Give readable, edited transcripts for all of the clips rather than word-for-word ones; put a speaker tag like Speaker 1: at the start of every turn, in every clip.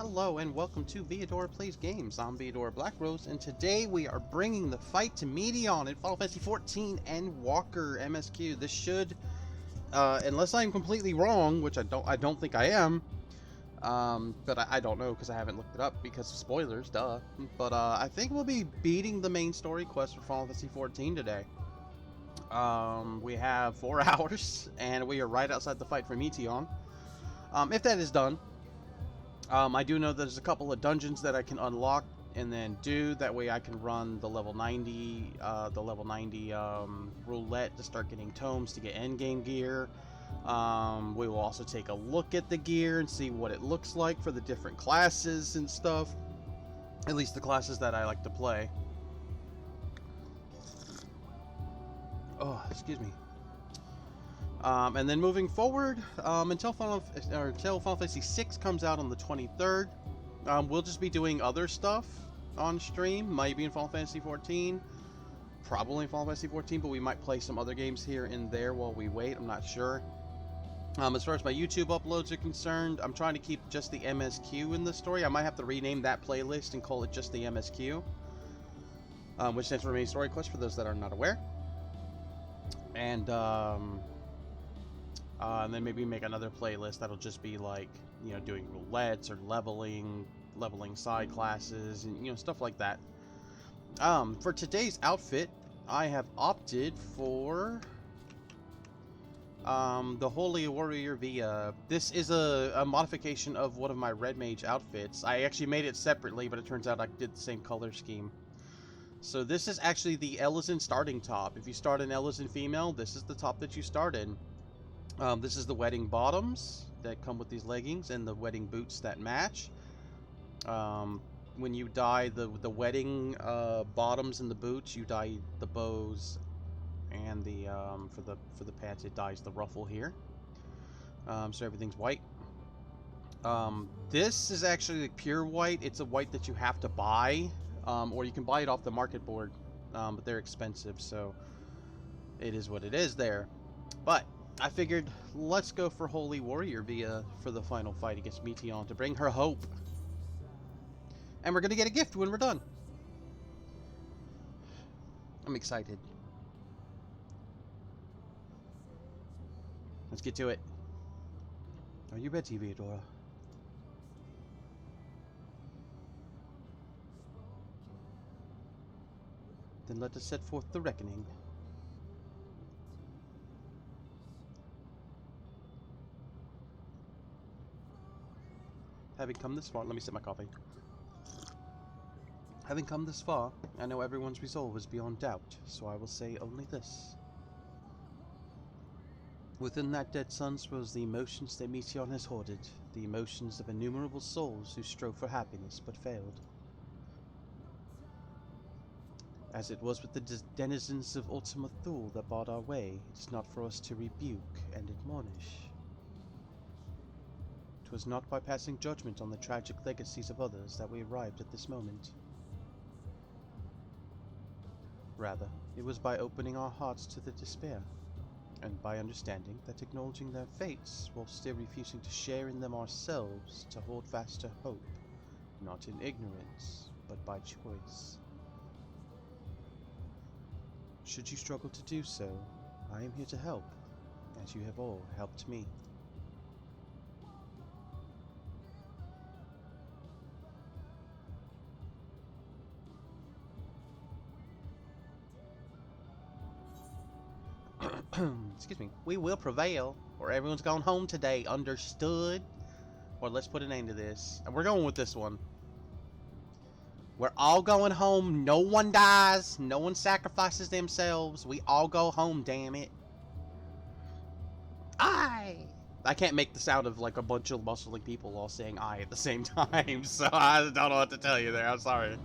Speaker 1: Hello and welcome to Viadora Plays Games. I'm Viadora Blackrose, and today we are bringing the fight to Meteion in Final Fantasy 14 Endwalker MSQ. This should, unless I'm completely wrong, which I don't think I am, but I don't know because I haven't looked it up because of spoilers, duh. But I think we'll be beating the main story quest for Final Fantasy 14 today. We have 4 hours, and we are right outside the fight for Meteion. If that is done. I do know there's a couple of dungeons that I can unlock and then do. That way I can run the level 90, roulette to start getting tomes to get endgame gear. We will also take a look at the gear and see what it looks like for the different classes and stuff. At least the classes that I like to play. Oh, excuse me. And then moving forward, until Final Fantasy 6 comes out on the 23rd, we'll just be doing other stuff on stream. Might be in Final Fantasy 14, probably in Final Fantasy 14, but we might play some other games here and there while we wait. I'm not sure. As far as my YouTube uploads are concerned, I'm trying to keep just the MSQ in the story. I might have to rename that playlist and call it just the MSQ, which stands for Main Story Quest for those that are not aware. And then maybe make another playlist that'll just be like, you know, doing roulettes or leveling side classes and, you know, stuff like that. For today's outfit, I have opted for the Holy Warrior Via. This is a modification of one of my Red Mage outfits. I actually made it separately, but it turns out I did the same color scheme. So this is actually the Elysian starting top. If you start an Elysian female, this is the top that you start in. This is the wedding bottoms that come with these leggings and the wedding boots that match. When you dye the wedding bottoms and the boots, you dye the bows, and the for the pants it dyes the ruffle here. So everything's white. This is actually like pure white. It's a white that you have to buy, or you can buy it off the market board, but they're expensive, so it is what it is there. But I figured, let's go for Holy Warrior Via for the final fight against Meteion to bring her hope. And we're going to get a gift when we're done. I'm excited. Let's get to it. Are you ready, Viadora? Then let us set forth the reckoning. Having come this far, let me sip my coffee. Having come this far, I know everyone's resolve is beyond doubt, so I will say only this. Within that dead sun swirls the emotions that Meteion has hoarded, the emotions of innumerable souls who strove for happiness but failed. As it was with the denizens of Ultima Thule that barred our way, it is not for us to rebuke and admonish. 'Twas not by passing judgment on the tragic legacies of others that we arrived at this moment. Rather, it was by opening our hearts to the despair, and by understanding that acknowledging their fates while still refusing to share in them ourselves to hold fast to hope, not in ignorance, but by choice. Should you struggle to do so, I am here to help, as you have all helped me. Excuse me. We will prevail, or everyone's gone home today. Understood? Or let's put an end to this. And we're going with this one. We're all going home. No one dies. No one sacrifices themselves. We all go home, damn it. I can't make the sound of like a bunch of bustling people all saying I at the same time, so I don't know what to tell you there. I'm sorry.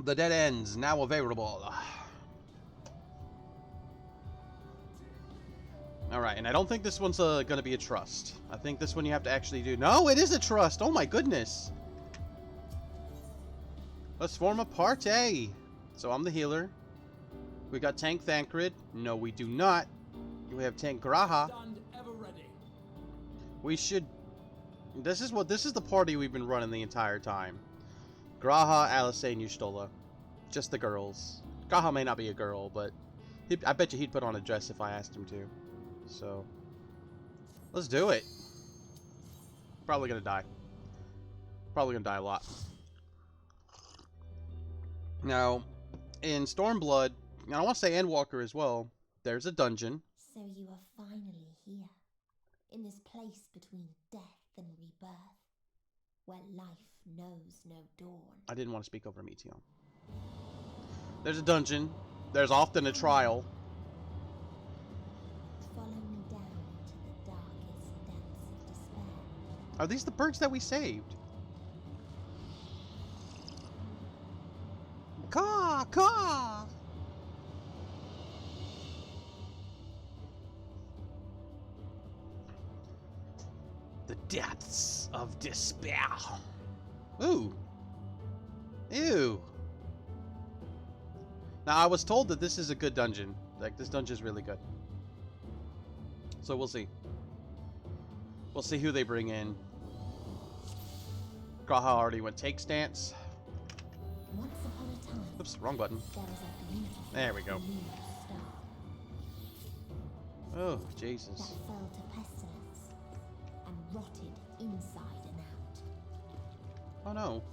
Speaker 1: The dead ends now available. Alright, and I don't think this one's gonna be a trust. I think this one you have to actually do. No, it is a trust! Oh my goodness! Let's form a party! So I'm the healer. We got Tank Thancred. No, we do not. We have Tank Graha.
Speaker 2: Stand ever ready.
Speaker 1: We should... This is the party we've been running the entire time. Graha, Alice, and Yustola. Just the girls. Graha may not be a girl, but I bet you he'd put on a dress if I asked him to. So, let's do it. Probably gonna die. Probably gonna die a lot. Now, in Stormblood, and I want to say Endwalker as well, there's a dungeon.
Speaker 2: So you are finally here, in this place between death and rebirth, where life knows no dawn.
Speaker 1: I didn't want to speak over Meteion. There's a dungeon. There's often a trial.
Speaker 2: Follow me down into the darkest depths of despair.
Speaker 1: Are these the birds that we saved? Caw, caw! The depths of despair. Ooh. Ew. Now, I was told that this is a good dungeon. Like, this dungeon is really good. So, we'll see. We'll see who they bring in. Graha already went take stance.
Speaker 2: Once upon a time,
Speaker 1: Oops, wrong button.
Speaker 2: there was a beautiful
Speaker 1: There we go.
Speaker 2: new star
Speaker 1: Oh,
Speaker 2: that
Speaker 1: Jesus.
Speaker 2: fell to pestilence and rotted inside and out.
Speaker 1: Oh, no.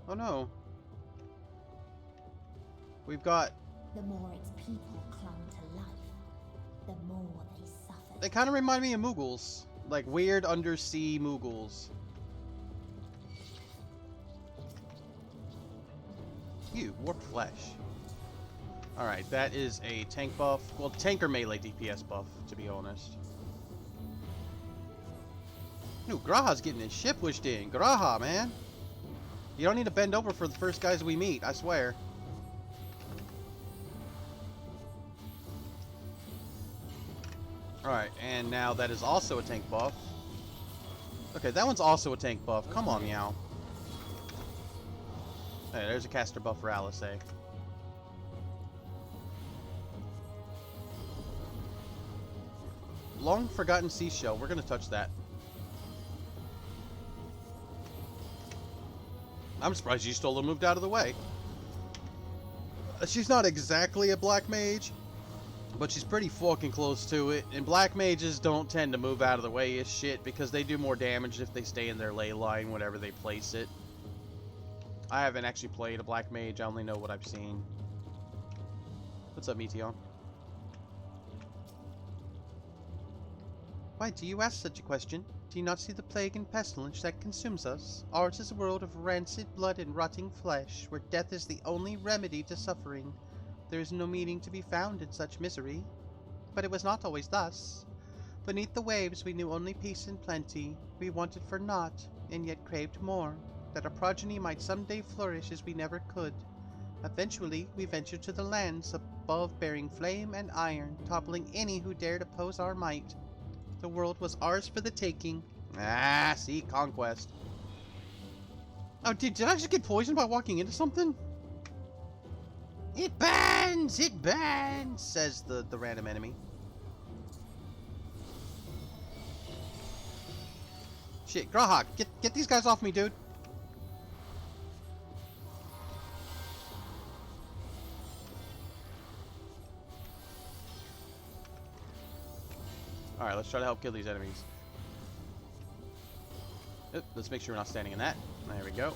Speaker 1: Oh, no. We've got...
Speaker 2: The more its people clung to life, the more they suffered.
Speaker 1: They kind of remind me of Moogles. Like, weird undersea Moogles. Ew, warped flesh. Alright, that is a tank buff. Well, tank or melee DPS buff, to be honest. Ooh, Graha's getting his ship wished in. Graha, man. You don't need to bend over for the first guys we meet, I swear. Alright, and now that is also a tank buff. Okay, that one's also a tank buff. Come on, Meow. Hey, there's a caster buff for Alice, eh? Long forgotten seashell. We're gonna touch that. I'm surprised Yustola moved out of the way. She's not exactly a black mage, but she's pretty fucking close to it. And black mages don't tend to move out of the way as shit because they do more damage if they stay in their ley line whenever they place it. I haven't actually played a black mage. I only know what I've seen. What's up, Meteion? Why do you ask such a question? Do you not see the plague and pestilence that consumes us? Ours is a world of rancid blood and rotting flesh, where death is the only remedy to suffering. There is no meaning to be found in such misery. But it was not always thus. Beneath the waves we knew only peace and plenty. We wanted for naught, and yet craved more, that our progeny might someday flourish as we never could. Eventually, we ventured to the lands above, bearing flame and iron, toppling any who dared oppose our might. The world was ours for the taking. Ah, see, conquest. Oh, did I just get poisoned by walking into something? It burns! It burns! Says the random enemy. Shit, Graha, get these guys off me, dude. Alright, let's try to help kill these enemies. Oop, let's make sure we're not standing in that. There we go.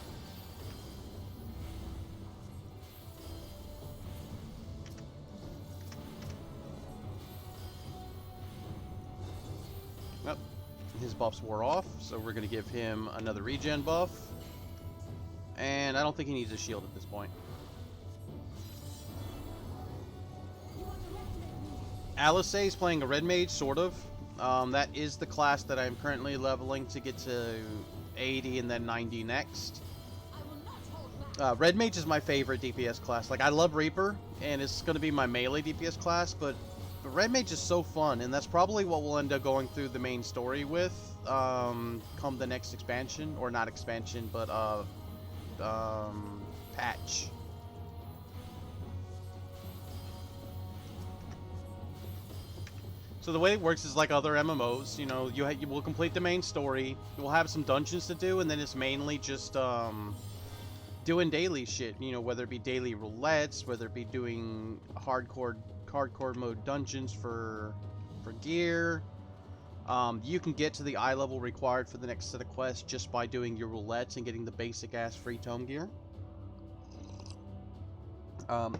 Speaker 1: Well, his buffs wore off, so we're going to give him another regen buff. And I don't think he needs a shield at this point. Alice is playing a red mage, sort of. That is the class that I'm currently leveling to get to 80 and then 90 next. Red mage is my favorite DPS class. Like, I love Reaper, and it's going to be my melee DPS class, but red mage is so fun, and that's probably what we'll end up going through the main story with come the next expansion. Or not expansion, but patch. So the way it works is like other MMOs. You know, you will complete the main story. We'll have some dungeons to do, and then it's mainly just doing daily shit. You know, whether it be daily roulettes, whether it be doing hardcore mode dungeons for gear. You can get to the eye level required for the next set of quests just by doing your roulettes and getting the basic ass free tome gear.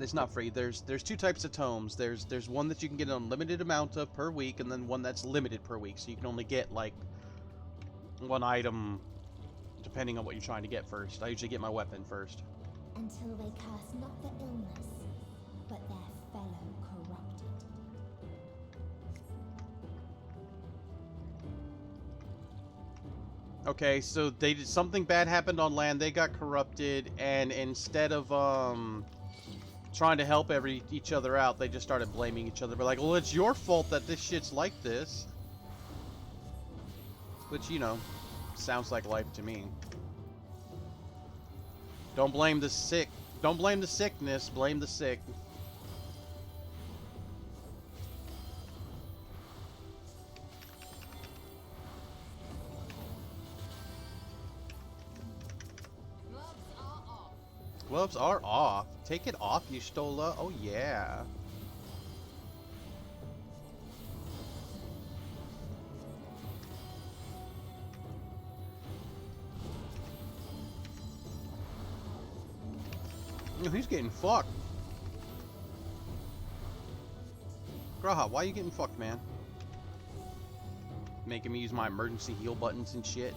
Speaker 1: It's not free. There's two types of tomes. There's one that you can get an unlimited amount of per week, and then one that's limited per week. So you can only get like one item depending on what you're trying to get first. I usually get my weapon first.
Speaker 2: Until they curse not the illness, but their fellow corrupted.
Speaker 1: Okay, so they did something bad happened on land. They got corrupted, and instead of trying to help each other out, they just started blaming each other. But like, well, it's your fault that this shit's like this. Which, you know, sounds like life to me. Don't blame the sick. Don't blame the sickness. Blame the sick. Gloves are off. Take it off, you Stola. Oh, yeah. Oh, he's getting fucked. Graha, why are you getting fucked, man? Making me use my emergency heal buttons and shit.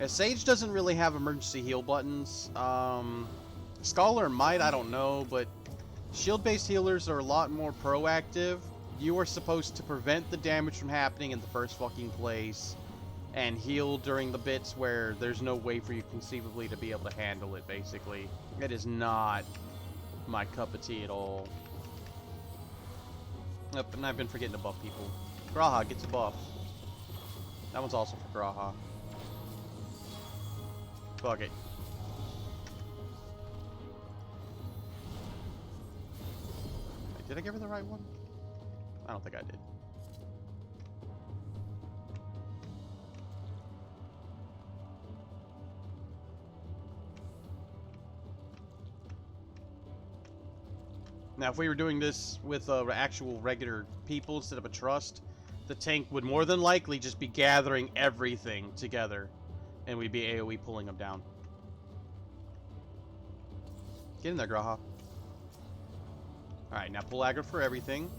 Speaker 1: Yeah, Sage doesn't really have emergency heal buttons. Scholar might, I don't know, but shield-based healers are a lot more proactive. You are supposed to prevent the damage from happening in the first fucking place and heal during the bits where there's no way for you conceivably to be able to handle it, basically. It is not my cup of tea at all. Yep, and I've been forgetting to buff people. Graha gets a buff. That one's also for Graha. Fuck it. Wait, did I give her the right one? I don't think I did. Now, if we were doing this with actual regular people instead of a trust, the tank would more than likely just be gathering everything together. And we'd be AoE pulling them down. Get in there, Graha. Alright, now pull aggro for everything.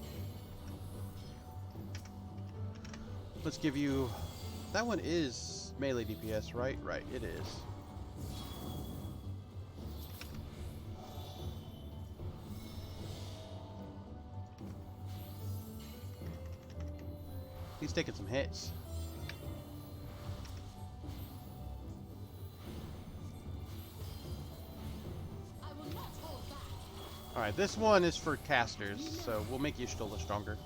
Speaker 1: Let's give you... That one is melee DPS, right? Right, it is. He's taking some hits. Alright, this one is for casters, so we'll make Y'shtola stronger.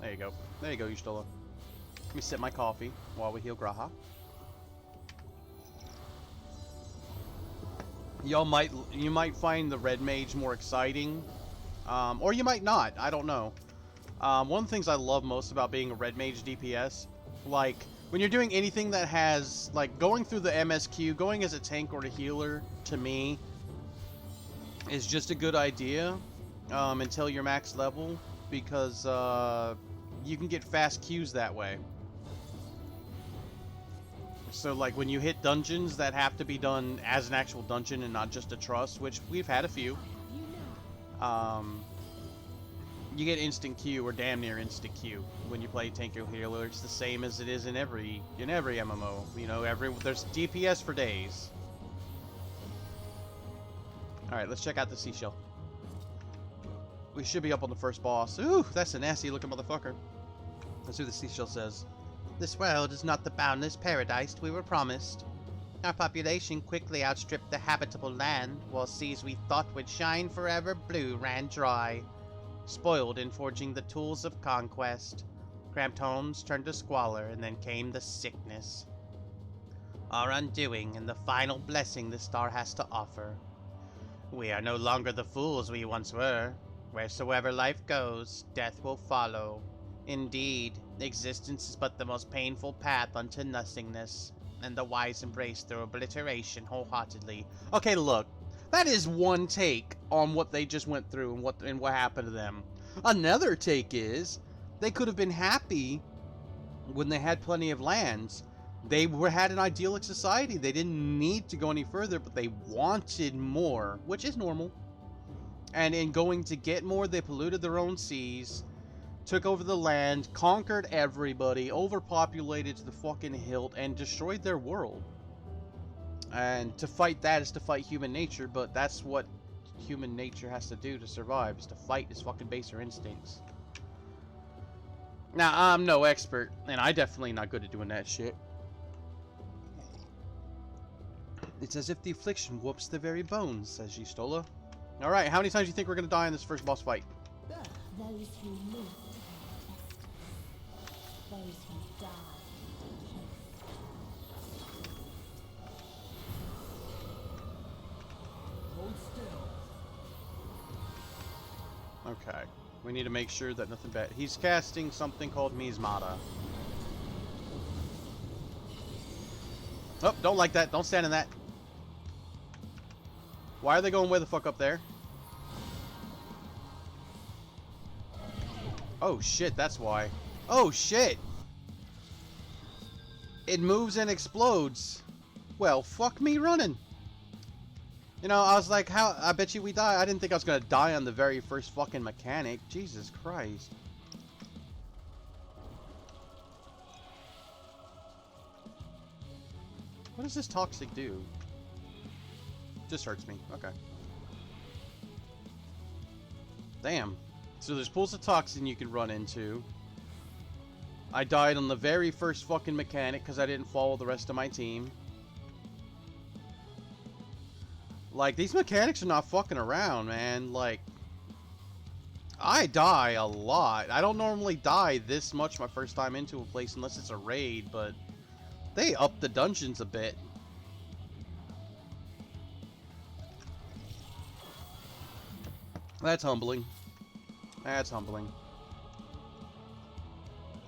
Speaker 1: There you go. There you go, Y'shtola. Let me sip my coffee while we heal Graha. You might find the red mage more exciting. Or you might not, I don't know. One of the things I love most about being a red mage DPS, like, when you're doing anything that has, like, going through the MSQ, going as a tank or a healer, to me, is just a good idea until you're max level, because you can get fast Qs that way. So like when you hit dungeons that have to be done as an actual dungeon and not just a trust, which we've had a few, you get instant Q or damn near instant Q when you play tank or healer. It's the same as it is in every MMO. You know, there's DPS for days. Alright, let's check out the seashell. We should be up on the first boss. Ooh, that's a nasty looking motherfucker. Let's see what the seashell says. This world is not the boundless paradise we were promised. Our population quickly outstripped the habitable land, while seas we thought would shine forever blue ran dry. Spoiled in forging the tools of conquest. Cramped homes turned to squalor, and then came the sickness. Our undoing and the final blessing the star has to offer. We are no longer the fools we once were. Wheresoever life goes, death will follow. Indeed, existence is but the most painful path unto nothingness, and the wise embrace their obliteration wholeheartedly. Okay, look, that is one take on what they just went through and what happened to them. Another take is they could have been happy when they had plenty of lands. They had an idyllic society. They didn't need to go any further, but they wanted more, which is normal. And in going to get more, they polluted their own seas, took over the land, conquered everybody, overpopulated to the fucking hilt, and destroyed their world. And to fight that is to fight human nature, but that's what human nature has to do to survive, is to fight his fucking baser instincts. Now, I'm no expert, and I definitely not good at doing that shit. It's as if the affliction whoops the very bones, says Gistola. Alright, how many times do you think we're gonna die in this first boss fight?
Speaker 2: Those who live those who die.
Speaker 3: Hold still.
Speaker 1: Okay. We need to make sure that nothing bad. He's casting something called Mizmata. Oh, don't like that. Don't stand in that. Why are they going way the fuck up there? Oh shit, that's why. Oh shit! It moves and explodes. Well, fuck me running. You know, I was like, how? I bet you we die. I didn't think I was gonna die on the very first fucking mechanic. Jesus Christ. What does this toxic do? Just hurts me. Okay. Damn. So there's pools of toxin you can run into. I died on the very first fucking mechanic because I didn't follow the rest of my team. Like, these mechanics are not fucking around, man. Like, I die a lot. I don't normally die this much my first time into a place unless it's a raid, but they up the dungeons a bit. That's humbling. That's humbling.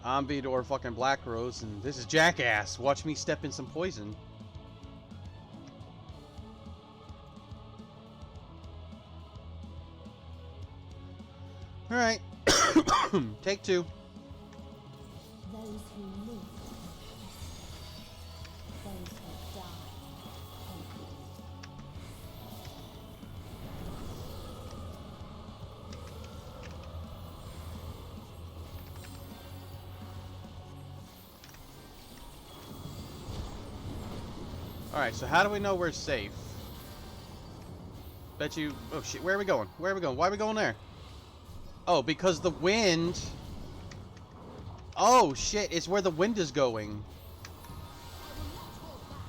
Speaker 1: I'm Vidor fucking Black Rose, and this is Jackass. Watch me step in some poison. Alright. Take two.
Speaker 2: Those who live those who die.
Speaker 1: Alright, so how do we know we're safe? Bet you... Oh shit, where are we going? Where are we going? Why are we going there? Oh, because the wind... Oh shit, it's where the wind is going.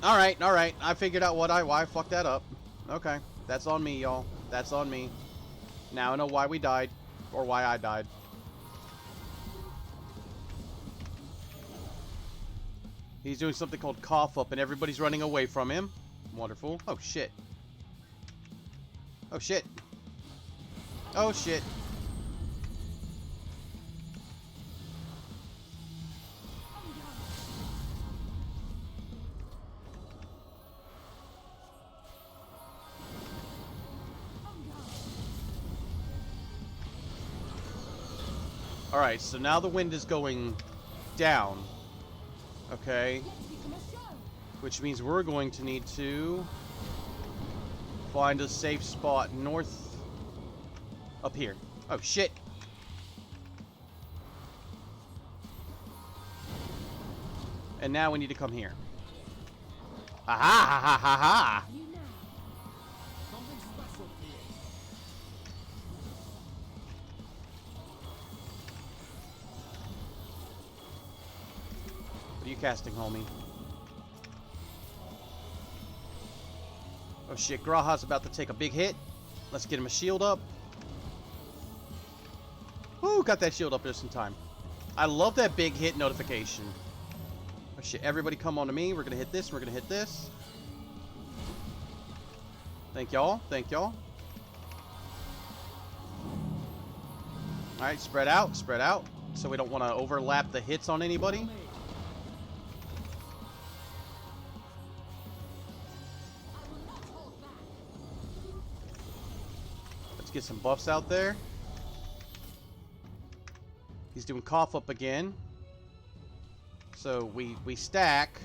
Speaker 1: Alright, alright. I figured out why I fucked that up. Okay, that's on me, y'all. That's on me. Now I know why we died. Or why I died. He's doing something called cough up and everybody's running away from him. Wonderful. Oh shit. Oh shit. Oh shit. Alright, so now the wind is going down. Okay. Which means we're going to need to find a safe spot north up here. Oh shit. And now we need to come here. Aha ha ha ha ha.
Speaker 3: Something special for you.
Speaker 1: What are you casting, homie? Oh shit, Graha's about to take a big hit. Let's get him a shield up. Woo, got that shield up just in time. I love that big hit notification. Oh shit, everybody come on to me. We're gonna hit this, we're gonna hit this. Thank y'all, thank y'all. Alright, spread out, spread out. so we don't want to overlap the hits on anybody.
Speaker 3: Follow me.
Speaker 1: Let's get some buffs out there. He's doing cough up again. So we stack,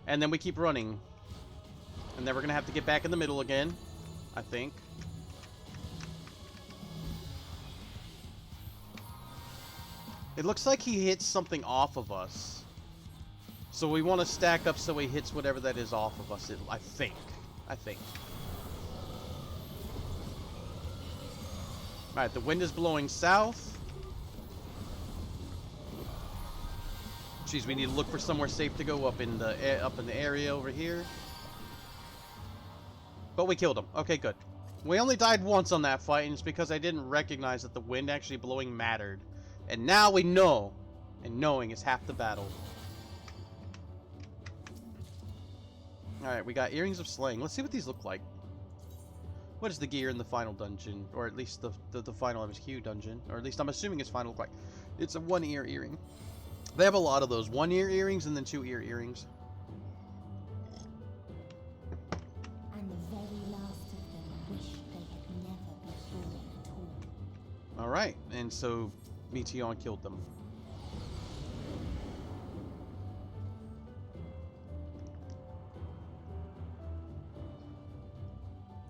Speaker 1: and then we keep running. And then we're going to have to get back in the middle again, I think. It looks like he hits something off of us. So we want to stack up so he hits whatever that is off of us, I think. Alright, the wind is blowing south. Jeez, we need to look for somewhere safe to go up in the area over here. But we killed him. Okay, good. We only died once on that fight, and it's because I didn't recognize that the wind actually blowing mattered. And now we know. And knowing is half the battle. Alright, we got Earrings of Slaying. Let's see what these look like. What is the gear in the final dungeon? Or at least the final MSQ dungeon. Or at least I'm assuming it's final look like. It's a 1-ear earring. They have a lot of those. 1-ear earrings and then 2-ear earrings.
Speaker 2: And the very last of them wished they had never been born at all.
Speaker 1: Alright, and so Meteion killed them.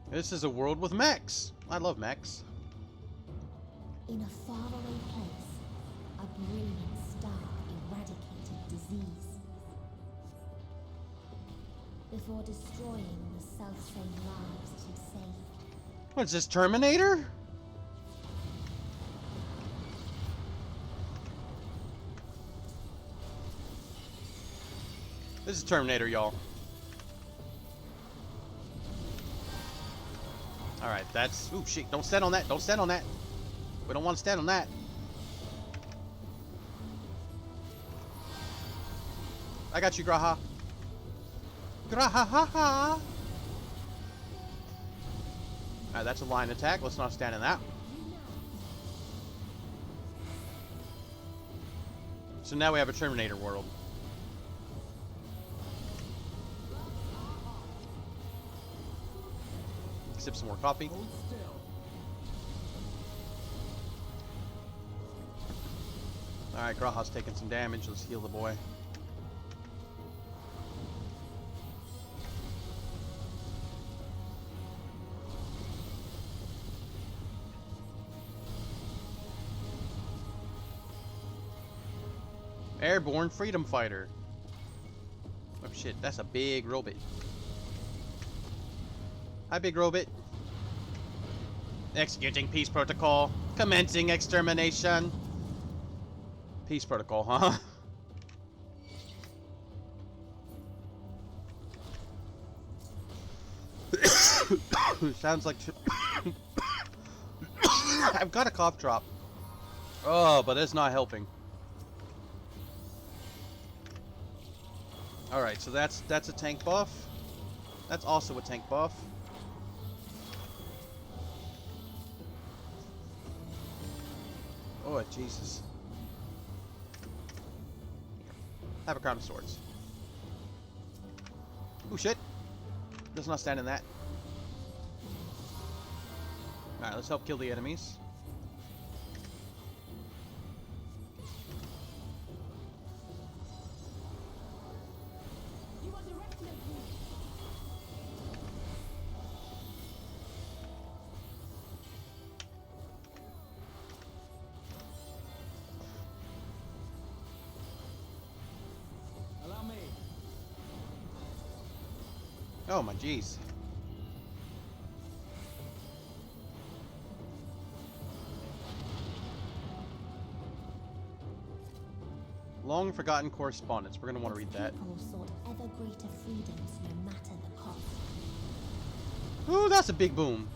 Speaker 1: This is a world with mechs. I love mechs.
Speaker 2: In a faraway place, a brilliant star eradicated disease. Before destroying the self-same lives it had saved.
Speaker 1: What's this, Terminator? This is Terminator, y'all. Alright, that's... Ooh, shit. Don't stand on that. Don't stand on that. We don't want to stand on that. I got you, Graha. Graha-ha-ha! Alright, that's a line attack. Let's not stand in that. So now we have a Terminator world. Sip some more coffee.
Speaker 3: Hold still.
Speaker 1: Alright, Graha's taking some damage. Let's heal the boy. Airborne Freedom Fighter. Oh shit, that's a big robot. Hi, big robot. Executing peace protocol. Commencing extermination. Peace protocol, huh? Sounds like... I've got a cough drop. Oh, but it's not helping. Alright, so that's a tank buff. That's also a tank buff. Oh, Jesus. Have a crown of swords. Oh, shit. Let's not stand in that. Alright, let's help kill the enemies.
Speaker 3: Allow me.
Speaker 1: Oh, my jeez. Long forgotten correspondence. We're going to want to read that.
Speaker 2: People sought ever greater freedoms no matter the cost.
Speaker 1: Ooh, that's a big boom.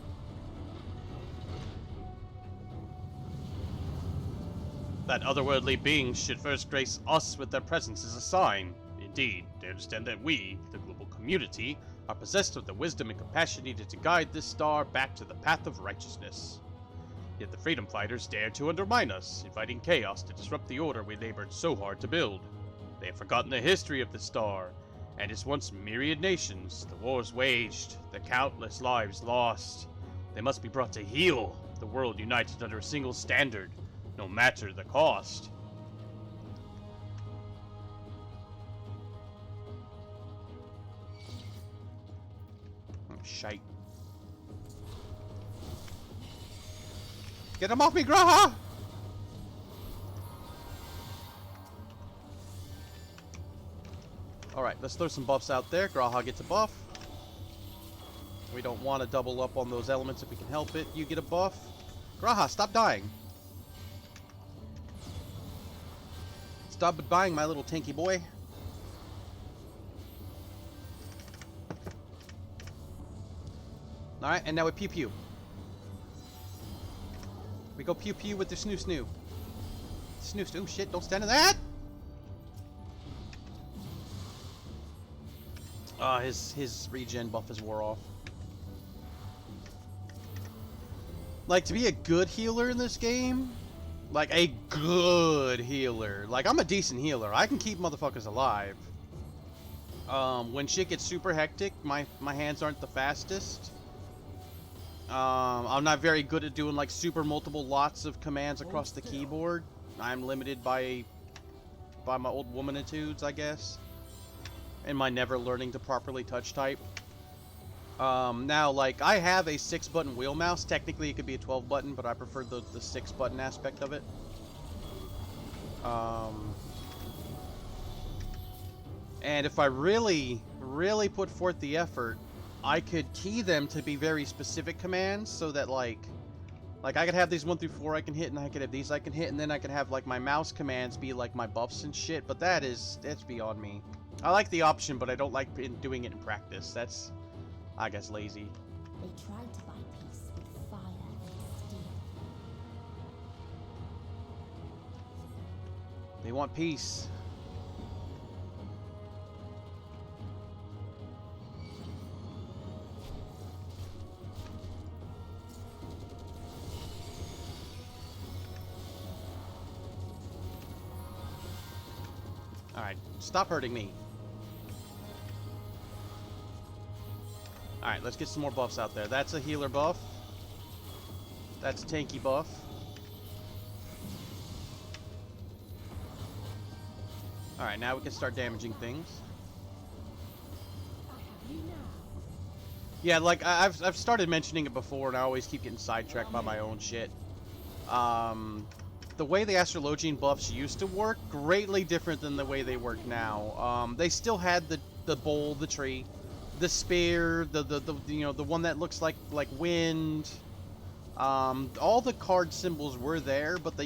Speaker 1: That otherworldly beings should first grace us with their presence is a sign. Indeed, they understand that we, the global community, are possessed with the wisdom and compassion needed to guide this star back to the path of righteousness. Yet the freedom fighters dared to undermine us, inviting chaos to disrupt the order we labored so hard to build. They have forgotten the history of the star, and its once myriad nations, the wars waged, the countless lives lost. They must be brought to heel, the world united under a single standard, no matter the cost. Oh, shite. Get him off me, Graha! Alright, let's throw some buffs out there. Graha gets a buff. We don't want to double up on those elements if we can help it. You get a buff. Graha, stop dying. Stop dying, my little tanky boy. Alright, and now we pew pew. We go pew pew with the snoo snoo. Snoo snoo. Oh shit, don't stand in that! His regen buff is wore off. Like, to be a good healer in this game, like a good healer, like I'm a decent healer. I can keep motherfuckers alive. When shit gets super hectic, my hands aren't the fastest. I'm not very good at doing like super multiple lots of commands across the keyboard. I'm limited by my old womanitudes, I guess. And my never learning to properly touch type. Now, like, I have a 6-button wheel mouse. Technically, it could be a 12-button, but I prefer the 6-button aspect of it. And if I really, really put forth the effort, I could key them to be very specific commands, so that, like I could have these 1 through 4 I can hit, and I could have these I can hit, and then I could have, like, my mouse commands be, like, my buffs and shit, but that's beyond me. I like the option, but I don't like doing it in practice. That's, I guess, lazy.
Speaker 2: They tried to buy peace with fire and steel.
Speaker 1: They want peace. Alright, stop hurting me. Alright, let's get some more buffs out there. That's a healer buff. That's a tanky buff. Alright, now we can start damaging things. Yeah, like, I've started mentioning it before, and I always keep getting sidetracked by my own shit. The way the Astrologian buffs used to work, greatly different than the way they work now. They still had the bowl, the tree, the spear, the you know, the one that looks like wind. All the card symbols were there, but they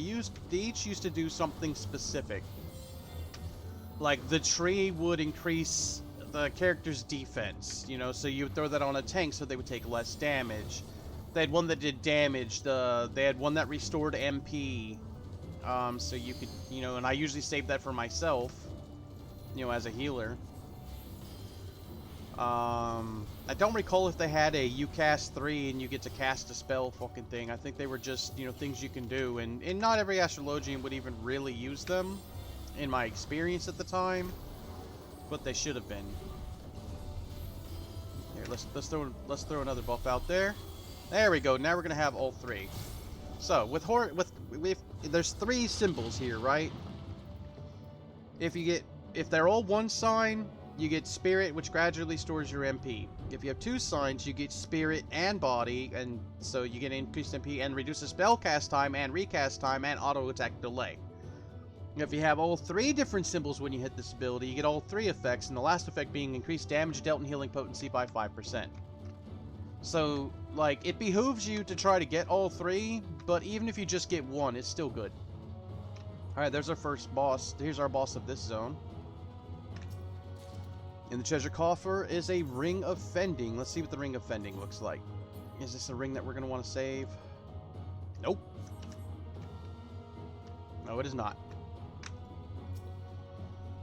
Speaker 1: each used to do something specific. Like, the tree would increase the character's defense, you know, so you would throw that on a tank so they would take less damage. They had one that did damage, they had one that restored MP, so you could, you know, and I usually save that for myself, you know, as a healer. I don't recall if they had a you cast 3 and you get to cast a spell fucking thing. I think they were just, you know, things you can do, and not every Astrologian would even really use them, in my experience at the time, but they should have been. Here, let's throw another buff out there. There we go. Now we're gonna have all 3. So with there's 3 symbols here, right? If they're all 1 sign, you get Spirit, which gradually stores your MP. If you have 2 signs, you get Spirit and Body, and so you get increased MP and reduces spell cast time and recast time and auto attack delay. If you have all 3 different symbols when you hit this ability, you get all 3 effects, and the last effect being increased damage dealt and healing potency by 5%. So, like, it behooves you to try to get all 3, but even if you just get 1, it's still good. Alright, there's our first boss. Here's our boss of this zone. In the treasure coffer is a ring of fending. Let's see what the ring of fending looks like. Is this a ring that we're going to want to save? Nope. No, it is not.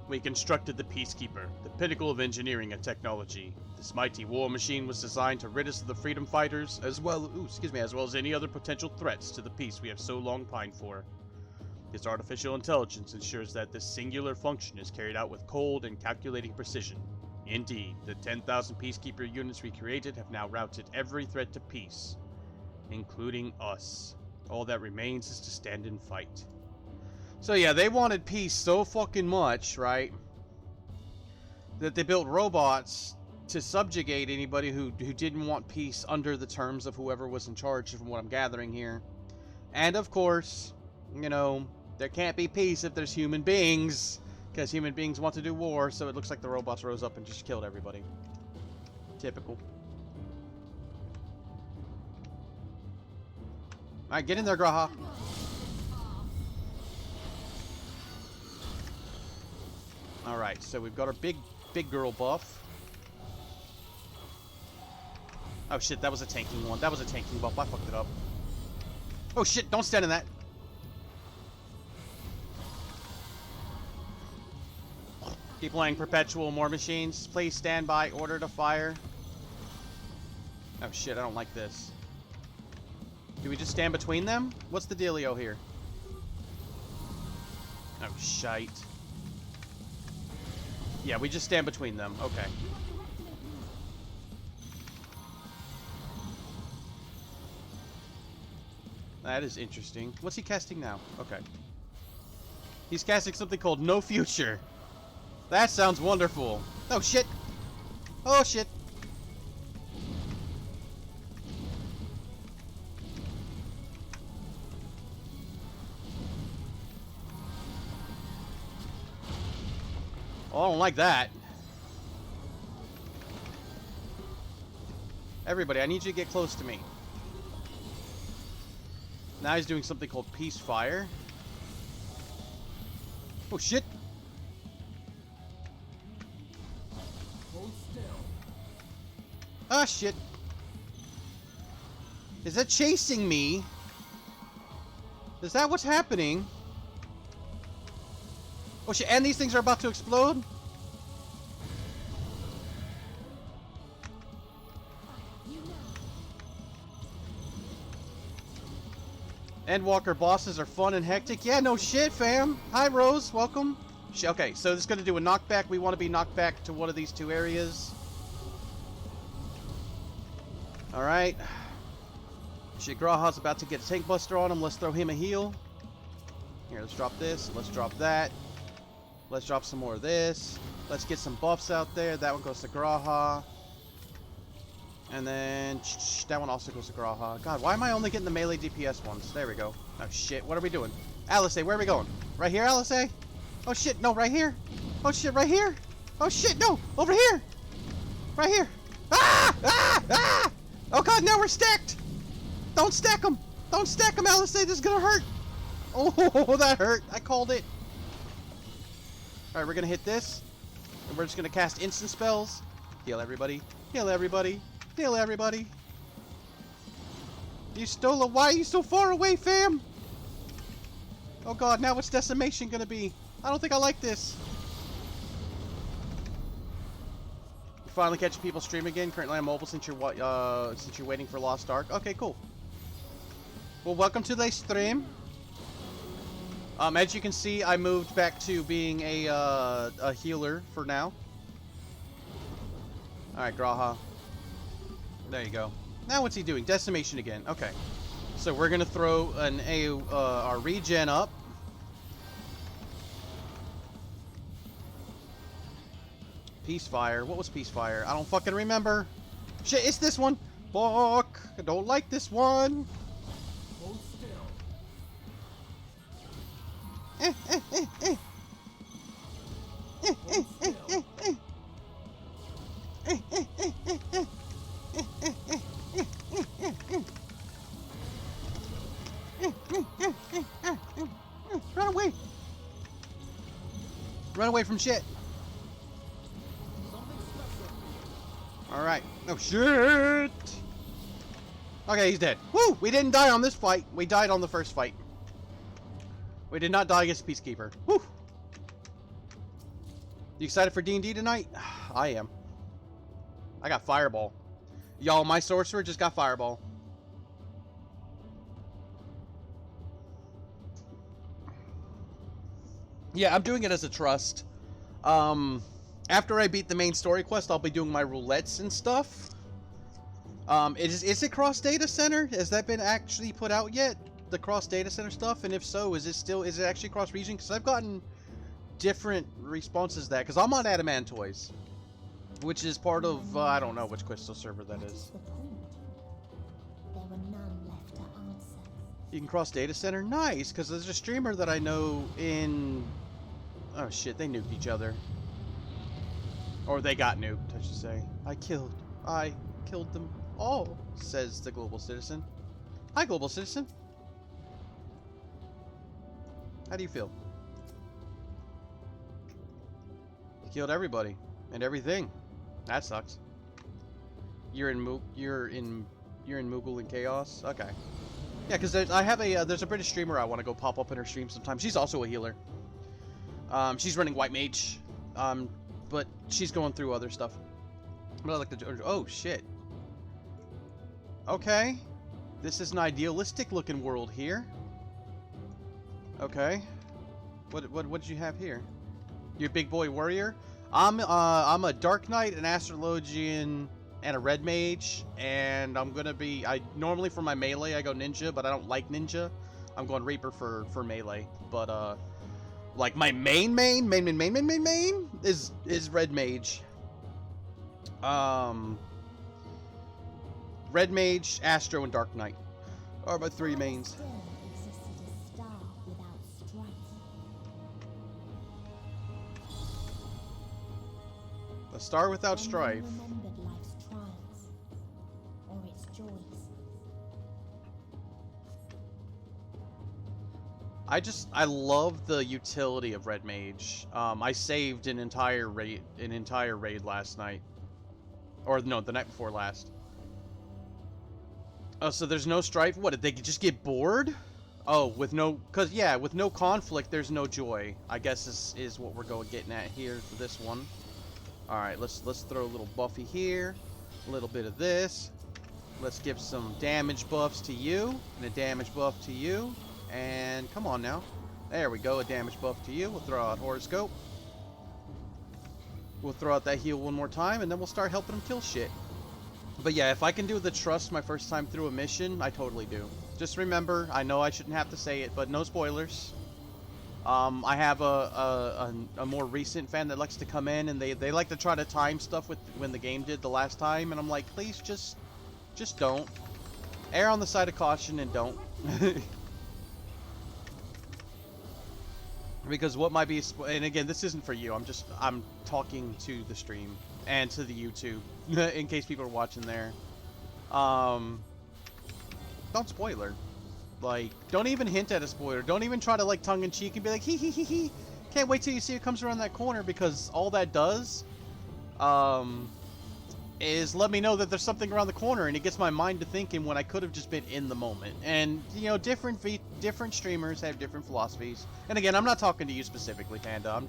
Speaker 1: We constructed the Peacekeeper, the pinnacle of engineering and technology. This mighty war machine was designed to rid us of the freedom fighters, as well as any other potential threats to the peace we have so long pined for. This artificial intelligence ensures that this singular function is carried out with cold and calculating precision. Indeed, the 10,000 Peacekeeper units we created have now routed every threat to peace, including us. All that remains is to stand and fight. So yeah, they wanted peace so fucking much, right, that they built robots to subjugate anybody who didn't want peace under the terms of whoever was in charge, from what I'm gathering here. And of course, you know, there can't be peace if there's human beings, because human beings want to do war, so it looks like the robots rose up and just killed everybody. Typical. Alright, get in there, Graha. Alright, so we've got our big girl buff. Oh shit, that was a tanking one. That was a tanking buff. I fucked it up. Oh shit, don't stand in that. Keep playing perpetual more machines. Please stand by. Order to fire. Oh shit, I don't like this. Do we just stand between them? What's the dealio here? Oh shite. Yeah, we just stand between them. Okay. That is interesting. What's he casting now? Okay. He's casting something called No Future. That sounds wonderful. Oh shit. Oh shit. Oh, I don't like that. Everybody, I need you to get close to me. Now he's doing something called Peace Fire. Oh shit.
Speaker 3: Hold still.
Speaker 1: Ah shit. Is that chasing me? Is that what's happening? Oh shit, and these things are about to explode? Endwalker bosses are fun and hectic. Yeah, no shit, fam. Hi, Rose. Welcome. Okay, so this is going to do a knockback. We want to be knocked back to one of these two areas. Alright. Shit, Graha's about to get a tank buster on him. Let's throw him a heal. Here, let's drop this. Let's drop that. Let's drop some more of this. Let's get some buffs out there. That one goes to Graha. And then that one also goes to Graha. God, why am I only getting the melee DPS ones? There we go. Oh shit, what are we doing? Alice, where are we going? Right here, Alice? Oh shit, no, right here. Oh shit, right here. Oh shit, no, over here. Right here. Ah! Ah! Ah! Oh god, now we're stacked. Don't stack them. Don't stack them, Alice. This is gonna hurt. Oh, that hurt. I called it. Alright, we're gonna hit this. And we're just gonna cast instant spells. Heal everybody. Heal everybody. Heal everybody. You stole a... Why are you so far away, fam? Oh god, now what's decimation gonna be? I don't think I like this. You're finally catching people stream again. Currently I'm mobile since you're waiting for Lost Ark. Okay, cool. Well, welcome to the stream. As you can see, I moved back to being a healer for now. Alright, Graha. There you go. Now what's he doing? Decimation again. Okay. So we're gonna throw our regen up. Peace Fire. What was Peace Fire? I don't fucking remember. Shit, it's this one. Fuck. I don't like this one.
Speaker 3: Hold still.
Speaker 1: Run away! Run away from shit! Alright. Oh shit! Okay, he's dead. Woo! We didn't die on this fight. We died on the first fight. We did not die against Peacekeeper. Woo! You excited for D&D tonight? I am. I got Fireball. Y'all, my sorcerer just got Fireball. Yeah, I'm doing it as a trust. After I beat the main story quest, I'll be doing my roulettes and stuff. Is it cross data center? Has that been actually put out yet? The cross data center stuff? And if so, is it actually cross region? Because I've gotten different responses to that. Because I'm on Adamantoys, which is part of I don't know which crystal server that
Speaker 2: What
Speaker 1: is.
Speaker 2: the point? There were none left to answer.
Speaker 1: You can cross data center? Nice, because there's a streamer that I know in... Oh shit, they nuked each other. Or they got nuked, I should say. I killed them all, says the global citizen. Hi, global citizen. How do you feel? You killed everybody and everything. That sucks. You're in Moogle and Chaos? Okay. Yeah, because I have a there's a British streamer I want to go pop up in her stream sometime. She's also a healer. She's running White Mage, but she's going through other stuff. But I like to. Oh shit. Okay, this is an idealistic looking world here. Okay, what did you have here? Your big boy warrior. I'm a Dark Knight, an Astrologian, and a Red Mage, and I'm gonna be. I normally for my melee I go Ninja, but I don't like Ninja. I'm going Reaper for melee, but like my main is Red Mage. Red Mage, Astro, and Dark Knight are my three mains.
Speaker 2: Still existed a star without strife.
Speaker 1: A star without strife.
Speaker 2: When one remembered life's triumphs or its joys.
Speaker 1: I love the utility of Red Mage. I saved an entire raid last night, or no, the night before last. Oh, so there's no strife? What, did they just get bored? Oh, with no conflict, there's no joy. I guess is what we're getting at here for this one. All right, let's throw a little buffy here, a little bit of this. Let's give some damage buffs to you and a damage buff to you. And come on now. There we go, a damage buff to you. We'll throw out Horoscope. We'll throw out that heal one more time, and then we'll start helping them kill shit. But yeah, if I can do the trust my first time through a mission, I totally do. Just remember, I know I shouldn't have to say it, but no spoilers. I have a more recent fan that likes to come in, and they like to try to time stuff with when the game did the last time, and I'm like, please just don't. Err on the side of caution and don't. Because what might be, and again, this isn't for you. I'm talking to the stream and to the YouTube in case people are watching there. Don't spoiler. Like, don't even hint at a spoiler. Don't even try to like tongue in cheek and be like, hee hee hee hee. Can't wait till you see it comes around that corner, because all that does, is let me know that there's something around the corner, and it gets my mind to thinking when I could have just been in the moment. And you know, different streamers have different philosophies. And again, I'm not talking to you specifically, Panda.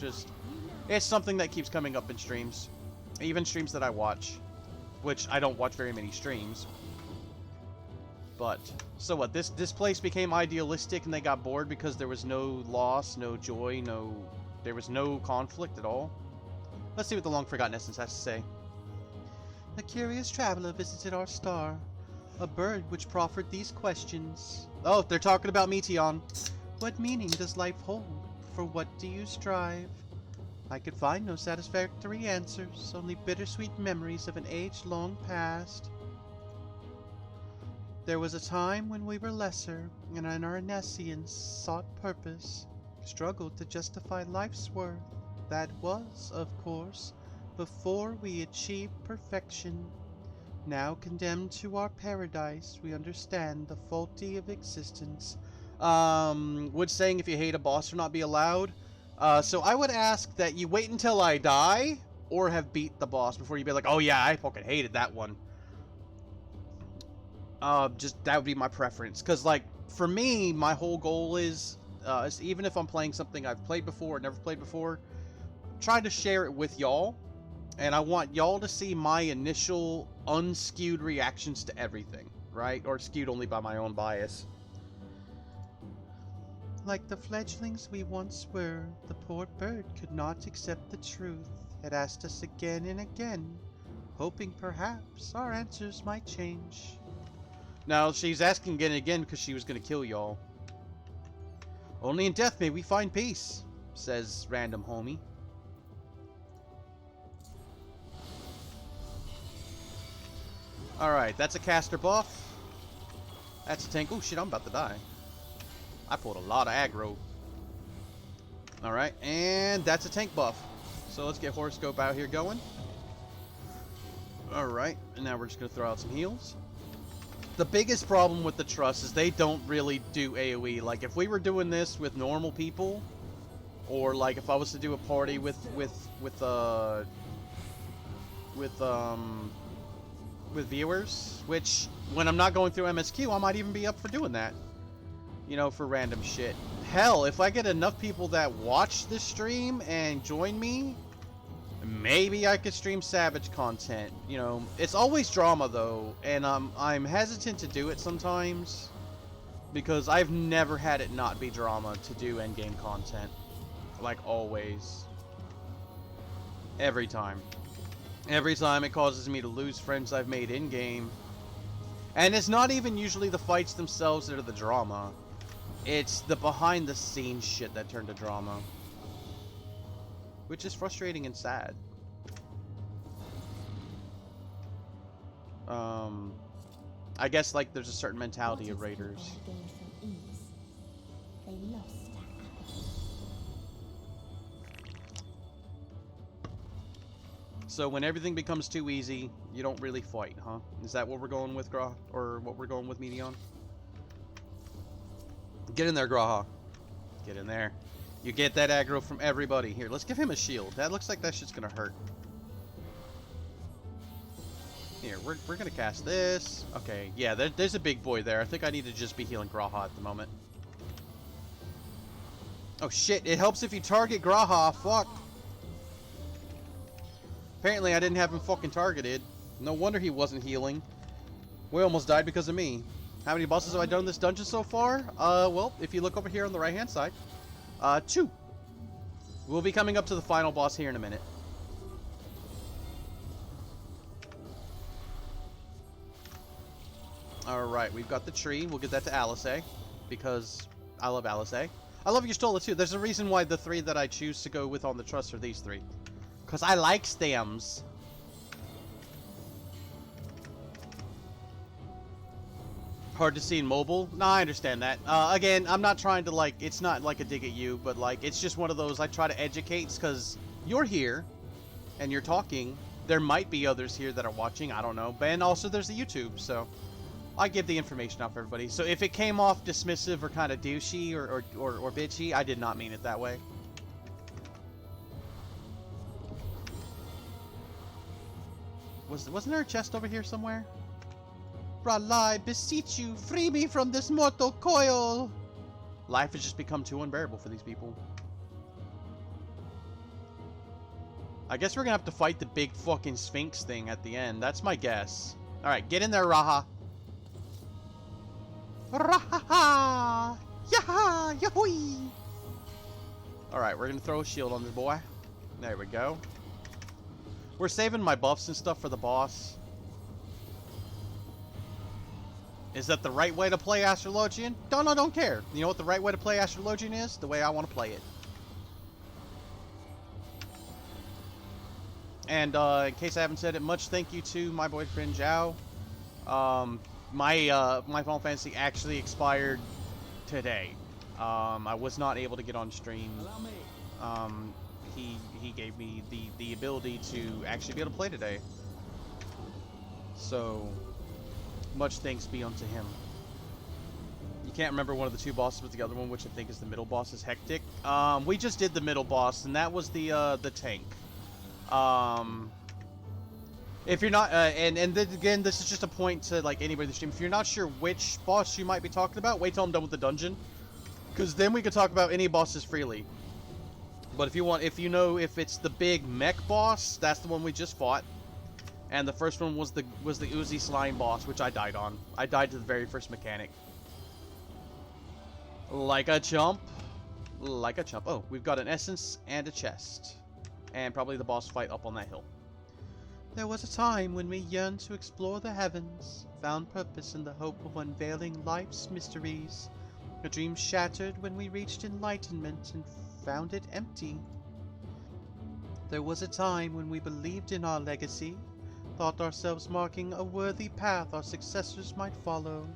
Speaker 1: It's something that keeps coming up in streams, even streams that I watch, which I don't watch very many streams. But so what? This place became idealistic, and they got bored because there was no loss, no joy, there was no conflict at all. Let's see what the long forgotten essence has to say. A curious traveler visited our star, a bird which proffered these questions. Oh, they're talking about Meteion. What meaning does life hold? For what do you strive? I could find no satisfactory answers, only bittersweet memories of an age long past. There was a time when we were lesser, and in our nescience sought purpose, struggled to justify life's worth. That was, of course, before we achieved perfection. Now condemned to our paradise, we understand the faulty of existence. Would saying if you hate a boss or not be allowed? So I would ask that you wait until I die, or have beat the boss before you be like, oh yeah, I fucking hated that one. Just, that would be my preference. Because, like, for me, my whole goal is even if I'm playing something I've played before or never played before, try to share it with y'all, and I want y'all to see my initial unskewed reactions to everything, right? Or skewed only by my own bias. Like the fledglings we once were, the poor bird could not accept the truth. It asked us again and again, hoping perhaps our answers might change. Now, she's asking again and again because she was going to kill y'all. Only in death may we find peace, says random homie. Alright, that's a caster buff. That's a tank. Oh shit, I'm about to die. I pulled a lot of aggro. Alright, and that's a tank buff. So let's get horoscope out here going. Alright, and now we're just going to throw out some heals. The biggest problem with the trust is they don't really do AoE. Like, if we were doing this with normal people, or like if I was to do a party with viewers, which when I'm not going through MSQ, I might even be up for doing that. You know, for random shit. Hell, if I get enough people that watch this stream and join me, maybe I could stream Savage content. You know, it's always drama though, and I'm hesitant to do it sometimes because I've never had it not be drama to do endgame content. Like always. Every time. Every time it causes me to lose friends I've made in-game. And it's not even usually the fights themselves that are the drama. It's the behind-the-scenes shit that turned to drama. Which is frustrating and sad. I guess, like, there's a certain mentality of raiders.
Speaker 2: They lost apathy.
Speaker 1: So when everything becomes too easy, you don't really fight, huh? Is that what we're going with, Gra? Or what we're going with, Meteion? Get in there, Graha. Get in there. You get that aggro from everybody. Here, let's give him a shield. That looks like that shit's gonna hurt. Here, we're gonna cast this. Okay, yeah, there's a big boy there. I think I need to just be healing Graha at the moment. Oh shit, it helps if you target Graha. Fuck. Apparently I didn't have him fucking targeted. No wonder he wasn't healing. We almost died because of me. How many bosses have I done in this dungeon so far? Well, if you look over here on the right-hand side, 2. We'll be coming up to the final boss here in a minute. Alright, we've got the tree. We'll give that to Alice, because I love Alice. I love your Stola too. There's a reason why the 3 that I choose to go with on the trust are these 3. Because I like stems. Hard to see in mobile? Nah, I understand that. Again, I'm not trying to, like, it's not like a dig at you, but, like, it's just one of those I try to educate, because you're here, and you're talking. There might be others here that are watching, I don't know. And also, there's the YouTube, so I give the information out for everybody. So if it came off dismissive or kind of douchey or bitchy, I did not mean it that way. Wasn't there a chest over here somewhere? Ralai, I beseech you, free me from this mortal coil! Life has just become too unbearable for these people. I guess we're gonna have to fight the big fucking Sphinx thing at the end. That's my guess. Alright, get in there, Raha. Raha! Yaha! Yahui! Alright, we're gonna throw a shield on this boy. There we go. We're saving my buffs and stuff for the boss. Is that the right way to play Astrologian? Don't care. You know what the right way to play Astrologian is? The way I want to play it. And in case I haven't said it, much thank you to my boyfriend Zhao. My Final Fantasy actually expired today. I was not able to get on stream. He gave me the ability to actually be able to play today. So much thanks be unto him. You can't remember one of the 2 bosses, but the other one, which I think is the middle boss, is Hectic. We just did the middle boss, and that was the tank. If you're not, again, this is just a point to like anybody in the stream. If you're not sure which boss you might be talking about, wait till I'm done with the dungeon, because then we can talk about any bosses freely. But if you want, if you know if it's the big mech boss, that's the one we just fought. And the first one was the Uzi slime boss, which I died on. I died to the very first mechanic. Like a chump. Like a chump. Oh, we've got an essence and a chest. And probably the boss fight up on that hill. There was a time when we yearned to explore the heavens, found purpose in the hope of unveiling life's mysteries. A dream shattered when we reached enlightenment and found it empty. There was a time when we believed in our legacy, thought ourselves marking a worthy path our successors might follow.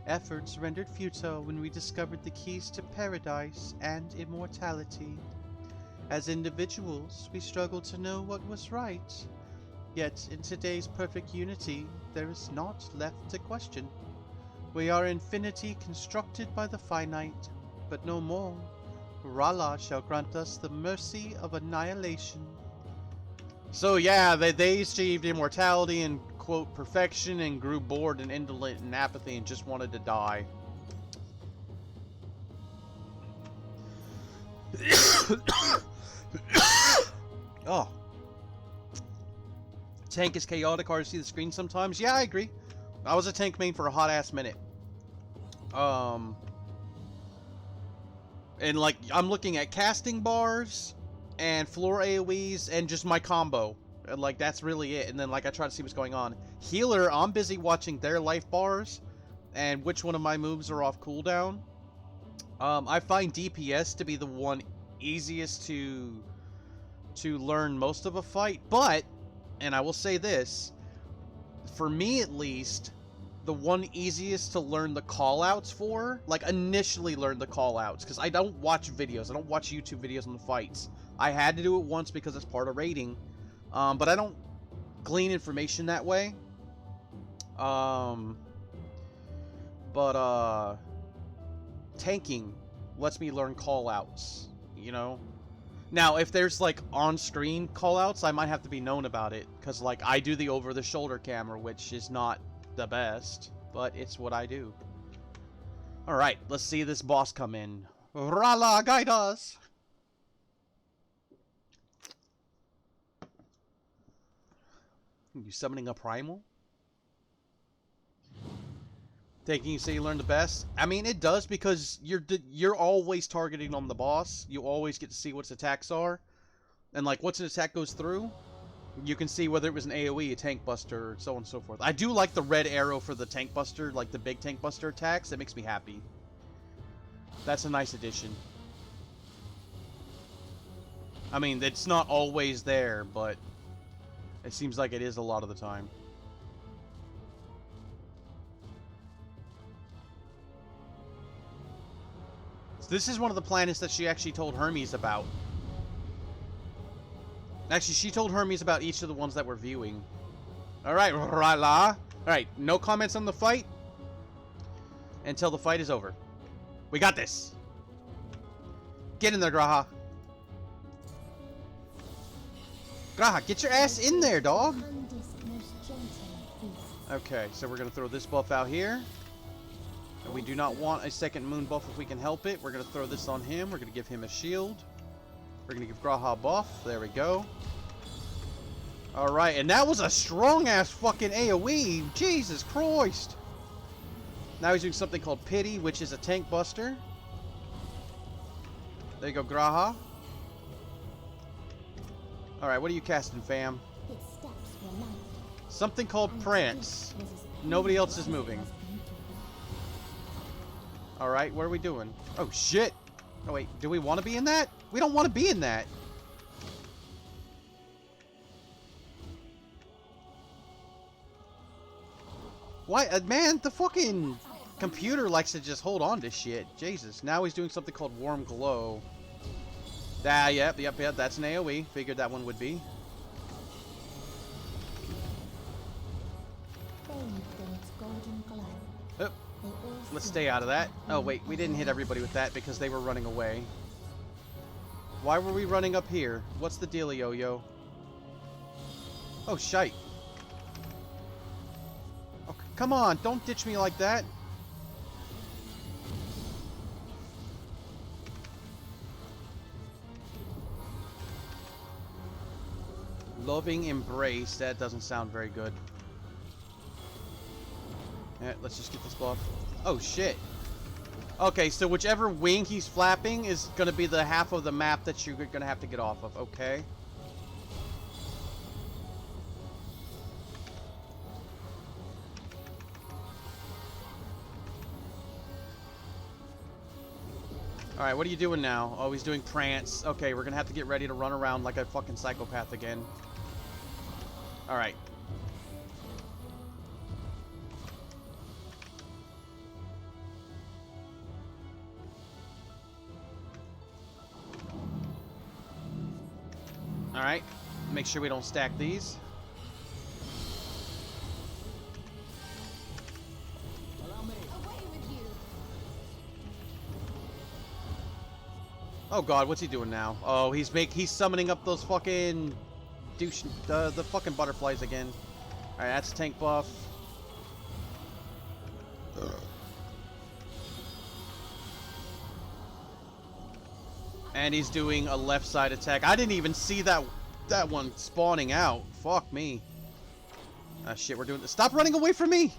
Speaker 1: Efforts rendered futile when we discovered the keys to paradise and immortality. As individuals, we struggled to know what was right. Yet, in today's perfect unity, there is naught left to question. We are infinity constructed by the finite, but no more. Rala shall grant us the mercy of annihilation. So yeah, they achieved immortality and, quote, perfection and grew bored and indolent and apathy and just wanted to die. Oh. Tank is chaotic, hard to see the screen sometimes. Yeah, I agree. I was a tank main for a hot-ass minute. And, like, I'm looking at casting bars and floor AoEs and just my combo. And, like, that's really it. And then, like, I try to see what's going on. Healer, I'm busy watching their life bars and which one of my moves are off cooldown. I find DPS to be the one easiest to learn most of a fight. But, and I will say this, for me at least, the one easiest to learn the callouts for, like initially learn the callouts, because I don't watch videos. I don't watch YouTube videos on the fights. I had to do it once because it's part of raiding, but I don't glean information that way. Tanking lets me learn callouts, you know? Now, if there's, like, on-screen callouts, I might have to be known about it, because, like, I do the over-the-shoulder camera, which is not the best, but it's what I do. Alright, let's see this boss come in. Rala, guide us! You summoning a primal? Taking you say you learn the best? I mean, it does, because you're always targeting on the boss. You always get to see what its attacks are. And, like, once an attack goes through, you can see whether it was an AoE, a tank buster, so on and so forth. I do like the red arrow for the tank buster, like the big tank buster attacks. That makes me happy. That's a nice addition. I mean, it's not always there, but it seems like it is a lot of the time. This is one of the planets that she actually told Hermes about. Actually, she told Hermes about each of the ones that we're viewing. Alright, Rala. Alright, no comments on the fight until the fight is over. We got this. Get in there, Graha. Graha, get your ass in there, dog. Okay, so we're going to throw this buff out here. And we do not want a second moon buff if we can help it. We're going to throw this on him. We're going to give him a shield. We're going to give Graha a buff. There we go. Alright, and that was a strong-ass fucking AoE. Jesus Christ. Now he's doing something called Pity, which is a tank buster. There you go, Graha. Alright, what are you casting, fam? Something called Prance. Nobody else is moving. Alright, what are we doing? Oh, shit. Oh, wait. Do we want to be in that? We don't want to be in that. Why? Man, the fucking computer likes to just hold on to shit. Jesus. Now he's doing something called Warm Glow. Ah, yep. That's an AoE. Figured that one would be. Oh. Let's stay out of that. Oh, wait. We didn't hit everybody with that because they were running away. Why were we running up here? What's the dealio, yo? Oh, shite. Oh, come on. Don't ditch me like that. Loving embrace. That doesn't sound very good. Alright, let's just get this buff. Oh, shit. Okay, so whichever wing he's flapping is going to be the half of the map that you're going to have to get off of. Okay. Alright, what are you doing now? Oh, he's doing prance. Okay, we're going to have to get ready to run around like a fucking psychopath again. Alright. Alright. Make sure we don't stack these. Oh god, what's he doing now? Oh, he's summoning up those fucking douche, the fucking butterflies again. All right, that's a tank buff. And he's doing a left side attack. I didn't even see that one spawning out. Fuck me. Ah shit, we're doing this. Stop running away from me.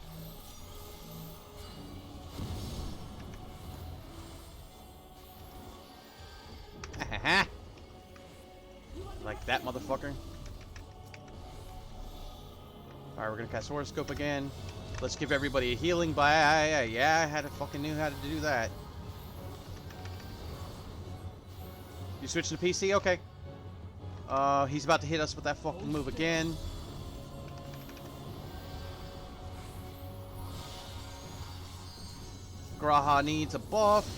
Speaker 1: Like that, motherfucker. Alright, we're gonna cast Horoscope again. Let's give everybody a healing by... Yeah, I had to fucking knew how to do that. You switching to PC? Okay. He's about to hit us with that fucking move again. Graha needs a buff.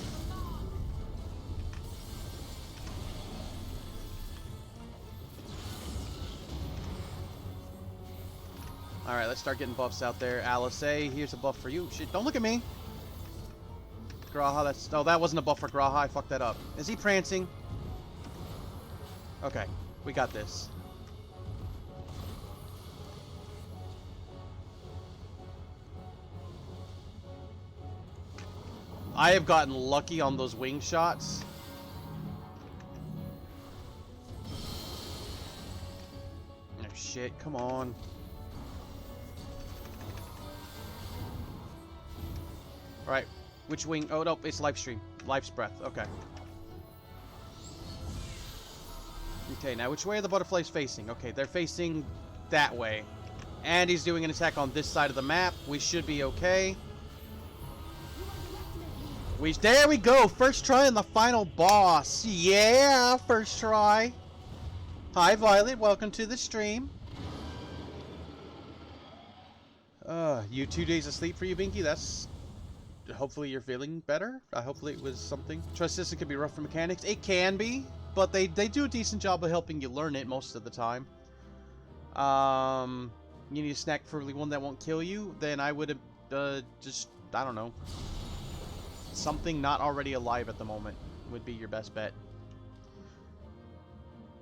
Speaker 1: Alright, let's start getting buffs out there. Alice, here's a buff for you. Shit, don't look at me. Graha, that's... Oh, that wasn't a buff for Graha. I fucked that up. Is he prancing? Okay, we got this. I have gotten lucky on those wing shots. Oh, shit, come on. Alright, which wing? Oh, no, it's life stream. Life's breath, okay. Okay, now which way are the butterflies facing? Okay, they're facing that way. And he's doing an attack on this side of the map. We should be okay. There we go! First try on the final boss. Yeah, first try. Hi, Violet. Welcome to the stream. You 2 days of sleep for you, Binky? That's... Hopefully you're feeling better. Hopefully it was something. Trust System can be rough for mechanics. It can be, but they do a decent job of helping you learn it most of the time. You need a snack, preferably one that won't kill you. Then I would just, I don't know. Something not already alive at the moment would be your best bet.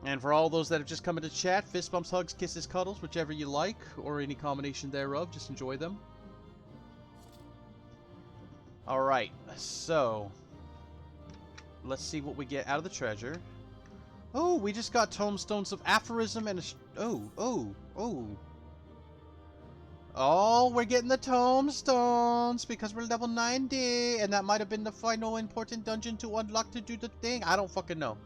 Speaker 1: And for all those that have just come into chat, fist bumps, hugs, kisses, cuddles, whichever you like, or any combination thereof, just enjoy them. Alright, so let's see what we get out of the treasure. Oh, we just got tomestones of aphorism and a... Oh, we're getting the tomestones because we're level 90, and that might have been the final important dungeon to unlock to do the thing. I don't fucking know.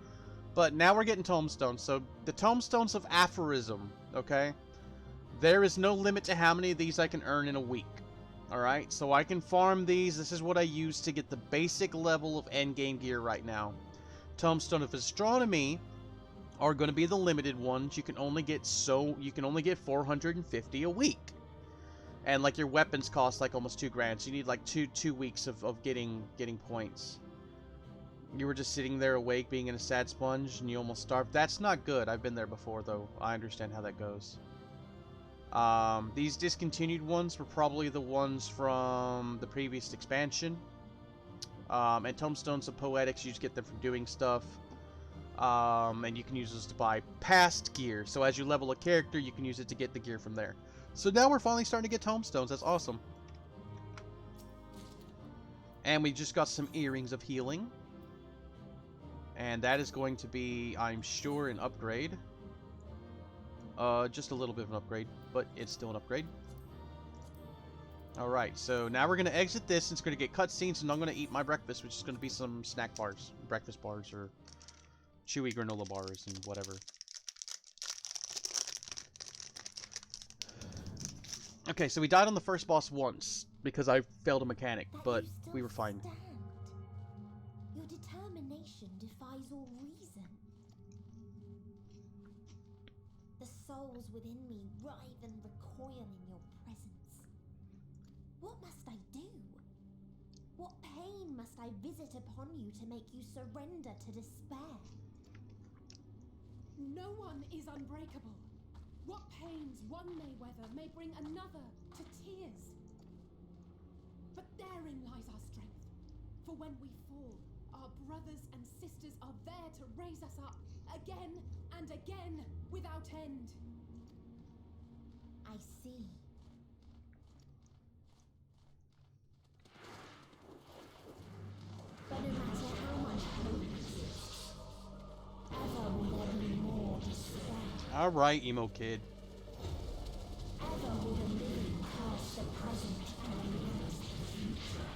Speaker 1: But now we're getting tomestones. So the tomestones of aphorism, okay? There is no limit to how many of these I can earn in a week. Alright, so I can farm these. This is what I use to get the basic level of endgame gear right now. Tomestone of Astronomy are going to be the limited ones. You can only get 450 a week. And like your weapons cost like almost 2 grand. So you need like two weeks of getting points. You were just sitting there awake being in a sad sponge and you almost starved. That's not good. I've been there before though. I understand how that goes. These discontinued ones were probably the ones from the previous expansion. And Tomestones of Poetics, you just get them from doing stuff. And you can use those to buy past gear. So as you level a character, you can use it to get the gear from there. So now we're finally starting to get Tomestones. That's awesome. And we just got some Earrings of Healing. And that is going to be, I'm sure, an upgrade. Just a little bit of an upgrade, but it's still an upgrade. Alright, so now we're going to exit this, and it's going to get cutscenes, and I'm going to eat my breakfast, which is going to be some snack bars, breakfast bars, or chewy granola bars, and whatever. Okay, so we died on the first boss once, because I failed a mechanic, but we were fine.
Speaker 2: Stand. Your determination defies all reason. The souls within me writhe and recoil in your presence. What must I do? What pain must I visit upon you to make you surrender to despair?
Speaker 4: No one is unbreakable. What pains one may weather may bring another to tears. But therein lies our strength. For when we fall, our brothers and sisters are there to raise us up again and again without end.
Speaker 2: I see. But no matter how much hope exists, ever will there be more despair.
Speaker 1: Alright, emo kid.
Speaker 2: Ever will the living curse the present and renounce the future.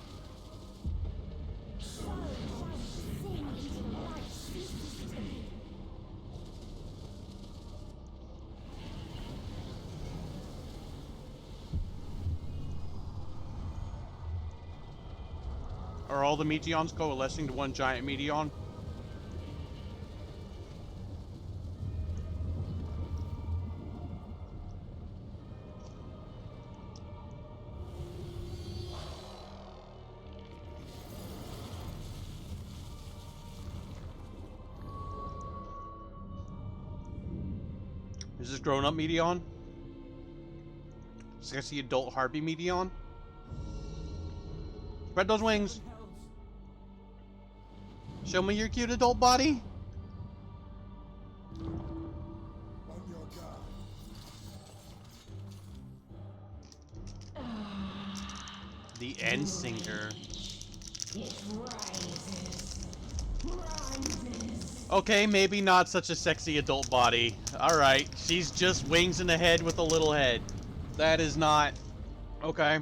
Speaker 2: So shall we sing until life ceases to be.
Speaker 1: Are all the Meteions coalescing to one giant Meteion? Is this grown-up Meteion? Sexy adult Harpy Meteion? Spread those wings! Show me your cute adult body!
Speaker 3: On your guard.
Speaker 1: The End Singer.
Speaker 2: It rises. Rises.
Speaker 1: Okay, maybe not such a sexy adult body. Alright, she's just wings in the head with a little head. That is not... Okay.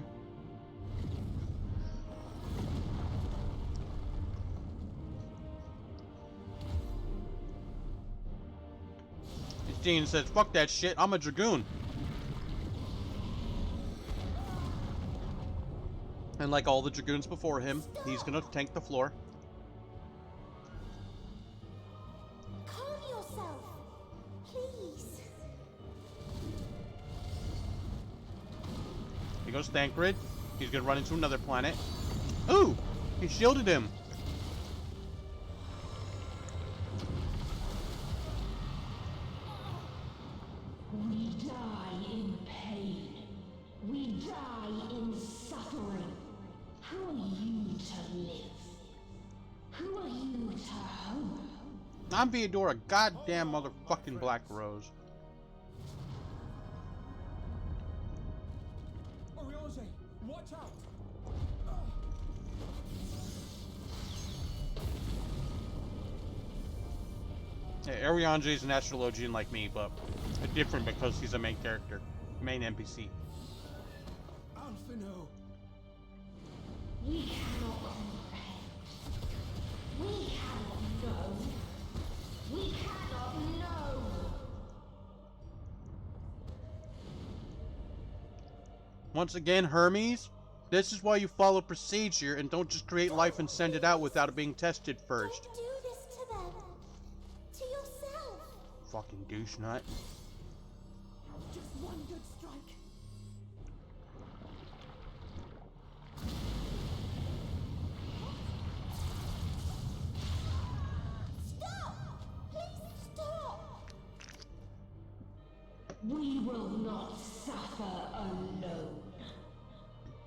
Speaker 1: Dean says, fuck that shit, I'm a Dragoon. And like all the Dragoons before him, he's gonna tank the floor.
Speaker 2: Calm yourself, please.
Speaker 1: Here goes Thancred. He's gonna run into another planet. Ooh! He shielded him.
Speaker 2: We die in pain. We die in suffering. Who are you to live? Who are you to hope?
Speaker 1: I'm Theodore, a goddamn motherfucking Black Rose.
Speaker 3: Oriange, watch out!
Speaker 1: Yeah, Ariange is an astrologian like me, but different because he's a main character, main NPC.
Speaker 3: Alphino!
Speaker 2: We cannot comprehend. We cannot know. We cannot know.
Speaker 1: Once again, Hermes, this is why you follow procedure and don't just create life and send it out without it being tested first.
Speaker 2: Don't do this to them. To yourself.
Speaker 1: Fucking douche nut.
Speaker 4: Just one good strike.
Speaker 2: Stop! Please stop! We will not suffer alone.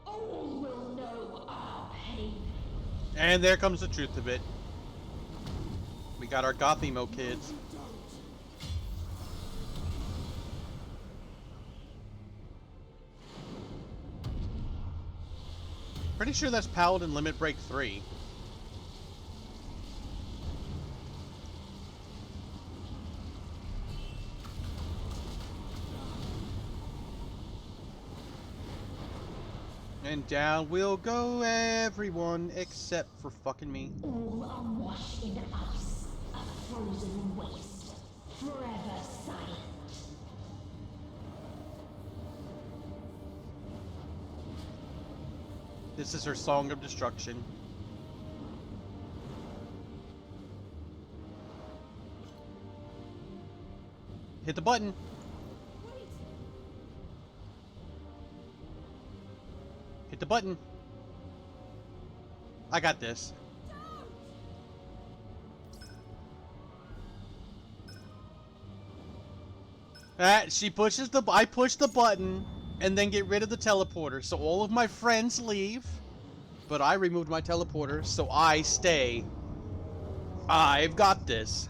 Speaker 2: All will know our pain.
Speaker 1: And there comes the truth of it. We got our goth emo kids. Pretty sure that's Paladin Limit Break 3. And down will go everyone except for fucking me.
Speaker 2: All awash in ice, a frozen waste, forever silent.
Speaker 1: This is her song of destruction. Hit the button.
Speaker 4: Wait!
Speaker 1: Hit the button. I got this. She pushes the. I push the button and then get rid of the teleporter, so all of my friends leave. But I removed my teleporter, so I stay. I've got this.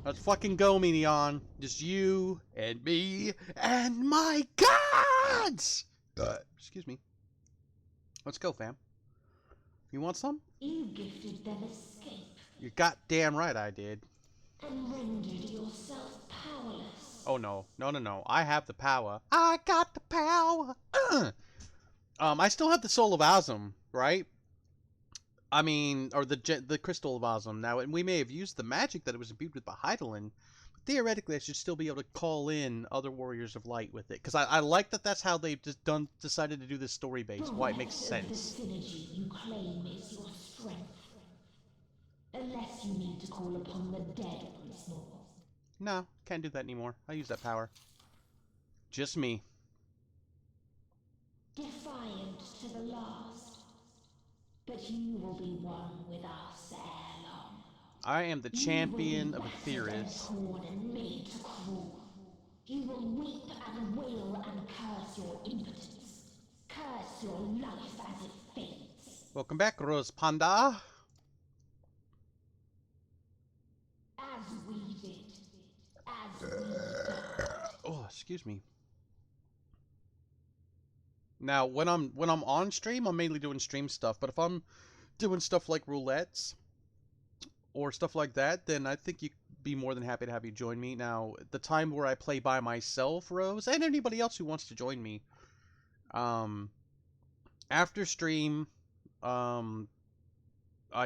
Speaker 1: Let's fucking go, Meteion. Just you and me and my gods! Excuse me. Let's go, fam. You want some?
Speaker 2: You gifted them escape
Speaker 1: You're goddamn right I did.
Speaker 2: and rendered yourself powerless.
Speaker 1: Oh no. No, no, no. I have the power. I got the power! I still have the Soul of Azum, right? I mean, or the Crystal of Azum. Now, and we may have used the magic that it was imbued with by Hydaelyn, but theoretically I should still be able to call in other Warriors of Light with it. Because I like that that's how they've just decided to do this story base. Why it makes sense.
Speaker 2: The synergy you claim is your strength. Unless you need to call upon the dead once more.
Speaker 1: No, can't do that anymore. I use that power. Just me.
Speaker 2: Defiant to the last. But you will be one with us ere long.
Speaker 1: I am the champion of Aetheris.
Speaker 2: Torn and made to crawl. You will weep and wail and curse your impotence. Curse your life as it fades.
Speaker 1: Welcome back, Rose Panda.
Speaker 2: As we did. As we did.
Speaker 1: Oh, excuse me. Now, when I'm on stream, I'm mainly doing stream stuff. But if I'm doing stuff like roulettes or stuff like that, then I think you'd be more than happy to have you join me. Now, the time where I play by myself, Rose, and anybody else who wants to join me, after stream, I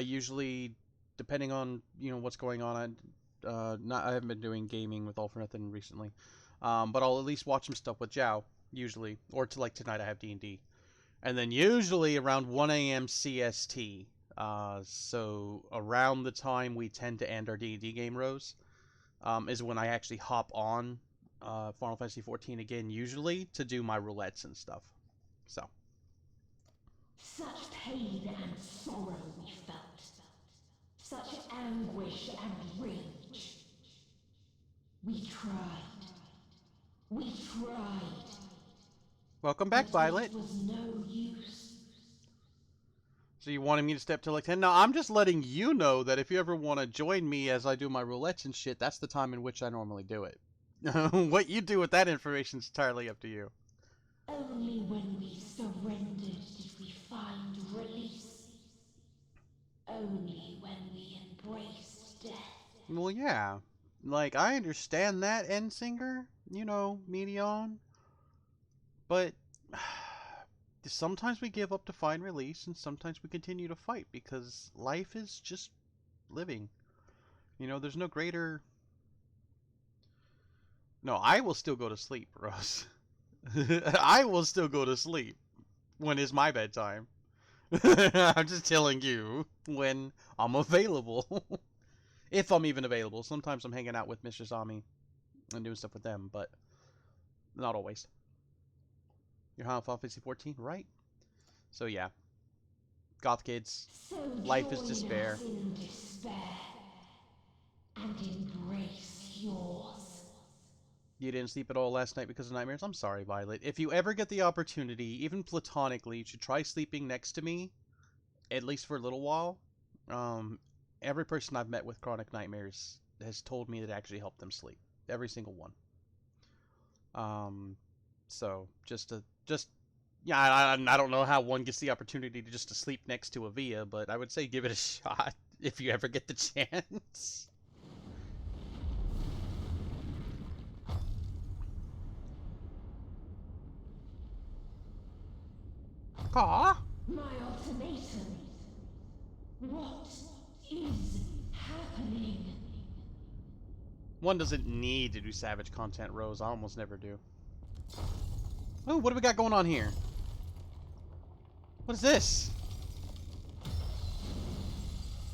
Speaker 1: usually, depending on what's going on, I haven't been doing gaming with All for Nothing recently, but I'll at least watch some stuff with Zhao. Usually, or to like tonight I have D&D, and then usually around 1 a.m. CST, so around the time we tend to end our D&D game, Rose, is when I actually hop on Final Fantasy 14 again, usually to do my roulettes and stuff. So
Speaker 2: Such pain and sorrow we felt. Such anguish and rage. We tried. We tried.
Speaker 1: welcome back, Violet.
Speaker 2: It was no use.
Speaker 1: So you wanted me to step to like 10? No, I'm just letting you know that if you ever want to join me as I do my roulettes and shit, that's the time in which I normally do it. What you do with that information is entirely up to you.
Speaker 2: Only when we surrendered did we find release. Only when we embraced death.
Speaker 1: Well, yeah. Like, I understand that, Endsinger, Meteion. But sometimes we give up to find release, and sometimes we continue to fight, because life is just living. There's no greater... No, I will still go to sleep, Rose. I will still go to sleep when it's my bedtime. I'm just telling you when I'm available. If I'm even available. Sometimes I'm hanging out with Mr. Zami and doing stuff with them, but not always. You're high on Final Fantasy 14, right? So yeah. Goth kids.
Speaker 2: So
Speaker 1: Life is
Speaker 2: join
Speaker 1: despair.
Speaker 2: us in despair and embrace yours.
Speaker 1: You didn't sleep at all last night because of nightmares? I'm sorry, Violet. If you ever get the opportunity, even platonically, you should try sleeping next to me, at least for a little while. Every person I've met with chronic nightmares has told me that it actually helped them sleep. Every single one. So yeah, I don't know how one gets the opportunity to just to sleep next to a Via, but I would say give it a shot if you ever get the chance. Caw.
Speaker 5: My ultimatum. What is happening?
Speaker 1: One doesn't need to do savage content, Rose. I almost never do. Oh, what do we got going on here? What is this?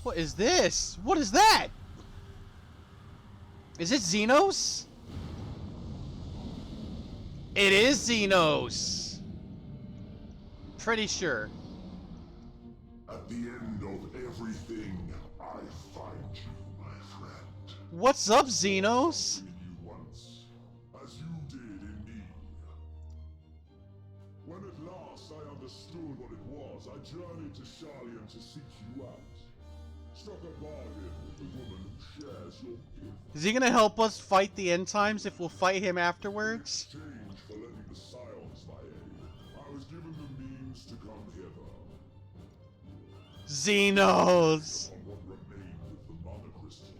Speaker 1: What is this? What is that? Is it Xenos? It is Xenos. Pretty sure.
Speaker 3: At the end of everything, I find you, my friend.
Speaker 1: What's up, Xenos?
Speaker 3: In you once, as you did in me. When at last I understood what it was, I journeyed to Charlian to seek you out. Struck a bargain with the woman who shares your gift.
Speaker 1: Is he gonna help us fight the end times if we'll fight him afterwards?
Speaker 3: In exchange for letting the Scions my aid, I was given the means to come hither.
Speaker 1: Xenos!
Speaker 3: On what remained with the Mana Crystal,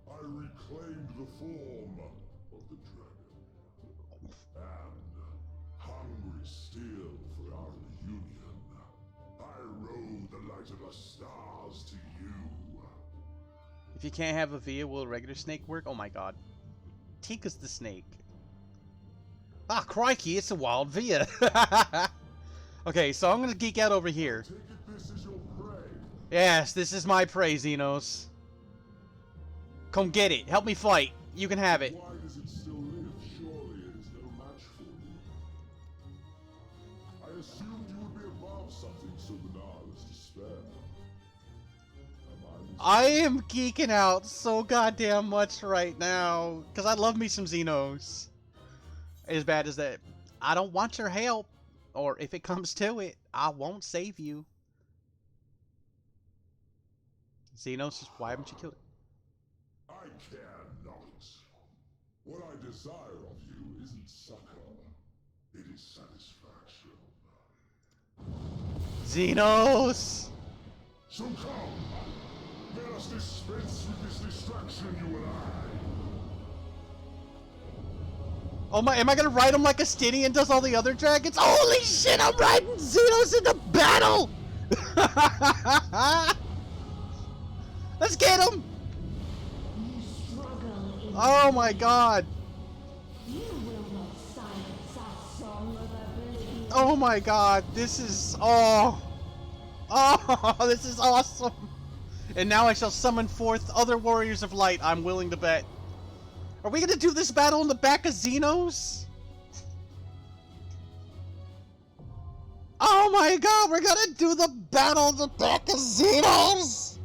Speaker 3: I reclaimed the form of the dragon. And, hungry still for our reunion, I rode the light of the stars to you.
Speaker 1: If you can't have a Via, will a regular snake work? Oh my god. Tika's the snake. Ah, crikey, it's a wild Via. Okay, so I'm gonna geek out over here.
Speaker 3: Take it this is your prey.
Speaker 1: Yes, this is my prey, Xenos. Come get it. Help me fight. You can have it.
Speaker 3: Why does it still live? Surely it is no match for you. I assumed you would be above something so banal as despair.
Speaker 1: I am geeking out so goddamn much right now. Because I love me some Xenos. As bad as that. I don't want your help. Or if it comes to it, I won't save you. Xenos, why haven't you killed it?
Speaker 3: I care not. What I desire of you isn't succor. It is satisfaction.
Speaker 1: Xenos!
Speaker 3: So come. Let us dispense with this distraction, you and I.
Speaker 1: Oh my, am I gonna ride him like a Stydian does all the other dragons? Holy shit, I'm riding Xenos into battle! Let's get him!
Speaker 5: You struggle in
Speaker 1: Oh my god!
Speaker 5: You will not silence our song of oblivion.
Speaker 1: Oh my god, this is... Oh! Oh, this is awesome! And now I shall summon forth other warriors of light, I'm willing to bet. Are we gonna do this battle in the back of Xenos? Oh my god, we're gonna do the battle in the back of Xenos!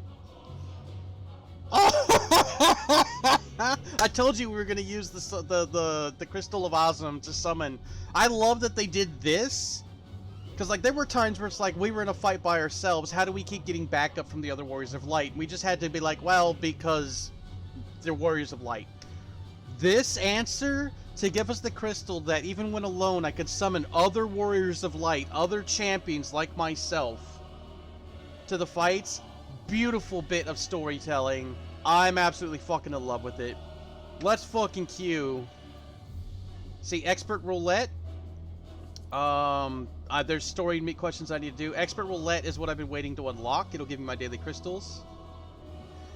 Speaker 1: Oh. I told you we were gonna use the Crystal of Ozum to summon. I love that they did this. Because, like, there were times where it's like, we were in a fight by ourselves, how do we keep getting backup from the other Warriors of Light? We just had to be like, well, because they're Warriors of Light. This answer to give us the crystal that even when alone I could summon other Warriors of Light, other champions like myself to the fights. Beautiful bit of storytelling. I'm absolutely fucking in love with it. Let's fucking queue. See, Expert Roulette. There's story and meat questions I need to do. Expert Roulette is what I've been waiting to unlock. It'll give me my daily crystals.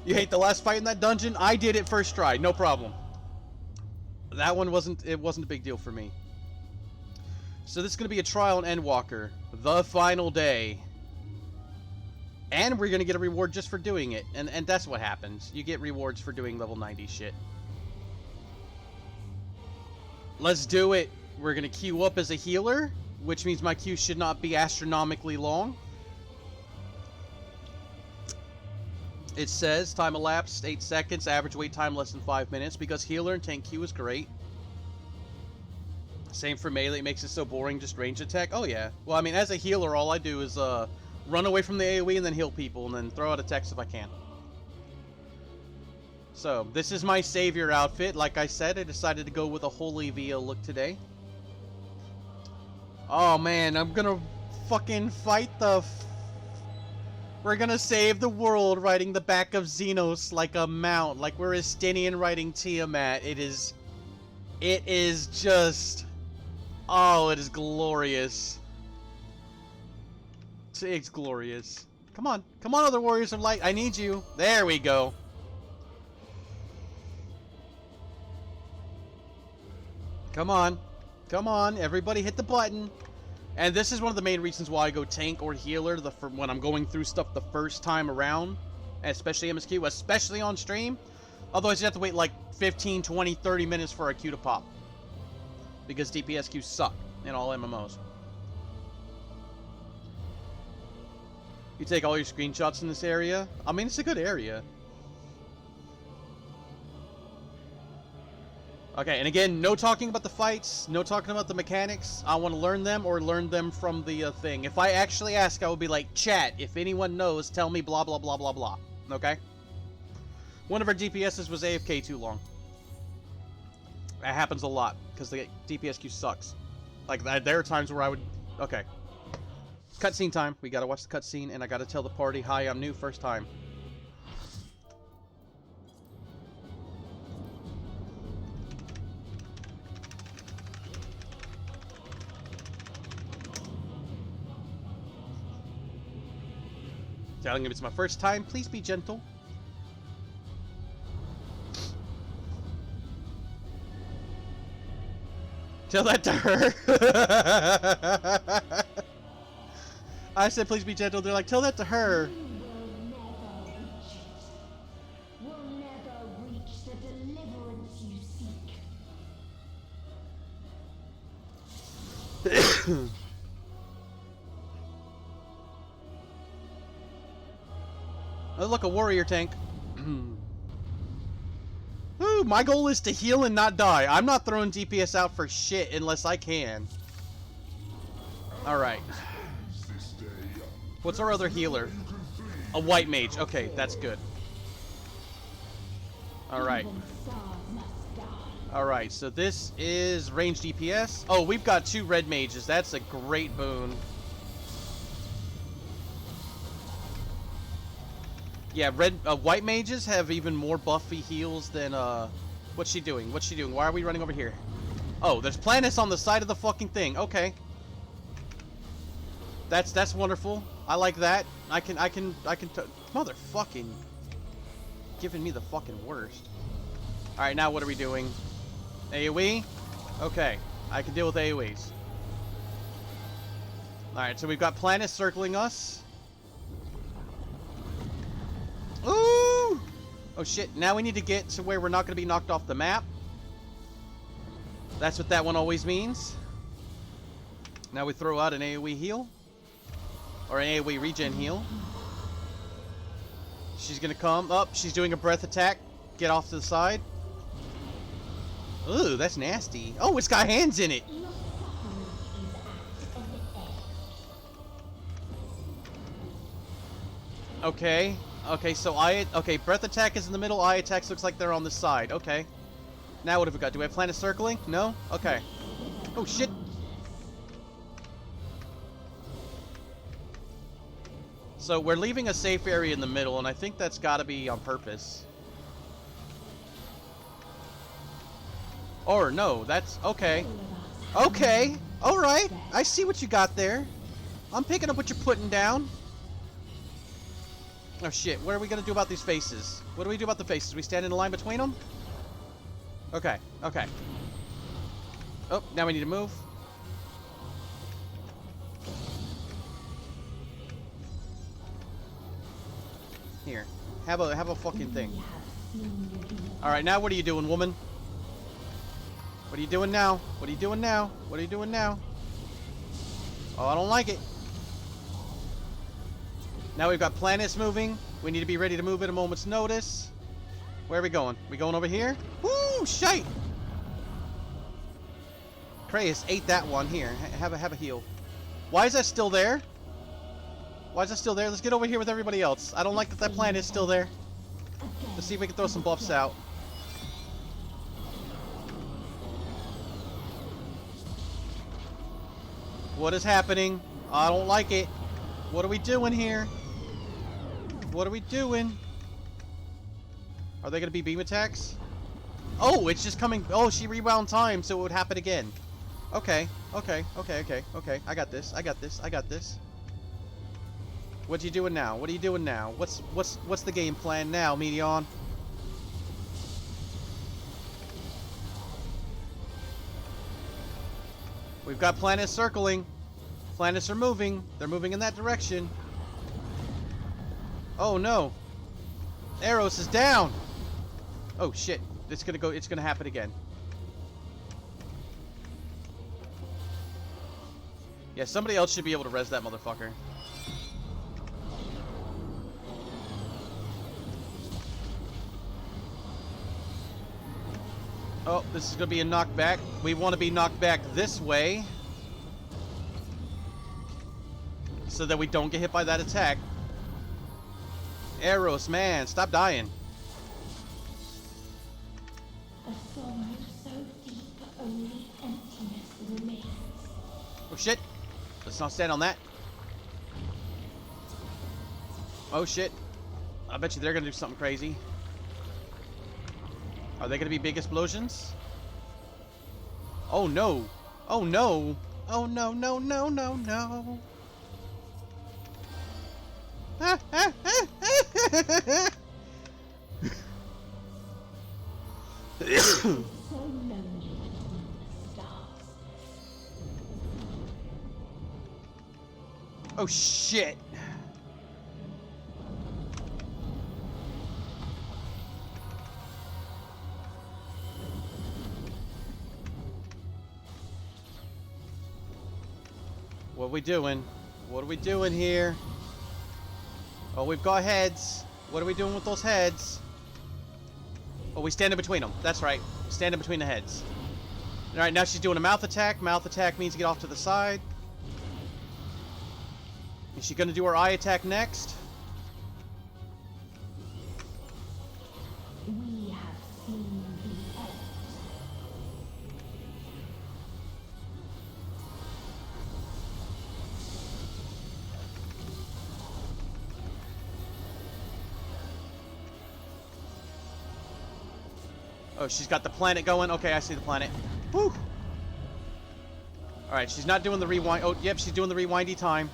Speaker 1: You hate the last fight in that dungeon? I did it first try, no problem. That one wasn't a big deal for me. So this is gonna be a trial in Endwalker, the final day. And we're gonna get a reward just for doing it. And that's what happens. You get rewards for doing level 90 shit. Let's do it. We're gonna queue up as a healer, which means my queue should not be astronomically long. It says time elapsed 8 seconds, average wait time less than 5 minutes, because healer and tank queue is great. Same for melee, it makes it so boring, just range attack. Oh yeah. Well, I mean, as a healer, all I do is run away from the AoE and then heal people, and then throw out attacks if I can. So, this is my savior outfit. Like I said, I decided to go with a holy Via look today. Oh man, I'm gonna fucking fight the... We're gonna save the world riding the back of Xenos like a mount, like we're Estinian riding Tiamat. It is just... Oh, it is glorious. It's glorious. Come on. Come on, other warriors of light. I need you. There we go. Come on. Come on. Everybody hit the button. And this is one of the main reasons why I go tank or healer when I'm going through stuff the first time around. Especially MSQ. Especially on stream. Otherwise, you have to wait like 15, 20, 30 minutes for a Q to pop. Because DPS Qs suck in all MMOs. You take all your screenshots in this area? I mean, it's a good area. Okay, and again, no talking about the fights, no talking about the mechanics. I want to learn them or learn them from the thing. If I actually ask, I will be like, chat, if anyone knows, tell me blah, blah, blah, blah, blah. Okay? One of our DPSs was AFK too long. That happens a lot, because the DPS queue sucks. Like, there are times where I would... Okay. Cutscene time. We gotta watch the cutscene, and I gotta tell the party, hi, I'm new, first time. Telling him it's my first time, please be gentle. Tell that to her. I said, please be gentle. They're like, tell that to her.
Speaker 5: Will never reach the deliverance you seek.
Speaker 1: Oh, look, a warrior tank. Ooh, my goal is to heal and not die. I'm not throwing DPS out for shit unless I can. Alright. What's our other healer? A white mage. Okay, that's good. Alright. Alright, so this is range DPS. Oh, we've got 2 red mages. That's a great boon. Yeah, white mages have even more buffy heals than, what's she doing? What's she doing? Why are we running over here? Oh, there's planets on the side of the fucking thing. Okay. That's wonderful. I like that. I can motherfucking giving me the fucking worst. Alright, now what are we doing? AoE? Okay. I can deal with AoEs. Alright, so we've got planets circling us. Ooh! Oh shit, now we need to get to where we're not going to be knocked off the map. That's what that one always means. Now we throw out an AoE heal. Or an AoE regen heal. She's going to come up. She's doing a breath attack. Get off to the side. Ooh, that's nasty. Oh, it's got hands in it. Okay. Okay, so okay, breath attack is in the middle, eye attacks looks like they're on the side. Okay. Now what have we got? Do we have planet circling? No? Okay. Oh shit. So we're leaving a safe area in the middle, and I think that's gotta be on purpose. Or no, that's okay. Okay. Alright. I see what you got there. I'm picking up what you're putting down. Oh shit, what are we gonna do about these faces? What do we do about the faces? We stand in a line between them? Okay, okay. Oh, now we need to move. Here, have a fucking thing. Alright, now what are you doing, woman? What are you doing now? What are you doing now? What are you doing now? Oh, I don't like it. Now we've got planets moving. We need to be ready to move at a moment's notice. Where are we going? We going over here? Woo! Shite! Kratos ate that one. Here, have a heal. Why is that still there? Why is that still there? Let's get over here with everybody else. I don't like that planet is still there. Let's see if we can throw some buffs out. What is happening? I don't like it. What are we doing here? What are we doing? Are they going to be beam attacks? Oh, it's just coming. Oh, she rewound time, so it would happen again. Okay, okay, okay, okay, okay. I got this. I got this. I got this. What you doing now? What are you doing now? What's the game plan now, Meteion? We've got planets circling. Planets are moving. They're moving in that direction. Oh no. Eros is down. Oh shit. It's gonna happen again. Yeah, somebody else should be able to res that motherfucker. Oh, this is gonna be a knockback. We want to be knocked back this way, so that we don't get hit by that attack. Eros, man, stop dying.
Speaker 5: A soul so deep only emptiness remains.
Speaker 1: Oh shit. Let's not stand on that. Oh shit. I bet you they're gonna do something crazy. Are they gonna be big explosions? Oh no. Oh no. Oh no, no, no, no, no.
Speaker 5: So lonely between the stars.
Speaker 1: Oh shit. What are we doing? What are we doing here? Oh, we've got heads. What are we doing with those heads? Oh, we stand in between them. That's right. Stand in between the heads. Alright, now she's doing a mouth attack. Mouth attack means get off to the side. Is she going to do her eye attack next?
Speaker 5: We have seen the end.
Speaker 1: Oh, she's got the planet going. Okay, I see the planet. Whew. Alright, she's not doing the rewind. Oh, yep, she's doing the rewindy time.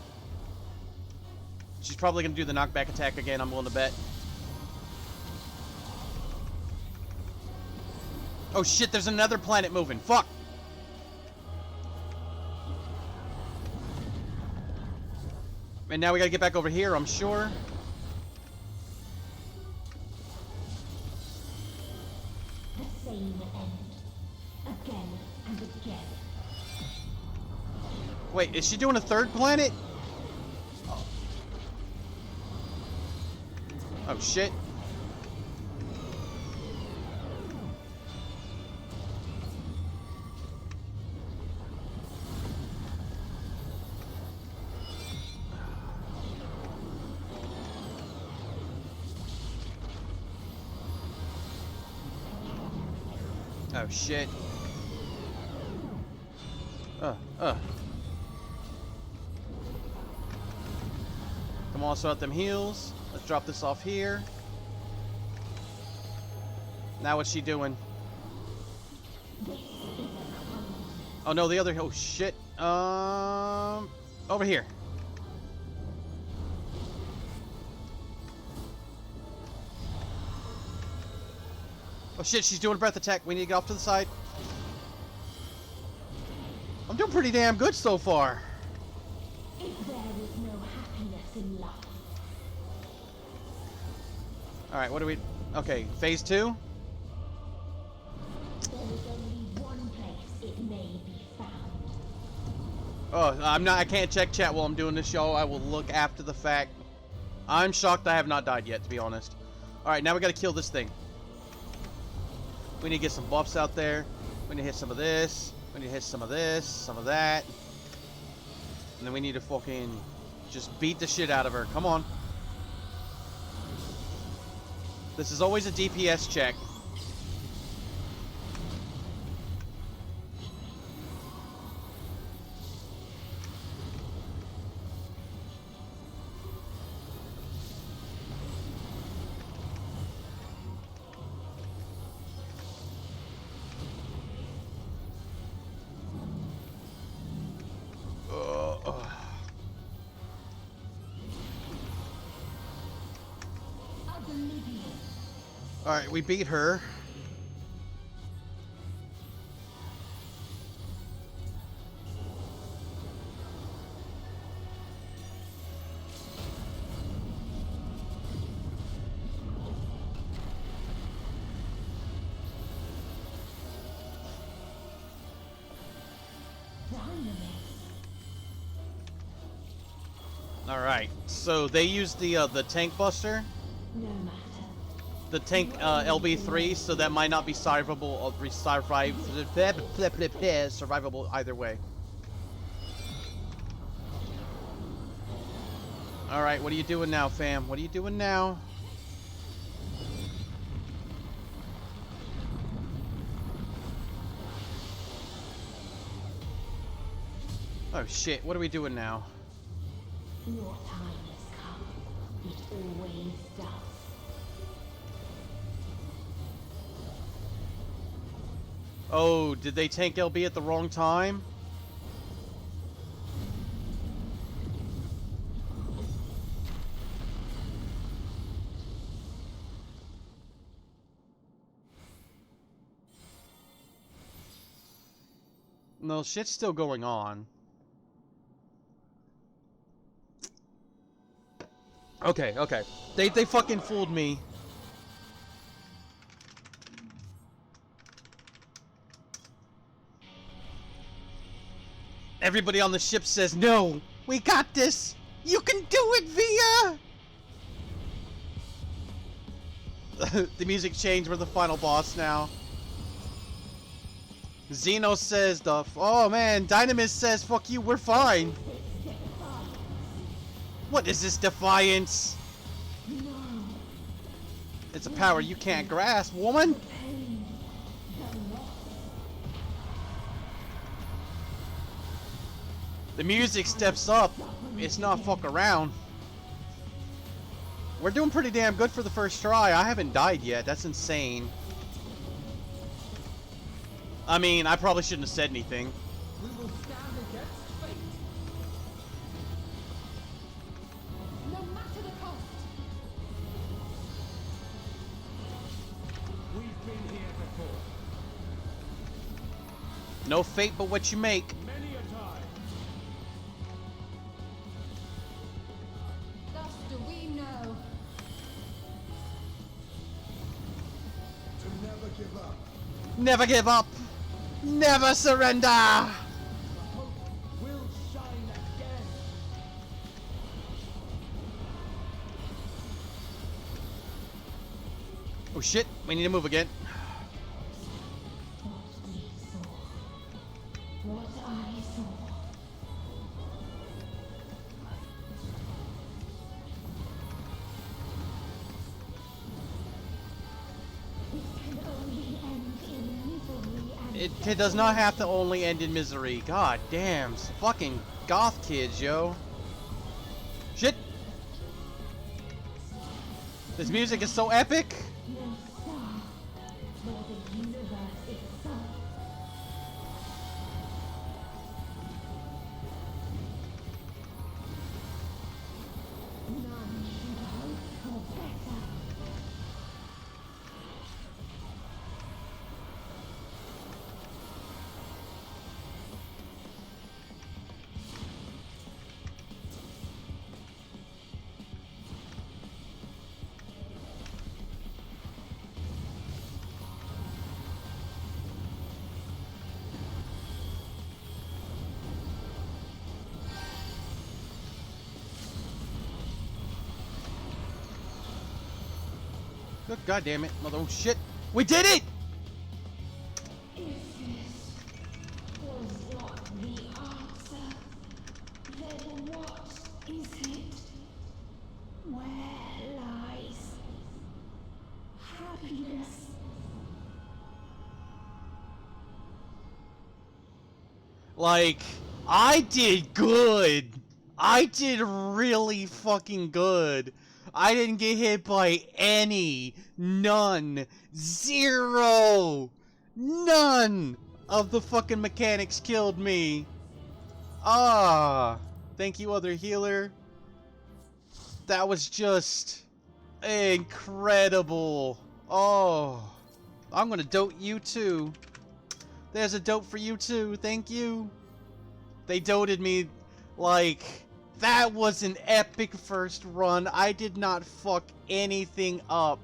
Speaker 1: She's probably going to do the knockback attack again, I'm willing to bet. Oh shit, there's another planet moving. Fuck! And now we gotta get back over here, I'm sure.
Speaker 5: The same end. Again and again.
Speaker 1: Wait, is she doing a third planet? Oh shit. Oh shit. Come on, sort out them heals. Let's drop this off here. Now what's she doing? Oh no, the other. Oh shit. Over here. Oh shit, she's doing a breath attack. We need to get off to the side. I'm doing pretty damn good so far.
Speaker 5: If there is no happiness in life,
Speaker 1: Alright, what do we... Okay, phase 2?
Speaker 5: there is only one place it may be found.
Speaker 1: Oh, I can't check chat while I'm doing this show. I will look after the fact. I'm shocked I have not died yet, to be honest. Alright, now we gotta kill this thing. We need to get some buffs out there. We need to hit some of this. We need to hit some of this, some of that. And then we need to fucking just beat the shit out of her. Come on. This is always a DPS check. Alright, we beat her. Alright, so they used the tank buster.
Speaker 5: No matter.
Speaker 1: The tank LB3, so that might not be survivable, survivable either way. Alright, what are you doing now, fam? What are you doing now? Oh shit, what are we doing now?
Speaker 5: Your time has come. It always does.
Speaker 1: Oh, did they tank LB at the wrong time? No, shit's still going on. Okay, okay. They fucking fooled me. Everybody on the ship says, no, we got this. You can do it, Via. The music changed. We're the final boss now. Xeno says oh man, Dynamis says, fuck you, we're fine. What is this defiance?
Speaker 5: No.
Speaker 1: It's a power you can't grasp, woman.
Speaker 5: Pain. The loss.
Speaker 1: The music steps up. It's not fuck around. We're doing pretty damn good for the first try. I haven't died yet. That's insane. I mean, I probably shouldn't have said anything.
Speaker 6: We will stand against fate.
Speaker 4: No matter the cost.
Speaker 6: We've been here before,
Speaker 1: No fate but what you make.
Speaker 6: many a time.
Speaker 4: Thus do we know.
Speaker 3: To never give up.
Speaker 1: Never give up. Never surrender.
Speaker 6: The hope will shine again.
Speaker 1: Oh shit, we need to move again.
Speaker 5: What we saw. What I saw. It can only end in misery and
Speaker 1: It does not have to only end in misery. God damn, fucking goth kids, yo. Shit. This music is so epic.
Speaker 5: no star, nor the universe itself. None should hope for better.
Speaker 1: Good god damn it, mother oh shit. We did it!
Speaker 5: If this was not the answer, then what is it? Where lies happiness?
Speaker 1: Like, I did good. I did really fucking good. I didn't get hit by any, none, zero, none of the fucking mechanics killed me. Ah, thank you, other healer. That was just incredible. Oh, I'm gonna dote you too. There's a dote for you too. Thank you. They doted me like that was an epic first run. I did not fuck anything up.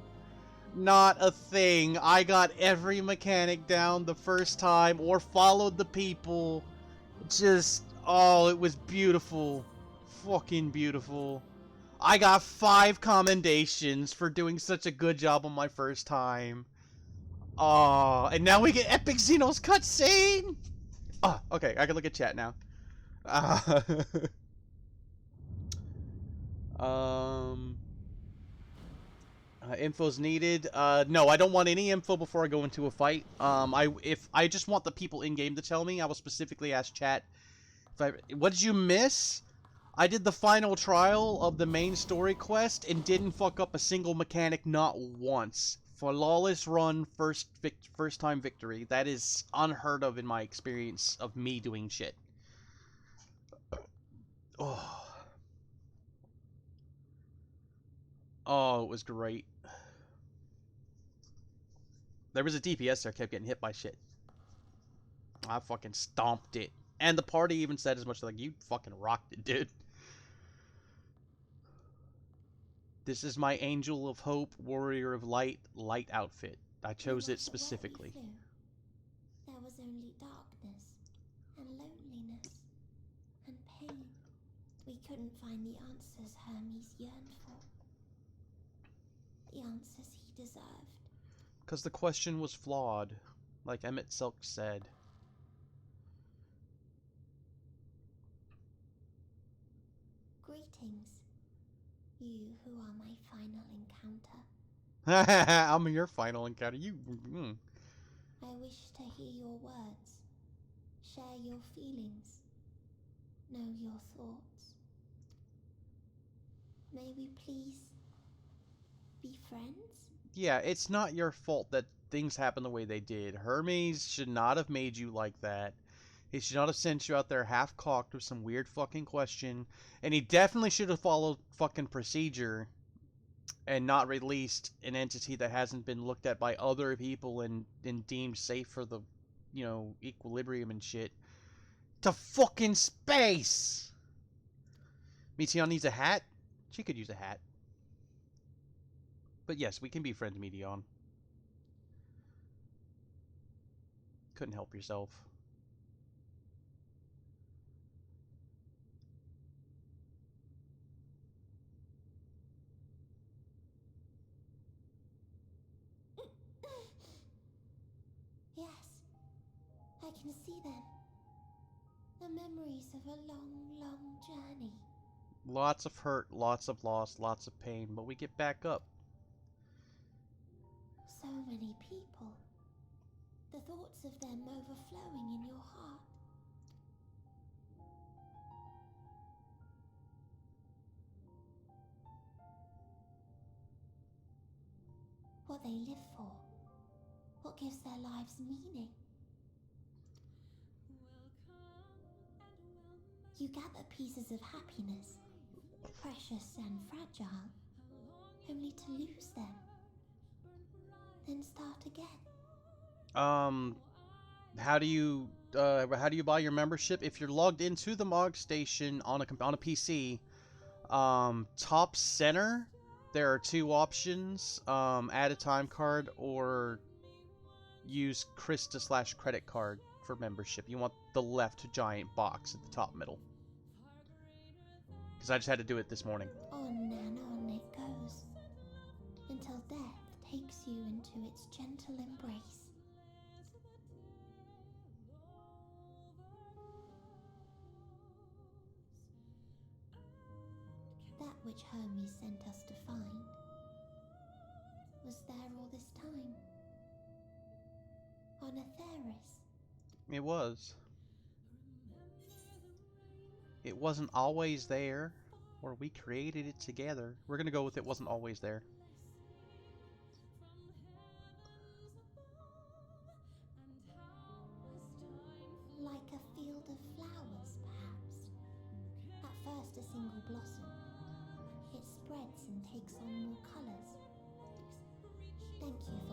Speaker 1: Not a thing. I got every mechanic down the first time or followed the people. Just, oh, it was beautiful. Fucking beautiful. I got 5 commendations for doing such a good job on my first time. Oh, and now we get Epic Xenos cutscene! Oh, okay, I can look at chat now. Uh, um... info's needed. No, I don't want any info before I go into a fight. I just want the people in game to tell me. I will specifically ask chat. What did you miss? I did the final trial of the main story quest and didn't fuck up a single mechanic, not once. Flawless run, first time victory. That is unheard of in my experience of me doing shit. Oh, oh, it was great. There was a DPS there, kept getting hit by shit. I fucking stomped it. And the party even said as much, like, you fucking rocked it, dude. This is my Angel of Hope, Warrior of Light, light outfit. I chose it specifically.
Speaker 2: There was only darkness and loneliness and pain. We couldn't find the answers Hermes yearned for. The answers he deserved.
Speaker 1: Because the question was flawed, like Emmett Silk said.
Speaker 2: Greetings, you who are my final encounter.
Speaker 1: I'm your final encounter. You.
Speaker 2: I wish to hear your words, share your feelings, know your thoughts. May we please be friends?
Speaker 1: Yeah, it's not your fault that things happen the way they did. Hermes should not have made you like that. He should not have sent you out there half-cocked with some weird fucking question. And he definitely should have followed fucking procedure and not released an entity that hasn't been looked at by other people and deemed safe for the, you know, equilibrium and shit. To fucking space! Meteion needs a hat? She could use a hat. But yes, we can be friends, Meteion. Couldn't help yourself.
Speaker 2: Yes, I can see them. The memories of a long, long journey.
Speaker 1: Lots of hurt, lots of loss, lots of pain, but we get back up.
Speaker 2: So many people. The thoughts of them overflowing in your heart. What they live for. What gives their lives meaning. You gather pieces of happiness, precious and fragile, only to lose them. Then start again.
Speaker 1: How do you buy your membership? If you're logged into the Mog Station on a PC, top center, there are 2 options: add a time card or use Krista/credit card for membership. You want the left giant box at the top middle. Because I just had to do it this morning.
Speaker 2: On and on it goes, until death takes you into its gentle embrace. That which Hermes sent us to find was there all this time. On Atheris.
Speaker 1: It was. It wasn't always there, or we created it together. We're gonna go with it wasn't always there.
Speaker 2: Like a field of flowers, perhaps. At first a single blossom. It spreads and takes on more colors. Thank you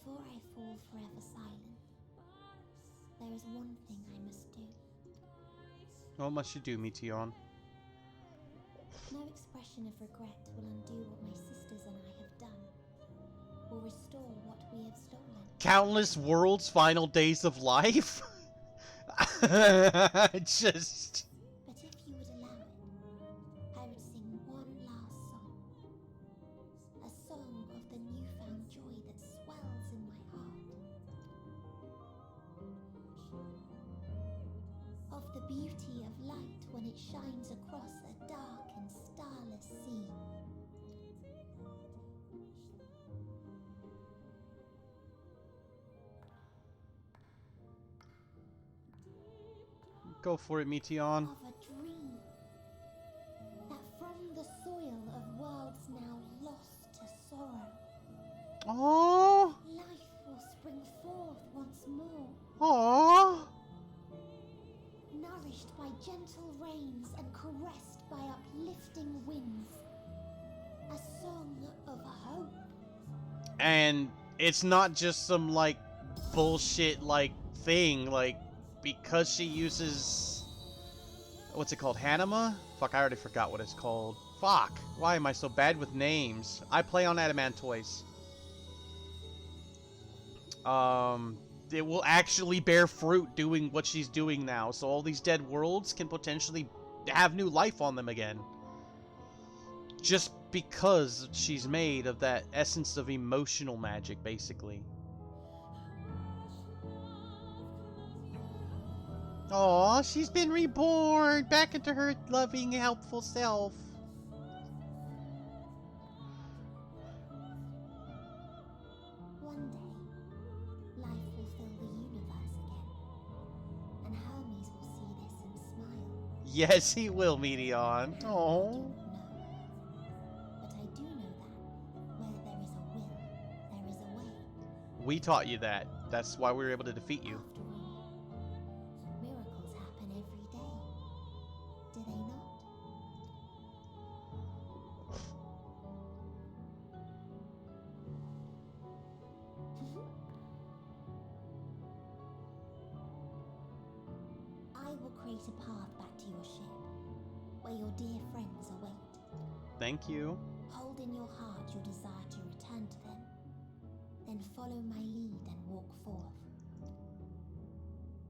Speaker 2: Before I fall forever silent, there is one thing I must do.
Speaker 1: What must you do, Meteion?
Speaker 2: No expression of regret will undo what my sisters and I have done, or restore what we have stolen.
Speaker 1: Countless worlds' final days of life? Just...
Speaker 2: But if you would allow it, I would sing one last song. A song of the newfound joy that swells in my heart. Of the beauty of light when it shines across a dark and starless sea.
Speaker 1: Go for it, Meteion.
Speaker 2: Of a dream that from the soil of worlds now lost to sorrow,
Speaker 1: Aww.
Speaker 2: life will spring forth once more,
Speaker 1: Aww.
Speaker 2: nourished by gentle rains and caressed by uplifting winds. A song of hope.
Speaker 1: And it's not just some, like, bullshit, like, thing, like, because she uses... What's it called? Hanema? Fuck, I already forgot what it's called. Fuck! Why am I so bad with names? I play on Adamantoise. It will actually bear fruit doing what she's doing now, so all these dead worlds can potentially have new life on them again. Just because she's made of that essence of emotional magic, basically. Aw, she's been reborn back into her loving, helpful self.
Speaker 2: One day, life will fill the universe again, and Hermes will see this and smile.
Speaker 1: Yes, he will, Meteion.
Speaker 2: I
Speaker 1: Oh.
Speaker 2: do not know, but I do know that where there is a will, there is a way.
Speaker 1: We taught you that. That's why we were able to defeat you.
Speaker 2: After all, miracles happen every day, do they not? I will create a path back to your ship, where your dear friends await.
Speaker 1: Thank you.
Speaker 2: Hold in your heart your desire to return to them, then follow my lead and walk forth.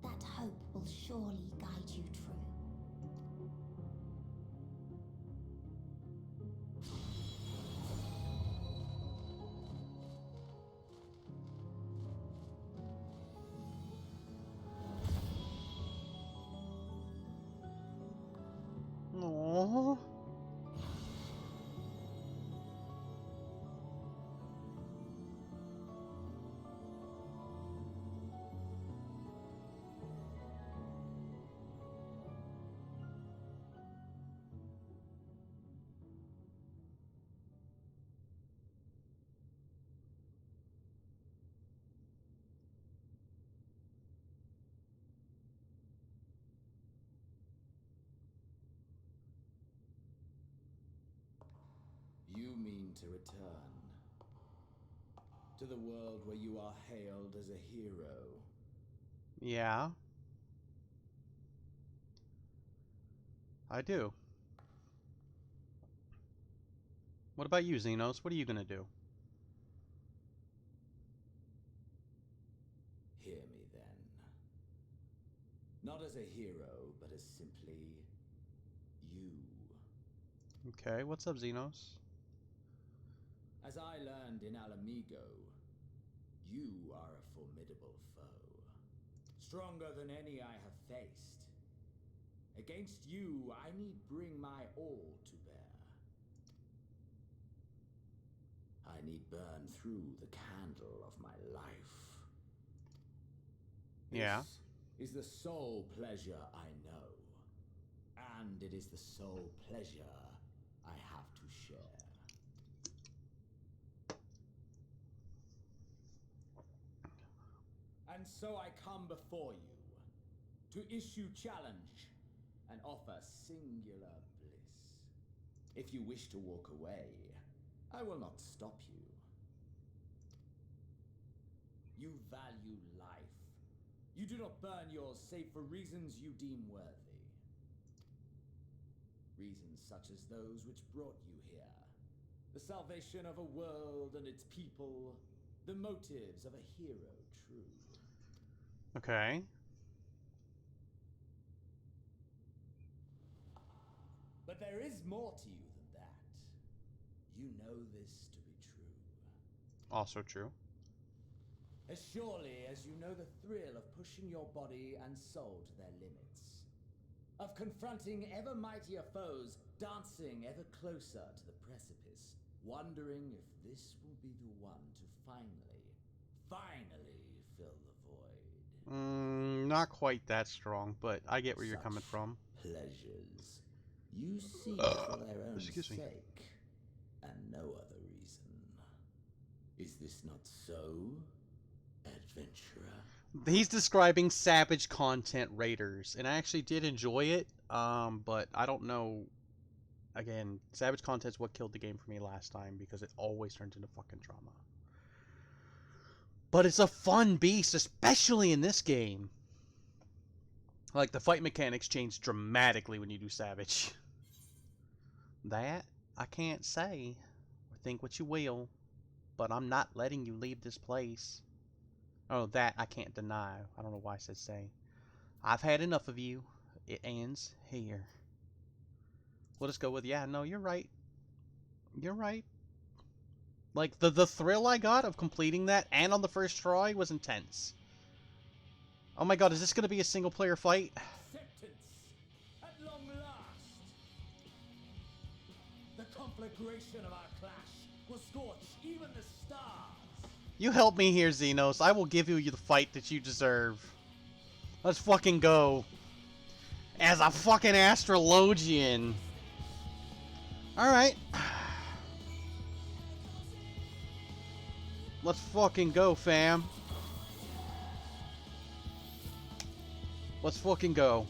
Speaker 2: That hope will surely guide you true.
Speaker 1: Aww.
Speaker 7: You mean to return to the world where you are hailed as a hero.
Speaker 1: Yeah. I do. What about you, Xenos? What are you gonna do?
Speaker 7: Hear me then. Not as a hero, but as simply you.
Speaker 1: Okay, what's up, Xenos?
Speaker 7: As I learned in Alamigo, you are a formidable foe. Stronger than any I have faced. Against you, I need bring my all to bear. I need burn through the candle of my life.
Speaker 1: Yeah.
Speaker 7: This is the sole pleasure I know. And it is the sole pleasure I have to share. And so I come before you to issue challenge and offer singular bliss. If you wish to walk away, I will not stop you. You value life. You do not burn yours save for reasons you deem worthy. Reasons such as those which brought you here. The salvation of a world and its people. The motives of a hero true.
Speaker 1: Okay.
Speaker 7: But there is more to you than that. You know this to be true.
Speaker 1: Also true.
Speaker 7: As surely as you know the thrill of pushing your body and soul to their limits. Of confronting ever mightier foes, dancing ever closer to the precipice, wondering if this will be the one to finally fill the void.
Speaker 1: Not quite that strong, but I get where you're coming from.
Speaker 7: Pleasures you seek for their own
Speaker 1: Excuse me.
Speaker 7: sake, and no other reason. Is this not so, adventurer?
Speaker 1: He's describing Savage content raiders, and I actually did enjoy it, but I don't know. Again, Savage content's what killed the game for me last time, because it always turns into fucking drama. But it's a fun beast, especially in this game. Like, the fight mechanics change dramatically when you do Savage. That, I can't say, or think what you will, but I'm not letting you leave this place. Oh, that I can't deny. I don't know why I said say. I've had enough of you. It ends here. We'll just go with, yeah, no, you're right. You're right. Like, the thrill I got of completing that, and on the first try, was intense. Oh my god, is this going to be a single-player fight?
Speaker 7: Acceptance, at long last. The conflagration of our clash will scorch even the stars.
Speaker 1: You help me here, Xenos. I will give you the fight that you deserve. Let's fucking go. As a fucking astrologian. Alright. Let's fucking go, fam. Let's fucking go.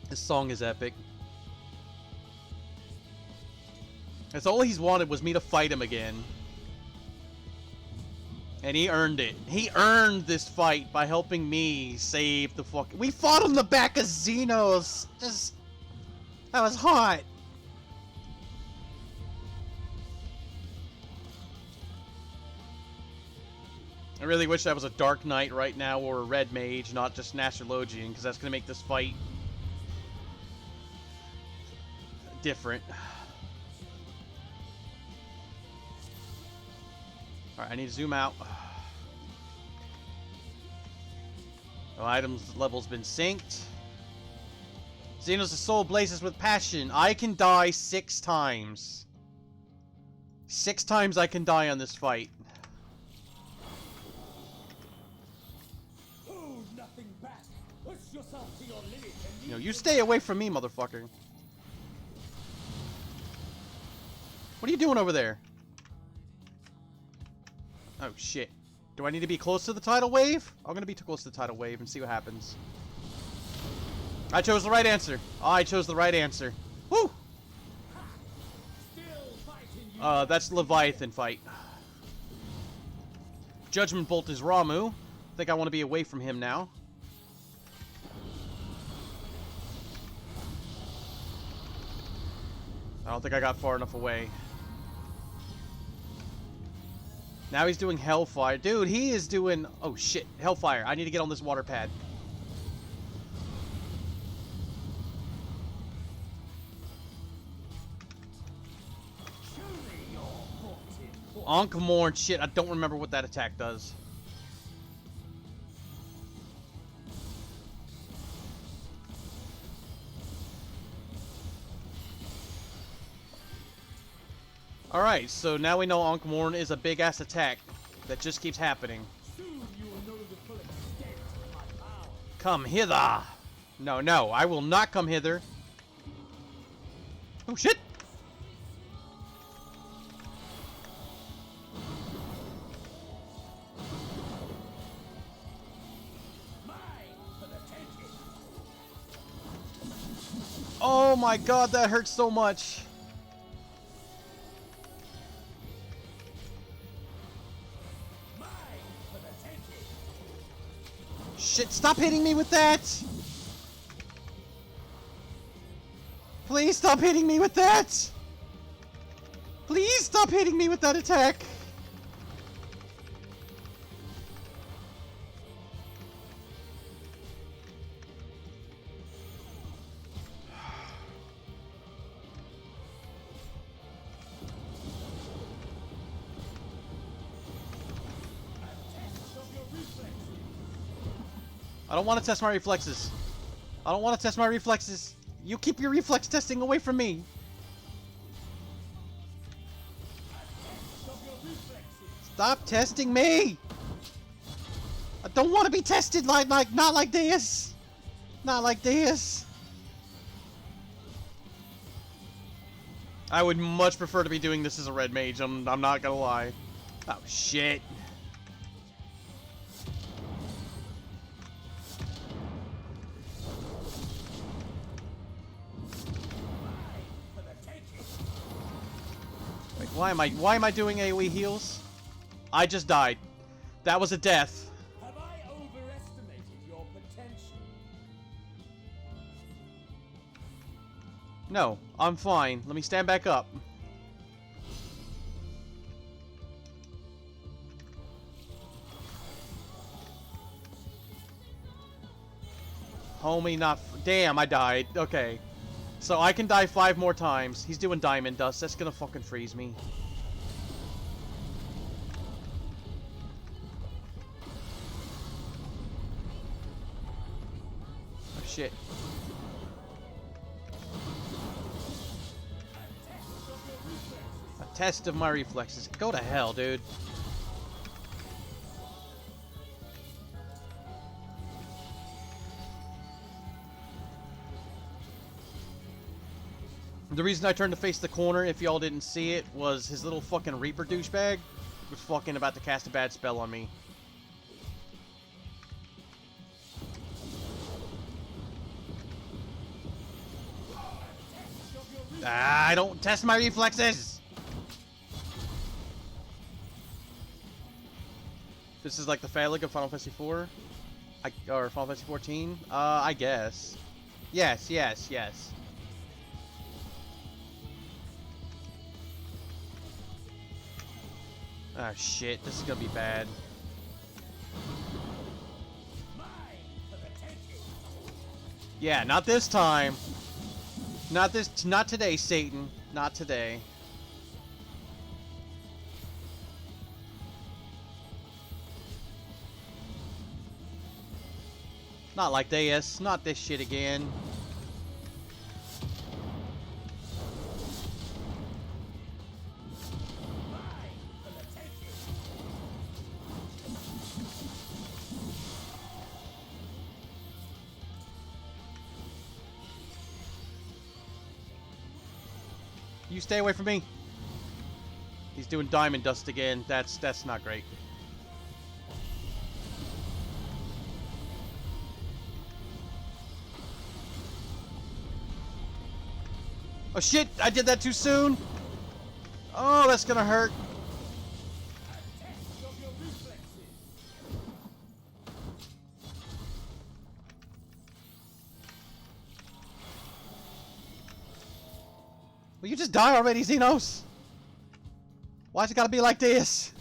Speaker 1: This song is epic. That's all he's wanted was me to fight him again. And he earned it. He earned this fight by helping me save the fuck. We fought on the back of Xenos. Just. That was hot. I really wish that was a Dark Knight right now or a Red Mage, not just an Astrologian, because that's going to make this fight different. Alright, I need to zoom out. No items level's been synced. Xenos' soul blazes with passion. I can die 6 times. 6 times I can die on this fight.
Speaker 7: Hold nothing back. Push yourself to your limit and
Speaker 1: You know, you stay away from me, motherfucker. What are you doing over there? Oh, shit. Do I need to be close to the tidal wave? I'm gonna be too close to the tidal wave and see what happens. I chose the right answer. I chose the right answer. Woo! That's Leviathan fight. Judgment Bolt is Ramu. I think I want to be away from him now. I don't think I got far enough away. Now he's doing Hellfire. Dude, he is doing... Oh, shit. Hellfire. I need to get on this water pad. Ankh-Morn. Shit, I don't remember what that attack does. Alright, so now we know Ankh-Morn is a big-ass attack that just keeps happening.
Speaker 6: Soon you will know the full extent of my power.
Speaker 1: Come hither! No, no, I will not come hither. Oh, shit! Oh my god, that hurts so much. Shit, stop hitting me with that! Please stop hitting me with that! Please stop hitting me with that attack! I don't want to test my reflexes. I don't want to test my reflexes. You keep your reflex testing away from me. Stop testing me. I don't want to be tested not like this. Not like this. I would much prefer to be doing this as a red mage. I'm not gonna lie. Oh shit. Why am I doing AoE heals? I just died. That was a death.
Speaker 7: Have I overestimated your potential?
Speaker 1: No, I'm fine. Let me stand back up. Homie, not damn, I died. Okay. So I can die 5 more times. He's doing diamond dust. That's gonna fucking freeze me. Oh, shit. A test of my reflexes. Go to hell, dude. The reason I turned to face the corner, if y'all didn't see it, was his little fucking Reaper douchebag was fucking about to cast a bad spell on me. Ah, I don't test my reflexes! This is like the Phalanx of Final Fantasy IV? Or Final Fantasy 14? I guess. Yes, yes, yes. Oh shit, this is gonna be bad. Yeah, not this time. Not today, Satan. Not today. Not like this. Not this shit again. You stay away from me. He's doing diamond dust again. That's not great. Oh shit, I did that too soon. Oh, that's gonna hurt. Will you just die already, Xenos? Why's it gotta be like this?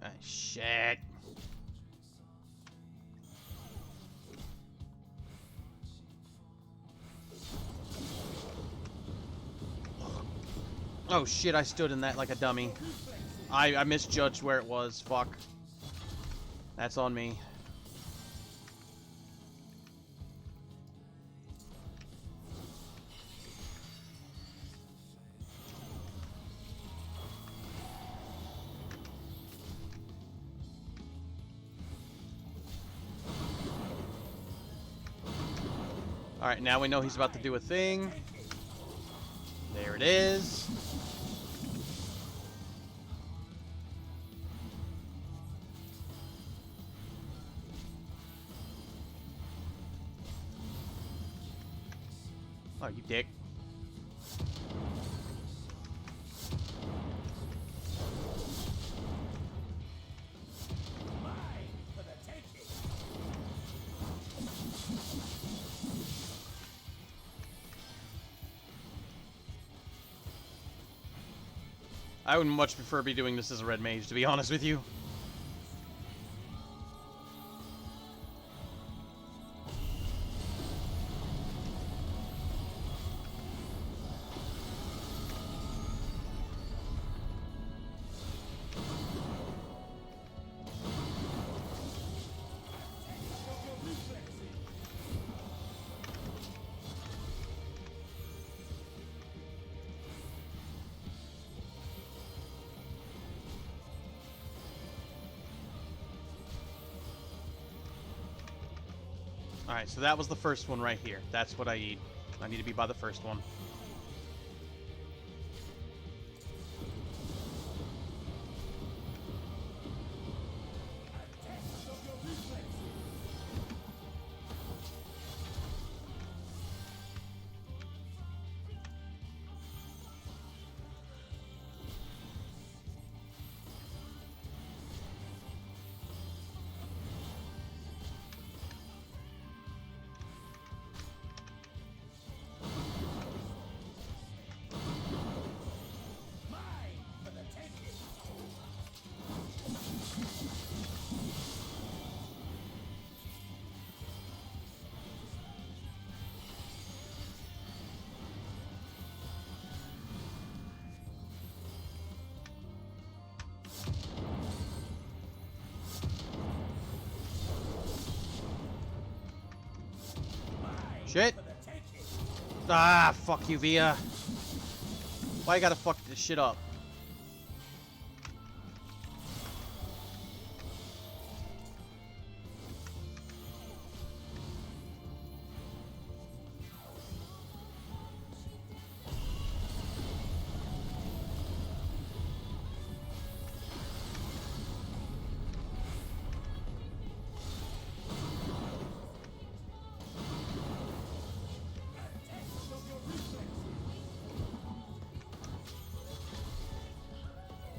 Speaker 1: Ah, shit. Oh shit, I stood in that like a dummy. I misjudged where it was. Fuck. That's on me. Alright, now we know he's about to do a thing. There it is. Oh, you dick. I would much prefer be doing this as a red mage, to be honest with you. Alright, so that was the first one right here. That's what I need. I need to be by the first one. Shit! Ah, fuck you, Via. Why you gotta fuck this shit up?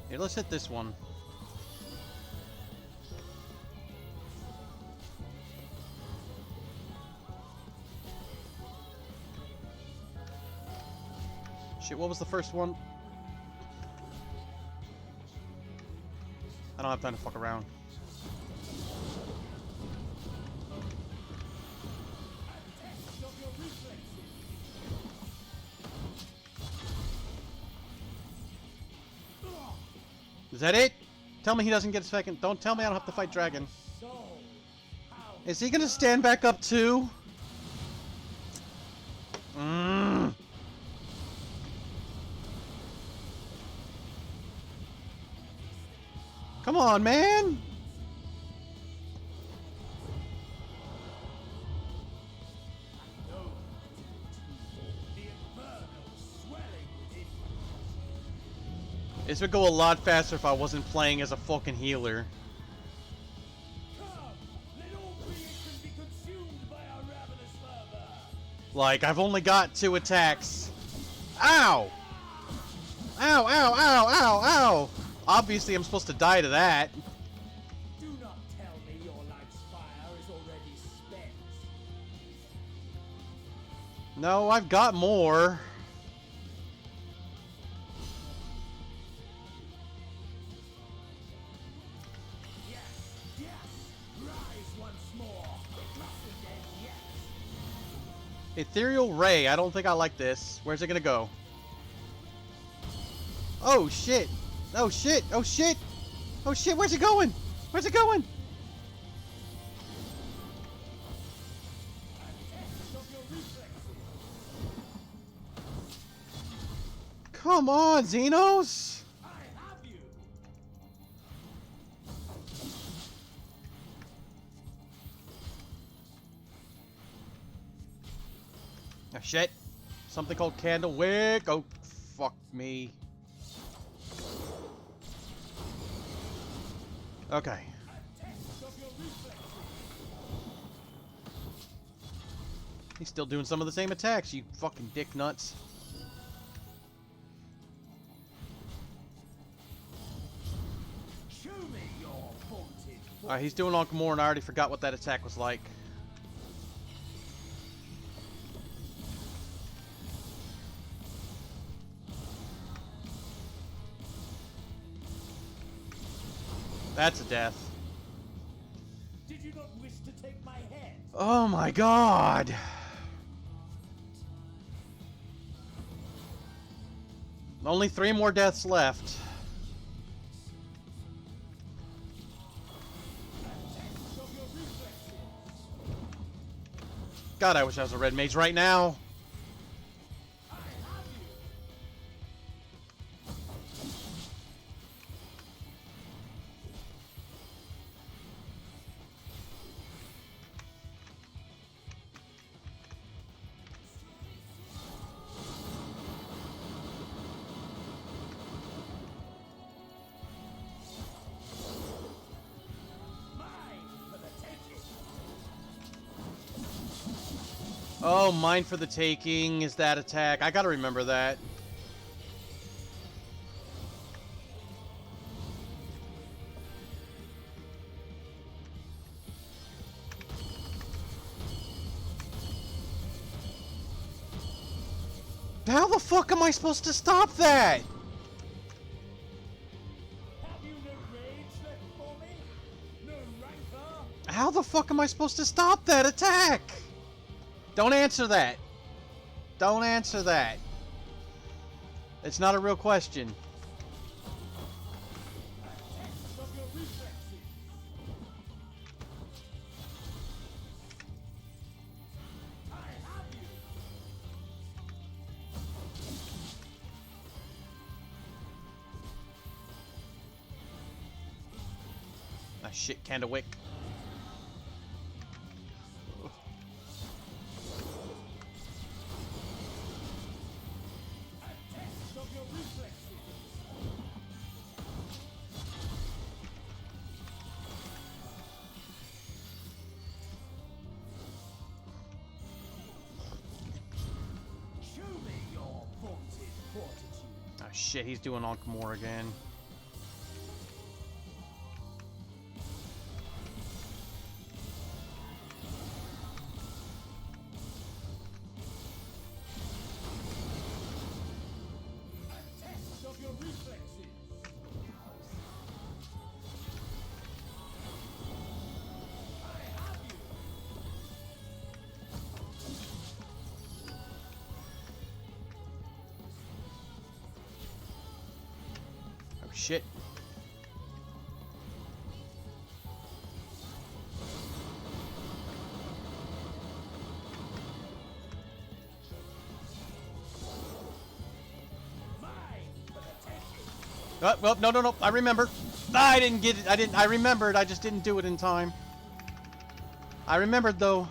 Speaker 1: Here, let's hit this one. Shit, what was the first one? I don't have time to fuck around. Is that it? Tell me he doesn't get a second. Don't tell me I don't have to fight Dragon. Is he gonna stand back up too? Come on, man! This would go a lot faster if I wasn't playing as a fucking healer. Like, I've only got 2 attacks. Ow! Ow, ow, ow, ow, ow! Obviously, I'm supposed to die to that.
Speaker 7: Do not tell me your life's fire is already spent.
Speaker 1: No, I've got more. Ethereal Ray. I don't think I like this. Where's it gonna go? Oh shit! Oh shit! Oh shit! Oh shit! Where's it going? Where's it going? Come on, Xenos! Oh, shit. Something called Candlewick. Oh, fuck me. Okay. He's still doing some of the same attacks, you fucking dick nuts.
Speaker 6: Show me your vaunted.
Speaker 1: Alright, he's doing Ankh Mor, and I already forgot what that attack was like. That's a death.
Speaker 6: Did you not wish to take my head?
Speaker 1: Oh my god! Only 3 more deaths left. God, I wish I was a red mage right now. Oh, mine for the taking is that attack. I gotta remember that. How the fuck am I supposed to stop that?
Speaker 6: Have you no rage left for me? No rancor?
Speaker 1: How the fuck am I supposed to stop that attack? Don't answer that. Don't answer that. It's not a real question.
Speaker 6: Of your reflexes. I have you.
Speaker 1: Ah, shit, Candlewick.
Speaker 6: Of your reflexes. Show me your vaunted fortitude.
Speaker 1: Ah, shit, he's doing Ankh Mor again.
Speaker 6: Of your reflexes. I have you.
Speaker 1: Oh, shit.
Speaker 6: Mine for the taking.
Speaker 1: Oh, well, no, no, no. I remember. Ah, I didn't get it. I remembered. I just didn't do it in time. I remembered, though.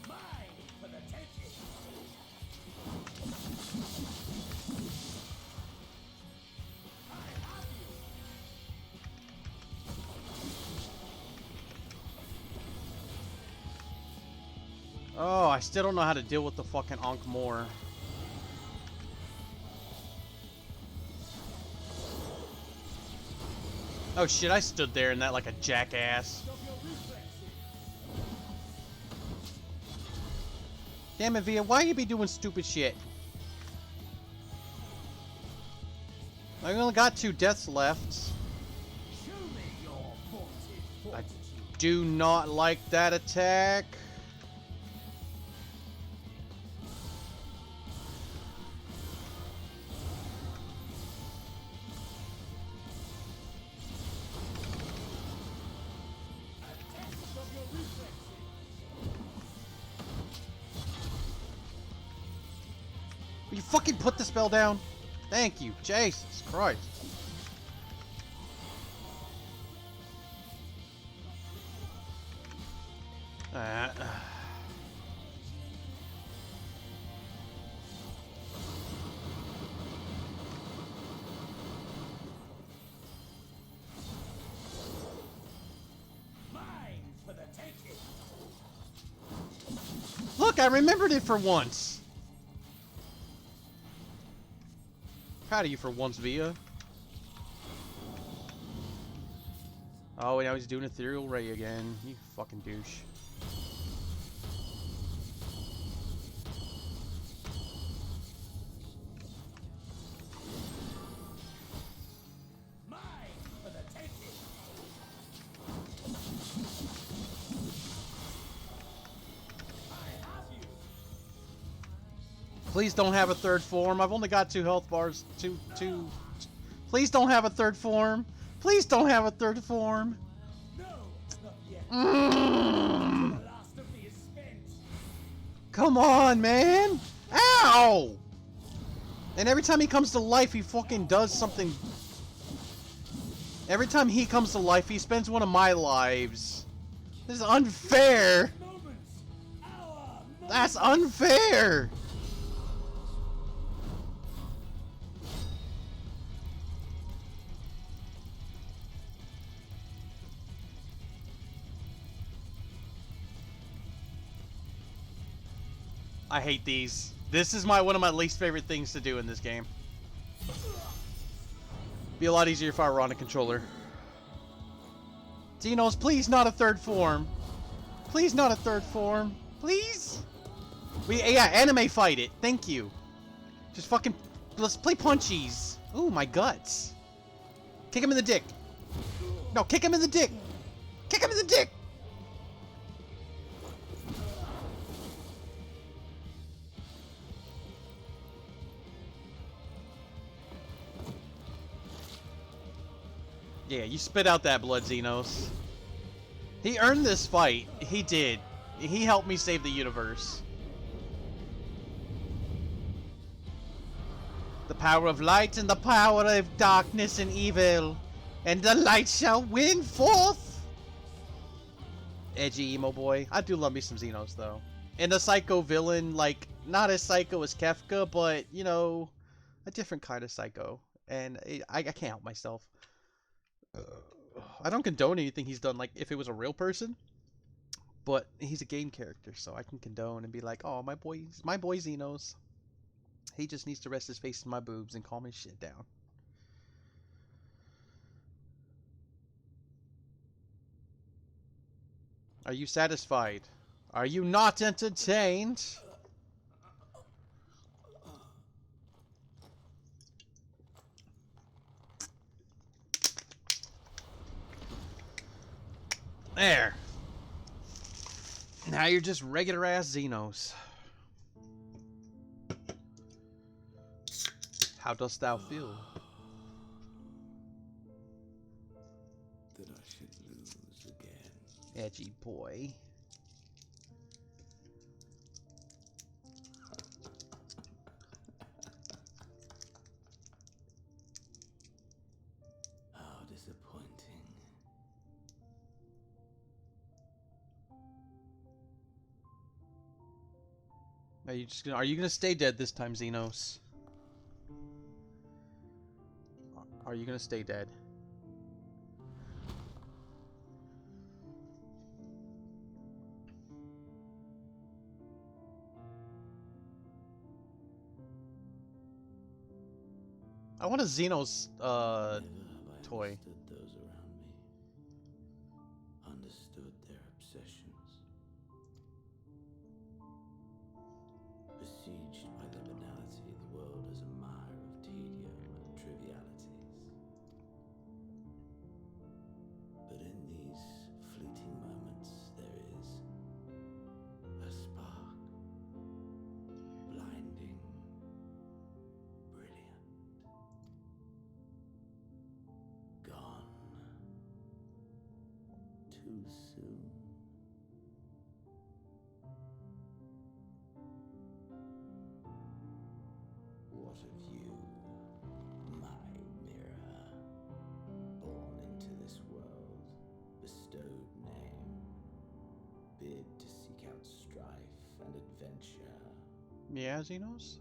Speaker 6: Mine for the taking. I have you.
Speaker 1: Oh, I still don't know how to deal with the fucking Ankh Mor. Oh shit, I stood there in that like a jackass.
Speaker 6: Of your reflexes.
Speaker 1: Damn it, Via, why you be doing stupid shit? I only got 2 deaths left.
Speaker 6: Show me your vaunted
Speaker 1: I
Speaker 6: fortitude.
Speaker 1: do not like that attack.
Speaker 6: Of your reflexes.
Speaker 1: Will you fucking put the spell down? Thank you. Jesus Christ. Look, I remembered it for once. Proud of you for once, Via. Oh, now he's doing Ethereal Ray again. You fucking douche.
Speaker 6: Mine for the taking. I have you.
Speaker 1: Please don't have a third form. I've only got 2 health bars. Two. Please don't have a third form. Please don't have a third form.
Speaker 6: No, not yet.
Speaker 1: Mm.
Speaker 6: The last of me is spent.
Speaker 1: Come on, man. Ow! And every time he comes to life, he fucking does something. Every time he comes to life, he spends one of my lives. This is unfair.
Speaker 6: Moments. Our
Speaker 1: That's unfair. I hate these. This is one of my least favorite things to do in this game. Be a lot easier if I were on a controller. Xenos, please not a third form. Please not a third form. Please? Yeah, anime fight it. Thank you. Just fucking, let's play punchies. Ooh, my guts. Kick him in the dick. No, kick him in the dick. Kick him in the dick. Yeah, you spit out that blood, Xenos. He earned this fight. He did. He helped me save the universe. The power of light and the power of darkness and evil. And the light shall win forth. Edgy emo boy. I do love me some Xenos, though. And the psycho villain, like, not as psycho as Kefka, but, you know, a different kind of psycho. And I can't help myself. I don't condone anything he's done, like, if it was a real person. But he's a game character, so I can condone and be like, oh, my boy Xenos. He just needs to rest his face in my boobs and calm his shit down. Are you satisfied? Are you not entertained? There. Now you're just regular ass Xenos. How dost thou feel?
Speaker 7: That I should lose again.
Speaker 1: Edgy boy.
Speaker 7: How disappointing.
Speaker 1: Are you gonna stay dead this time, Xenos? Are you gonna stay dead? I want a Xenos
Speaker 7: Never have I
Speaker 1: toy.
Speaker 7: understood those around me. Understood their obsessions. Besieged by their banality, the world is a mire of tedium and trivialities. But in these fleeting moments, there is a spark. Blinding. Brilliant. Gone. Too soon. What of you, my mirror? Born into this world, bestowed name, bid to seek out strife and adventure.
Speaker 1: Yeah, Xenos?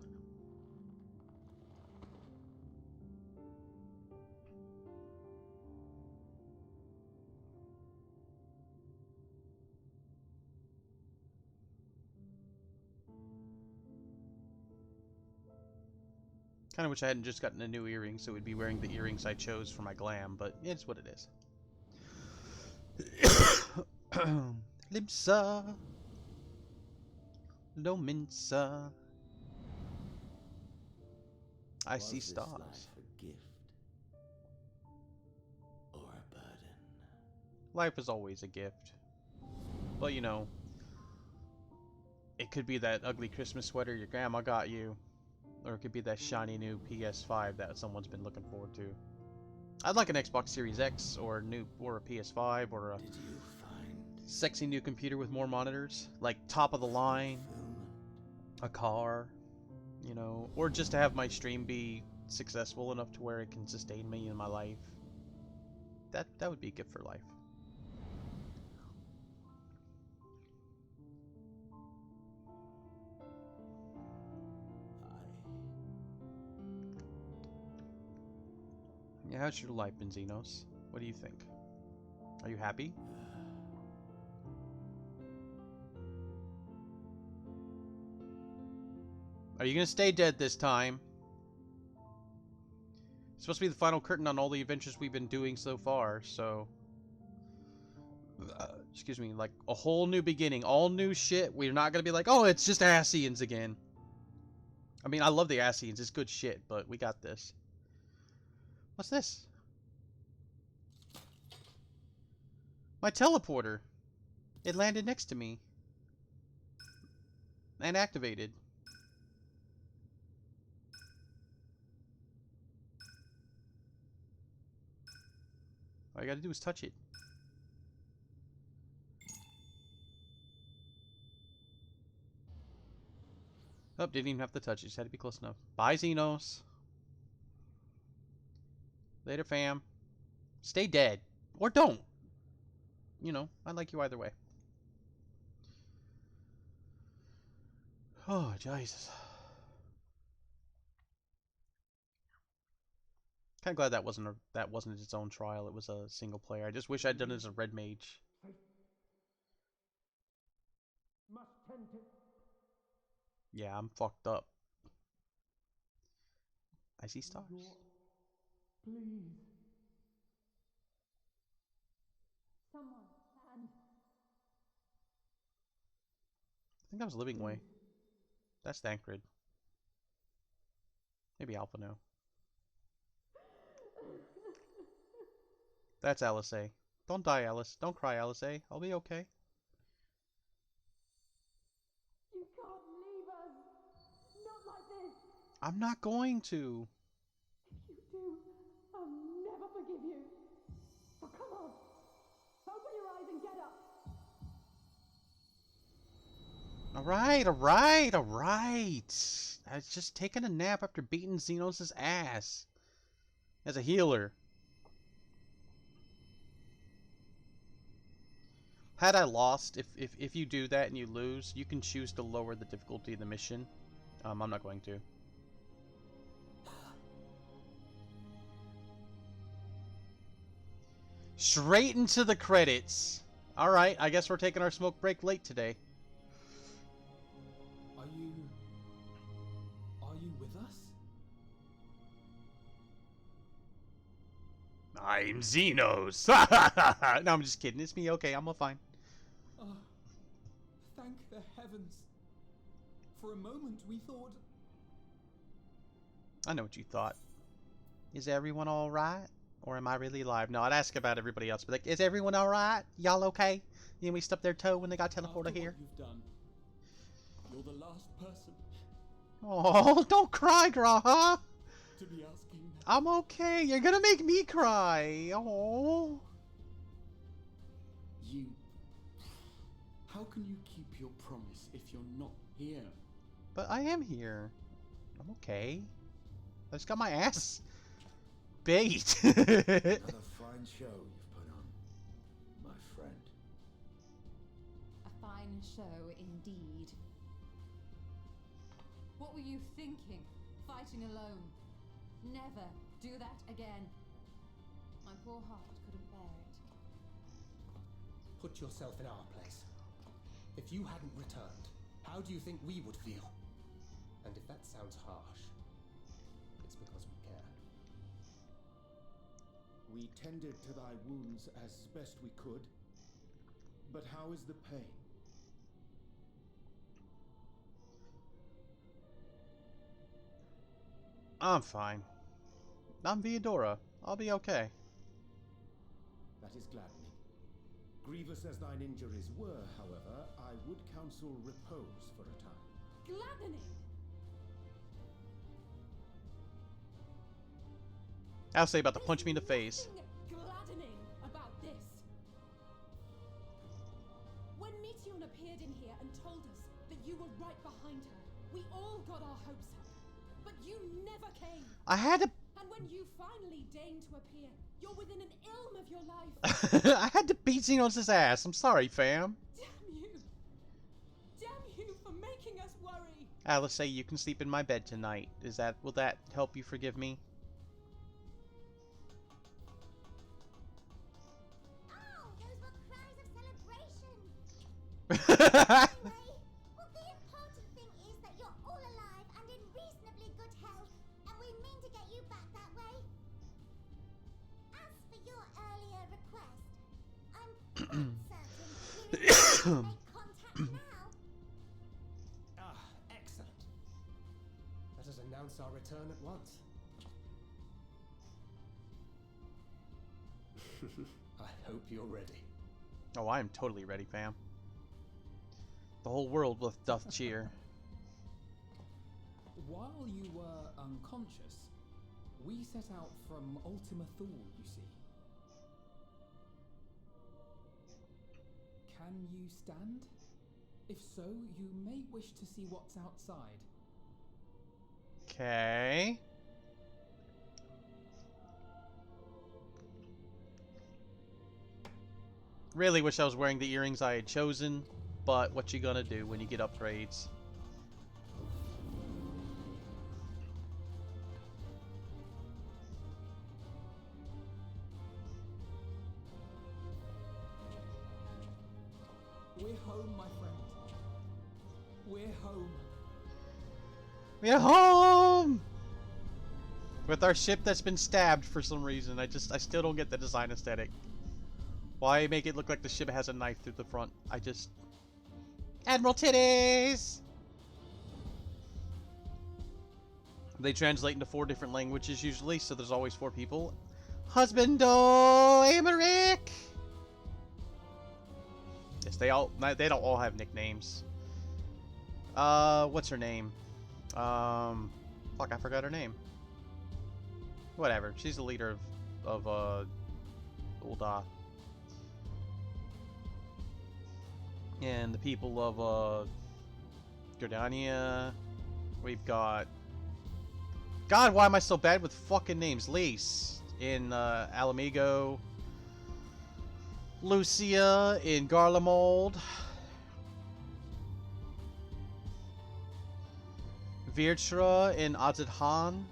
Speaker 1: Kind of wish I hadn't just gotten a new earring, so we'd be wearing the earrings I chose for my glam, but it's what it is. Limsa. Lominsa. I see
Speaker 7: Was this
Speaker 1: stars.
Speaker 7: life a gift or a burden?
Speaker 1: Life is always a gift. But you know, it could be that ugly Christmas sweater your grandma got you, or it could be that shiny new PS5 that someone's been looking forward to. I'd like an Xbox Series X or a PS5 or a
Speaker 7: Did you find
Speaker 1: sexy new computer with more monitors, like top of the line,
Speaker 7: fulfillment?
Speaker 1: a car, you know, or just to have my stream be successful enough to where it can sustain me in my life. That would be a gift for life. Yeah, how's your life been, Xenos? What do you think? Are you happy? Are you gonna stay dead this time? It's supposed to be the final curtain on all the adventures we've been doing so far, so... excuse me, like a whole new beginning, all new shit. We're not gonna be like, oh, it's just Ascians again. I mean, I love the Ascians, it's good shit, but we got this. What's this? My teleporter. It landed next to me. And activated. All you gotta do is touch it. Oh, didn't even have to touch it. Just had to be close enough. Bye, Xenos. Later, fam. Stay dead. Or don't. You know, I like you either way. Oh, Jesus. Kind of glad that wasn't its own trial. It was a single player. I just wish I'd done it as a red mage. Yeah, I'm fucked up. I see stars.
Speaker 6: Please.
Speaker 5: Someone, and
Speaker 1: I think that was Living Way. That's Thancred. Maybe Alpha now. That's Alice A. Don't die, Alice. Don't cry, Alice A. I'll be okay.
Speaker 5: you can't leave us. Not like this.
Speaker 1: I'm not going to.
Speaker 5: If you do, I'll never forgive you. So come on, open your eyes and get up.
Speaker 1: Alright, alright, alright. I was just taking a nap after beating Xenos' ass. As a healer. Had I lost, if you do that and you lose, you can choose to lower the difficulty of the mission. I'm not going to. Straight into the credits. Alright, I guess we're taking our smoke break late today.
Speaker 7: Are you with us?
Speaker 1: I'm Xenos. No, I'm just kidding. It's me. Okay, I'm all fine.
Speaker 7: Thank the heavens. For a moment we thought...
Speaker 1: I know what you thought. Is everyone alright? Or am I really alive? No, I'd ask about everybody else. But like, is everyone alright? Y'all okay? You know, we stubbed their toe when they got teleported
Speaker 7: After
Speaker 1: here.
Speaker 7: what you've done, you're the last person
Speaker 1: Oh, don't cry, Graha.
Speaker 7: to be asking that.
Speaker 1: I'm okay. You're gonna make me cry. Oh.
Speaker 7: You... How can you keep your promise if you're not here?
Speaker 1: But I am here. I'm okay. I just got my ass bait.
Speaker 7: Another fine show you've put on, my friend.
Speaker 4: A fine show indeed. What were you thinking? Fighting alone? Never do that again. My poor heart couldn't bear it.
Speaker 8: Put yourself in our place. If you hadn't returned, how do you think we would feel? And if that sounds harsh, it's
Speaker 9: We tended to thy wounds as best we could. But how is the pain?
Speaker 1: I'm fine. I'm Viadora. I'll be okay.
Speaker 9: That is gladdening. Grievous as thine injuries were, however, I would counsel repose for a time.
Speaker 4: Gladdening!
Speaker 1: I'll say about to punch me in the face.
Speaker 4: Nothing gladdening about this. When Meteion appeared in here and told us that you were right behind her, we all got our hopes up. But you never came.
Speaker 1: I had to...
Speaker 4: And when you finally deigned to appear, you're within an ilm of your life.
Speaker 1: I had to beat Xenos' ass. I'm sorry, fam.
Speaker 4: Damn you! Damn you for making us worry!
Speaker 1: Alice, say you can sleep in my bed tonight. Will that help you forgive me?
Speaker 2: Oh, those were cries of celebration. Anyway, well, the important thing is that you're all alive and in reasonably good health, and we mean to get you back that way. As for your earlier request, I'm quite certain we're able to make contact now.
Speaker 8: Ah, excellent. Let us announce our return at once. I hope you're ready.
Speaker 1: Oh, I am totally ready, fam. The whole world doth cheer.
Speaker 10: While you were unconscious, we set out from Ultima Thule, you see. Can you stand? If so, you may wish to see what's outside.
Speaker 1: Okay. Really wish I was wearing the earrings I had chosen, but what you gonna do when you get upgrades?
Speaker 10: We're home, my friend. We're home.
Speaker 1: We're home! With our ship that's been stabbed for some reason. I still don't get the design aesthetic. Why make it look like the ship has a knife through the front? Admiral Titties! They translate into 4 different languages usually, so there's always 4 people. Husbando Emmerich! Yes, they don't all have nicknames. What's her name? Fuck, I forgot her name. Whatever, she's the leader of Ulda. And the people of Gardania. We've got... God, why am I so bad with fucking names? Lace in Alamigo. Lucia in Garlemald. Virtra in Azadhan.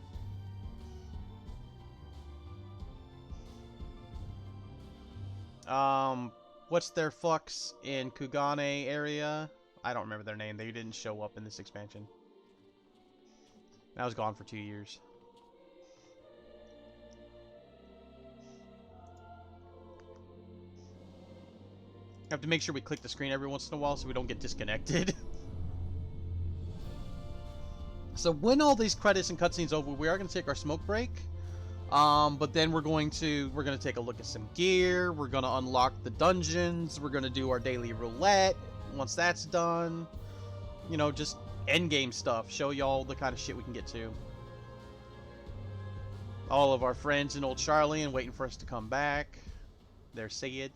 Speaker 1: What's their fucks in Kugane area? I don't remember their name. They didn't show up in this expansion. I was gone for 2 years. Have to make sure we click the screen every once in a while so we don't get disconnected. So when all these credits and cutscenes over, we are going to take our smoke break. But then we're going to take a look at some gear. We're going to unlock the dungeons. We're going to do our daily roulette. Once that's done, you know, just endgame stuff. Show y'all the kind of shit we can get to. All of our friends in Old Charlie and waiting for us to come back. There's Sayed,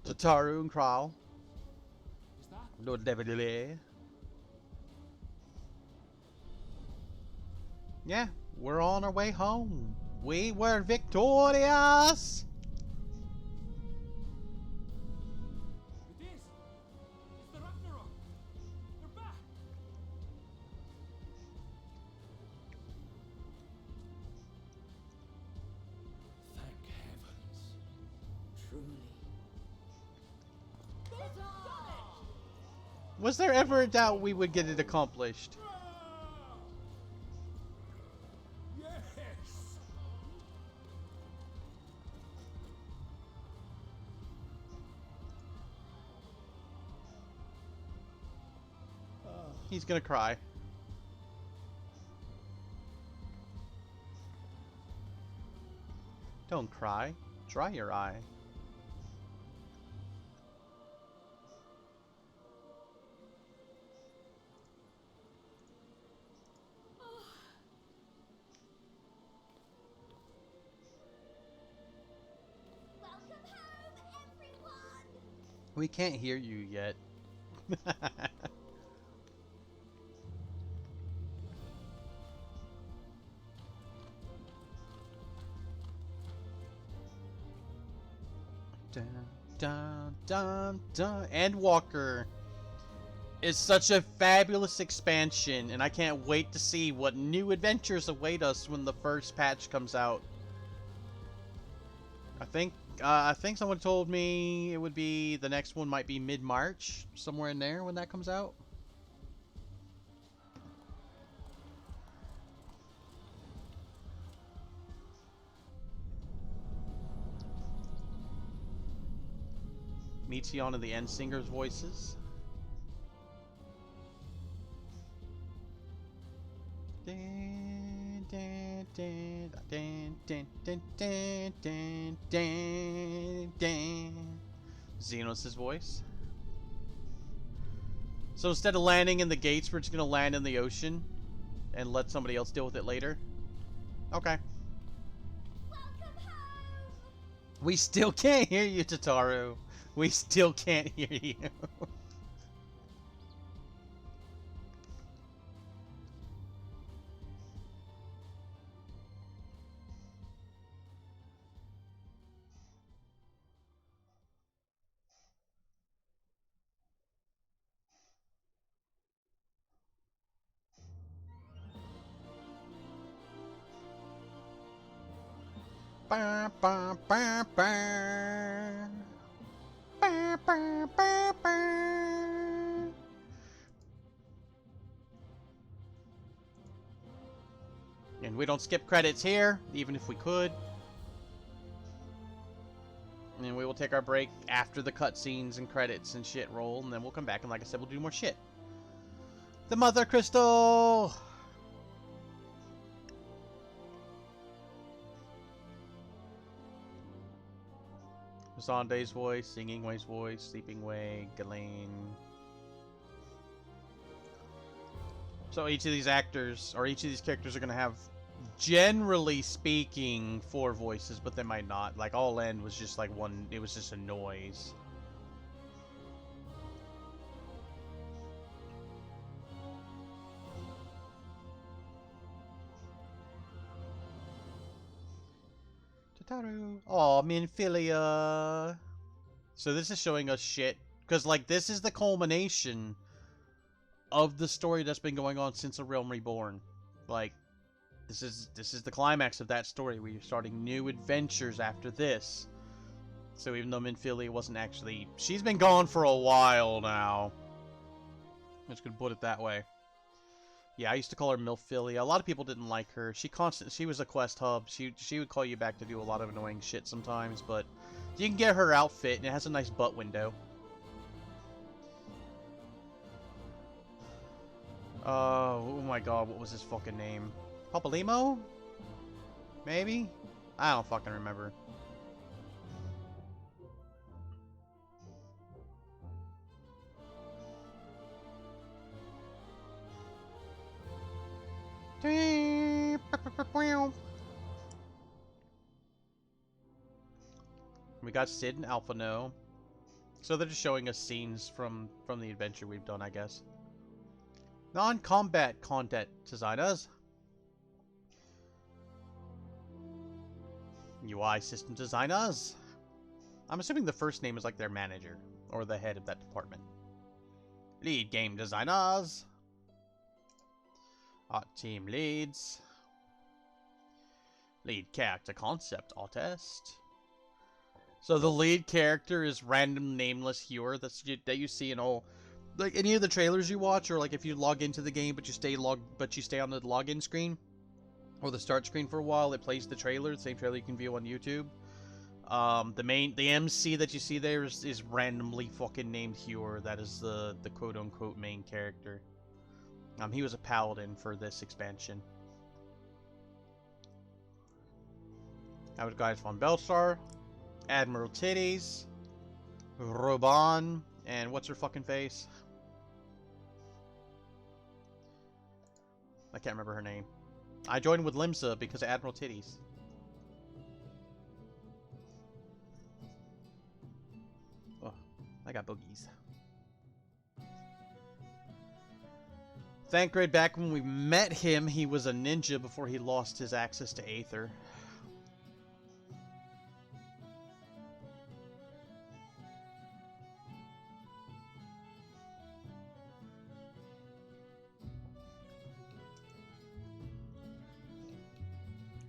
Speaker 1: Tataru, and Kral. Lord Devidele. Yeah, we're on our way home. We were victorious!
Speaker 6: It is! It's the Ragnarok! They're back!
Speaker 8: Thank heavens. Truly.
Speaker 1: Was there ever a doubt we would get it accomplished?
Speaker 6: Yes!
Speaker 1: He's gonna cry. Don't cry. Dry your eye.
Speaker 2: Welcome home, everyone!
Speaker 1: We can't hear you yet. Dun, dun, dun, dun. Endwalker is such a fabulous expansion, and I can't wait to see what new adventures await us when the first patch comes out. I think someone told me it would be the next one might be mid-March, somewhere in there when that comes out. Meteion and the End Singers voices. Dun, dun, dun, dun, dun, dun, dun, dun, dun, dun. Xenos' voice. So instead of landing in the gates, we're just gonna land in the ocean and let somebody else deal with it later. Okay.
Speaker 2: Welcome home!
Speaker 1: We still can't hear you, Tataru. We still can't hear you. Ba, ba, ba, ba. Ba, ba, ba, ba. And we don't skip credits here, even if we could. And we will take our break after the cutscenes and credits and shit roll, and then we'll come back, and like I said, we'll do more shit. The Mother Crystal! Zonde's voice, Singing Way's voice, Sleeping Way, Ghislaine. So each of these actors, or each of these characters are going to have, generally speaking, 4 voices, but they might not. Like, All End was just like one, it was just a noise. Tataru. Aw, Minfilia. So this is showing us shit. Because, like, this is the culmination of the story that's been going on since A Realm Reborn. Like, this is the climax of that story. We're starting new adventures after this. So even though Minfilia wasn't actually... She's been gone for a while now. I'm just gonna put it that way. Yeah, I used to call her Milfilia. A lot of people didn't like her. She was a quest hub. She would call you back to do a lot of annoying shit sometimes, but you can get her outfit, and it has a nice butt window. Oh my god, what was his fucking name? Papalimo? Maybe? I don't fucking remember. We got Sid and Alphano. So they're just showing us scenes from the adventure we've done, I guess. Non-combat content designers. UI system designers. I'm assuming the first name is like their manager, or the head of that department. Lead game designers. Art team leads. Lead character concept artist. So the lead character is random nameless Hewer that you see in all, like any of the trailers you watch, or like if you log into the game but you stay on the login screen or the start screen for a while, it plays the trailer, the same trailer you can view on YouTube. The MC that you see there is randomly fucking named Hewer. That is the quote unquote main character. He was a paladin for this expansion. I was guys von Belstar, Admiral Titties, Roban, and what's her fucking face? I can't remember her name. I joined with Limsa because of Admiral Titties. Oh, I got boogies. Thancred, back when we met him, he was a ninja before he lost his access to Aether.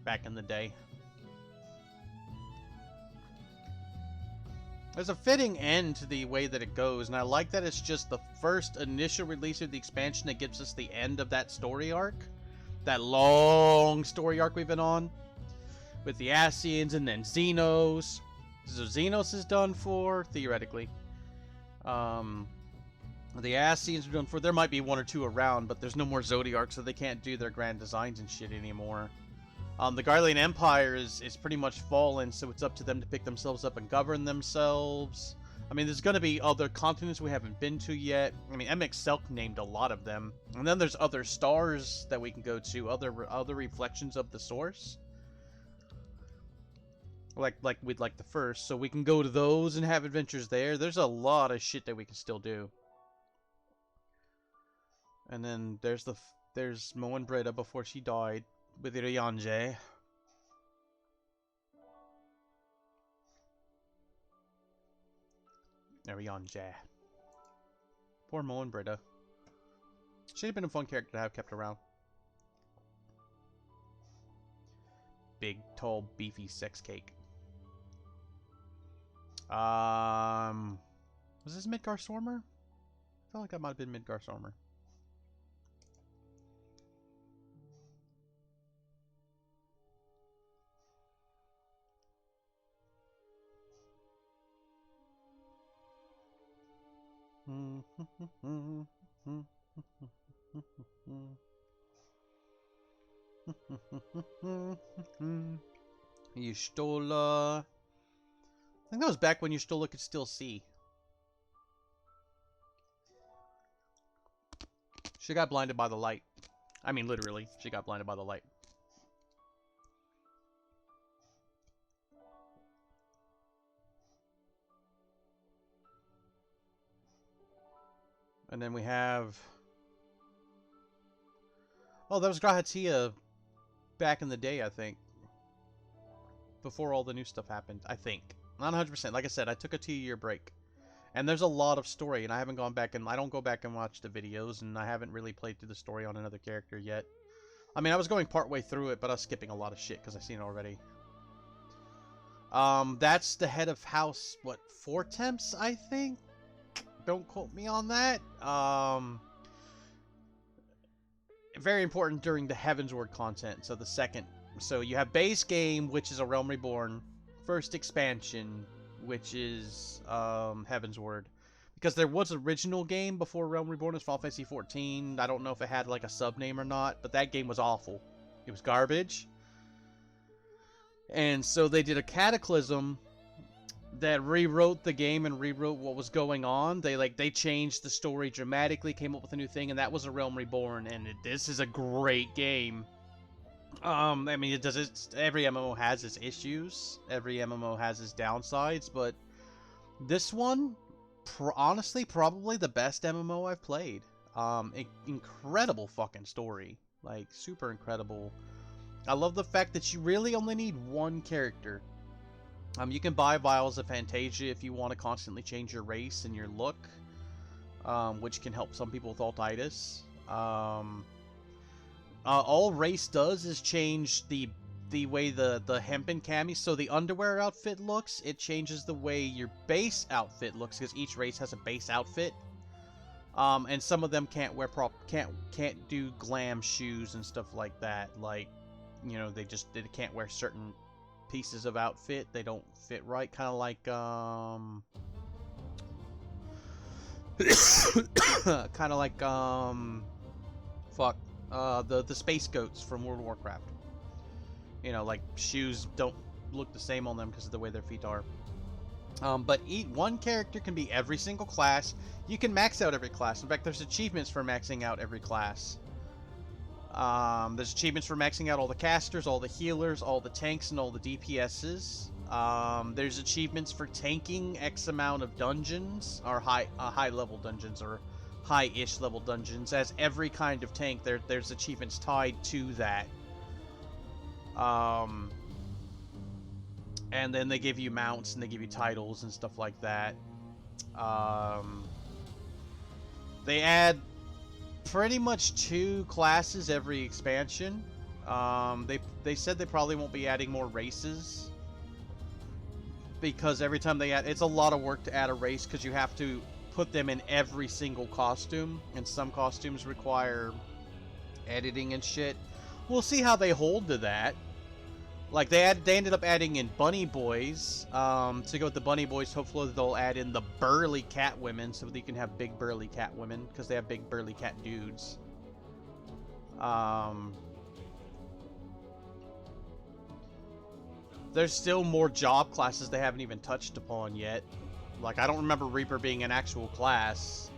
Speaker 1: Back in the day. There's a fitting end to the way that it goes, and I like that it's just the first initial release of the expansion that gives us the end of that story arc. That long story arc we've been on. With the Ascians and then Xenos. So Xenos is done for, theoretically. The Ascians are done for. There might be one or two around, but there's no more Zodiac, so they can't do their grand designs and shit anymore. The Garlean Empire is pretty much fallen, so it's up to them to pick themselves up and govern themselves. I mean, there's going to be other continents we haven't been to yet. I mean, MX Selk named a lot of them. And then there's other stars that we can go to, other reflections of the source. Like we'd like the first, so we can go to those and have adventures there. There's a lot of shit that we can still do. And then there's Mo and Britta before she died. With Ryanje. Ryanje. Poor Mo and Britta. Should have been a fun character to have kept around. Big, tall, beefy sex cake. Was this Midgar Stormer? I felt like that might have been Midgar Stormer. Y'shtola. I think that was back when Y'shtola could still see. She got blinded by the light. I mean, literally, she got blinded by the light. And then we have... Oh, that was Grahatia back in the day, I think. Before all the new stuff happened, I think. Not 100%. Like I said, I took a 2-year break. And there's a lot of story, and I haven't gone back and... I don't go back and watch the videos, and I haven't really played through the story on another character yet. I mean, I was going partway through it, but I was skipping a lot of shit because I've seen it already. That's the head of house, what, 4 temps, I think? Don't quote me on that. Very important during the Heavensward content, so the second. So you have base game, which is A Realm Reborn. First expansion, which is Heavensward. Because there was an original game before Realm Reborn, it was Final Fantasy 14. I don't know if it had like a sub-name or not, but that game was awful. It was garbage. And so they did a Cataclysm that rewrote the game and rewrote what was going on. They changed the story dramatically, came up with a new thing, and that was A Realm Reborn. And this is a great game. I mean, every MMO has its issues. Every MMO has its downsides, but this one, honestly, probably the best MMO I've played. Incredible fucking story. Like, super incredible. I love the fact that you really only need one character. You can buy Vials of Fantasia if you want to constantly change your race and your look, which can help some people with altitis. All race does is change the way the hempen cami, so the underwear outfit looks. It changes the way your base outfit looks because each race has a base outfit. And some of them can't wear can't do glam shoes and stuff like that. Like, you know, they can't wear certain pieces of outfit. They don't fit right, kind of like Fuck. The space goats from World of Warcraft. You know, like, shoes don't look the same on them because of the way their feet are. But one character can be every single class. You can max out every class. In fact, there's achievements for maxing out every class. There's achievements for maxing out all the casters, all the healers, all the tanks, and all the DPSs. There's achievements for tanking X amount of dungeons, or high level dungeons, or high-ish level dungeons. As every kind of tank, there's achievements tied to that. And then they give you mounts and they give you titles and stuff like that. They add pretty much 2 classes every expansion. They said they probably won't be adding more races, because every time they add, it's a lot of work to add a race, because you have to put them in every single costume, and some costumes require editing and shit. We'll see how they hold to that. Like, they ended up adding in bunny boys. To go with the bunny boys, hopefully they'll add in the burly cat women, so that you can have big burly cat women, because they have big burly cat dudes. There's still more job classes they haven't even touched upon yet. Like, I don't remember Reaper being an actual class.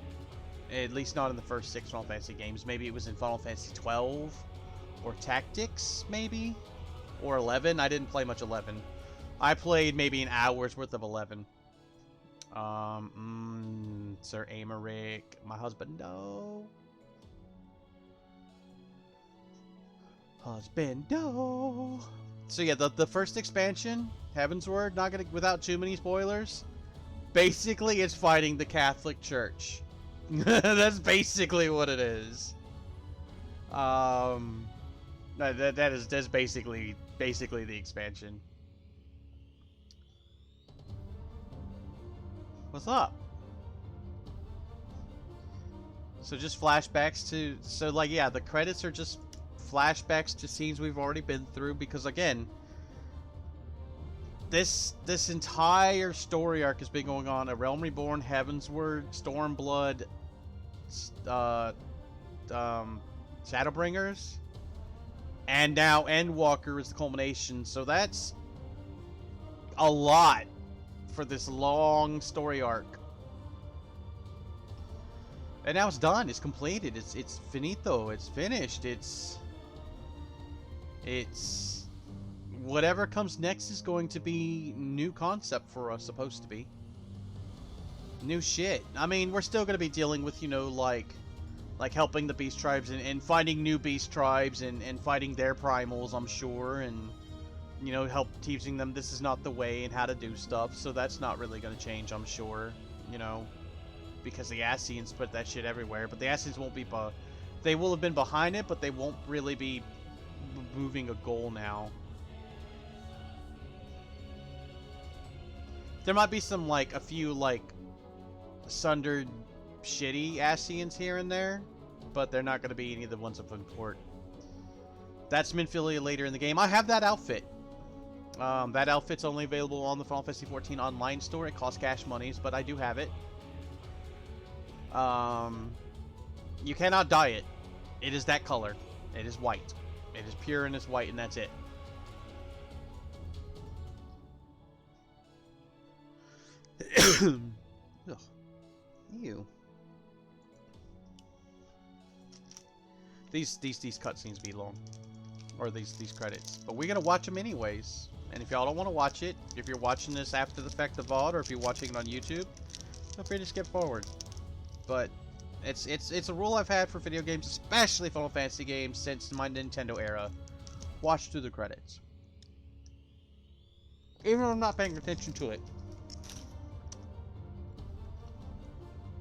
Speaker 1: At least not in the first 6 Final Fantasy games. Maybe it was in Final Fantasy 12? Or Tactics, maybe? Or 11? I didn't play much 11. I played maybe an hour's worth of 11. Sir Amaric, my husband, no. Husband, no. So yeah, the first expansion, Heaven's Word, not gonna, without too many spoilers, basically it's fighting the Catholic Church. That's basically what it is. That's basically the expansion. What's up? So just flashbacks to, so like, yeah, the credits are just flashbacks to scenes we've already been through, because again, this entire story arc has been going on. A Realm Reborn, Heavensward, Stormblood, Shadowbringers, and now Endwalker is the culmination. So that's a lot for this long story arc. And now it's done. It's completed. It's finito. It's finished. It's whatever comes next is going to be new concept for us, supposed to be. New shit. I mean, we're still going to be dealing with, you know, like helping the beast tribes and finding new beast tribes and fighting their primals, I'm sure, and, you know, help teaching them this is not the way and how to do stuff. So that's not really going to change, I'm sure, you know, because the Ascians put that shit everywhere. But the Ascians won't be, they will have been behind it, but they won't really be moving a goal now. There might be some, like, a few, like, sundered, shitty Ascians here and there, but they're not going to be any of the ones of import. That's Minfilia later in the game. I have that outfit. That outfit's only available on the Final Fantasy 14 online store. It costs cash monies, but I do have it. You cannot dye it. It is that color. It is white. It is pure and it's white, and that's it. Ugh. Ew. These cutscenes be long, or these credits, but we're gonna watch them anyways. And if y'all don't want to watch it, if you're watching this after the fact of VOD, or if you're watching it on YouTube, feel free to skip forward. But it's a rule I've had for video games, especially Final Fantasy games, since my Nintendo era. Watch through the credits, even if I'm not paying attention to it.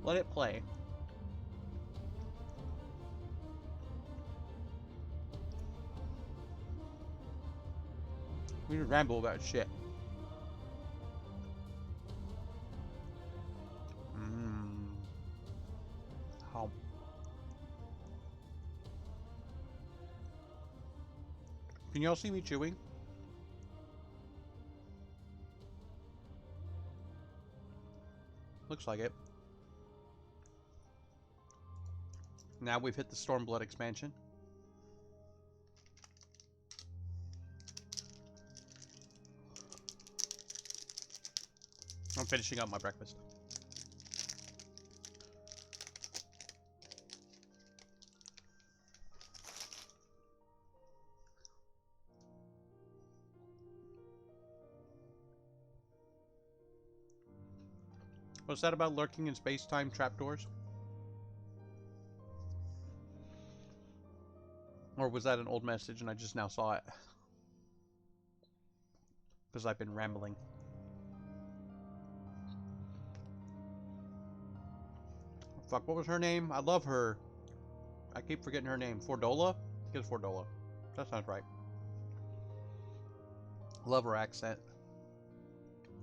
Speaker 1: Let it play. We just ramble about shit. How? Can y'all see me chewing? Looks like it. Now we've hit the Stormblood expansion. I'm finishing up my breakfast. What's that about lurking in space-time trapdoors? Or was that an old message and I just now saw it? Because I've been rambling. Fuck, what was her name? I love her. I keep forgetting her name. Fordola? I think it's Fordola. That sounds right. Love her accent.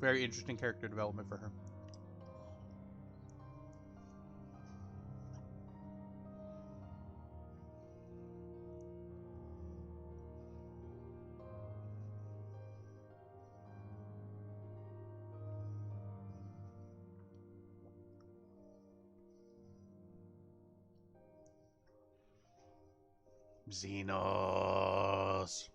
Speaker 1: Very interesting character development for her. Xenos.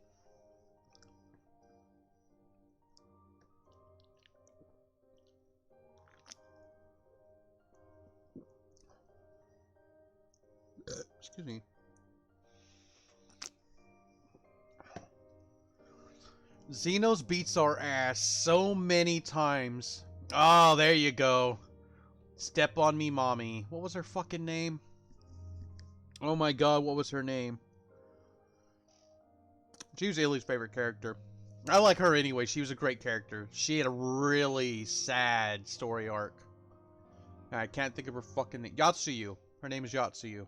Speaker 1: Excuse me. Xenos beats our ass so many times. Oh, there you go. Step on me, mommy. What was her fucking name? Oh my god, what was her name? She was Illy's favorite character. I like her anyway. She was a great character. She had a really sad story arc. I can't think of her fucking name. Yatsuyu. Her name is Yatsuyu.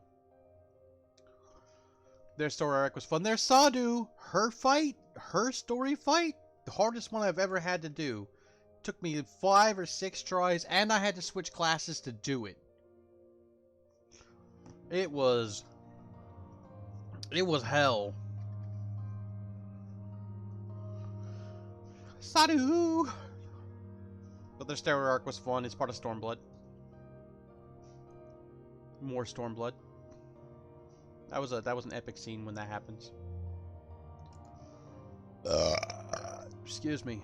Speaker 1: Their story arc was fun. There's Sadu. Her fight, her story fight, the hardest one I've ever had to do. Took me 5 or 6 tries, and I had to switch classes to do it. It was hell. Sadu. But their story arc was fun. It's part of Stormblood. More Stormblood. That was an epic scene when that happens. Excuse me.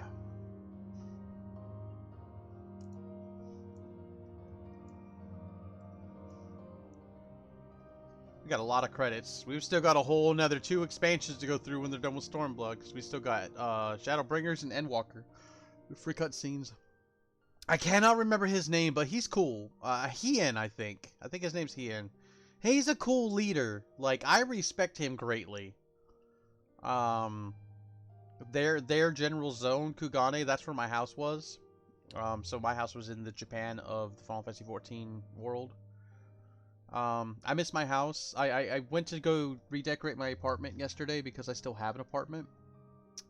Speaker 1: We got a lot of credits. We've still got a whole another 2 expansions to go through when they're done with Stormblood, because we still got Shadowbringers and Endwalker. Free cutscenes. I cannot remember his name, but he's cool. Hien, I think. I think his name's Hien. He's a cool leader. Like, I respect him greatly. Their general zone, Kugane, that's where my house was. So my house was in the Japan of the Final Fantasy 14 world. I miss my house. I went to go redecorate my apartment yesterday because I still have an apartment.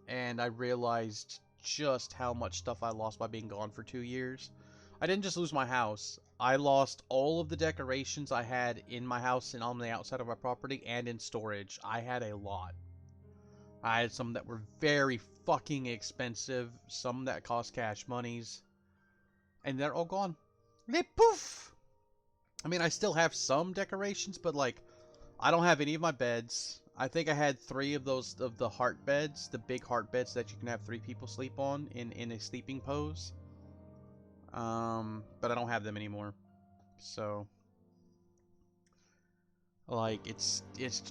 Speaker 1: And I realized just how much stuff I lost by being gone for 2 years. I didn't just lose my house. I lost all of the decorations I had in my house and on the outside of my property and in storage. I had a lot. I had some that were very fucking expensive, some that cost cash monies, and they're all gone. They poof! I mean, I still have some decorations, but like, I don't have any of my beds. I think I had 3 of those, of the heart beds, the big heart beds that you can have 3 people sleep on in a sleeping pose. But I don't have them anymore. So, like, it's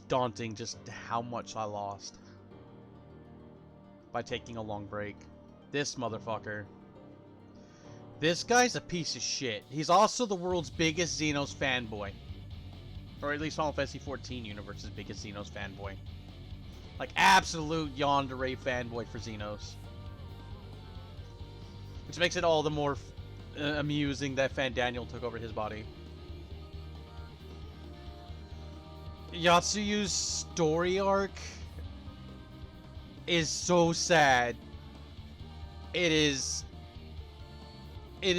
Speaker 1: daunting just how much I lost by taking a long break. This motherfucker. This guy's a piece of shit. He's also the world's biggest Xenos fanboy. Or at least Final Fantasy 14 universe's biggest Xenos fanboy. Like, absolute yandere fanboy for Xenos. Which makes it all the more amusing that Fan Daniel took over his body. Yatsuyu's story arc is so sad. It is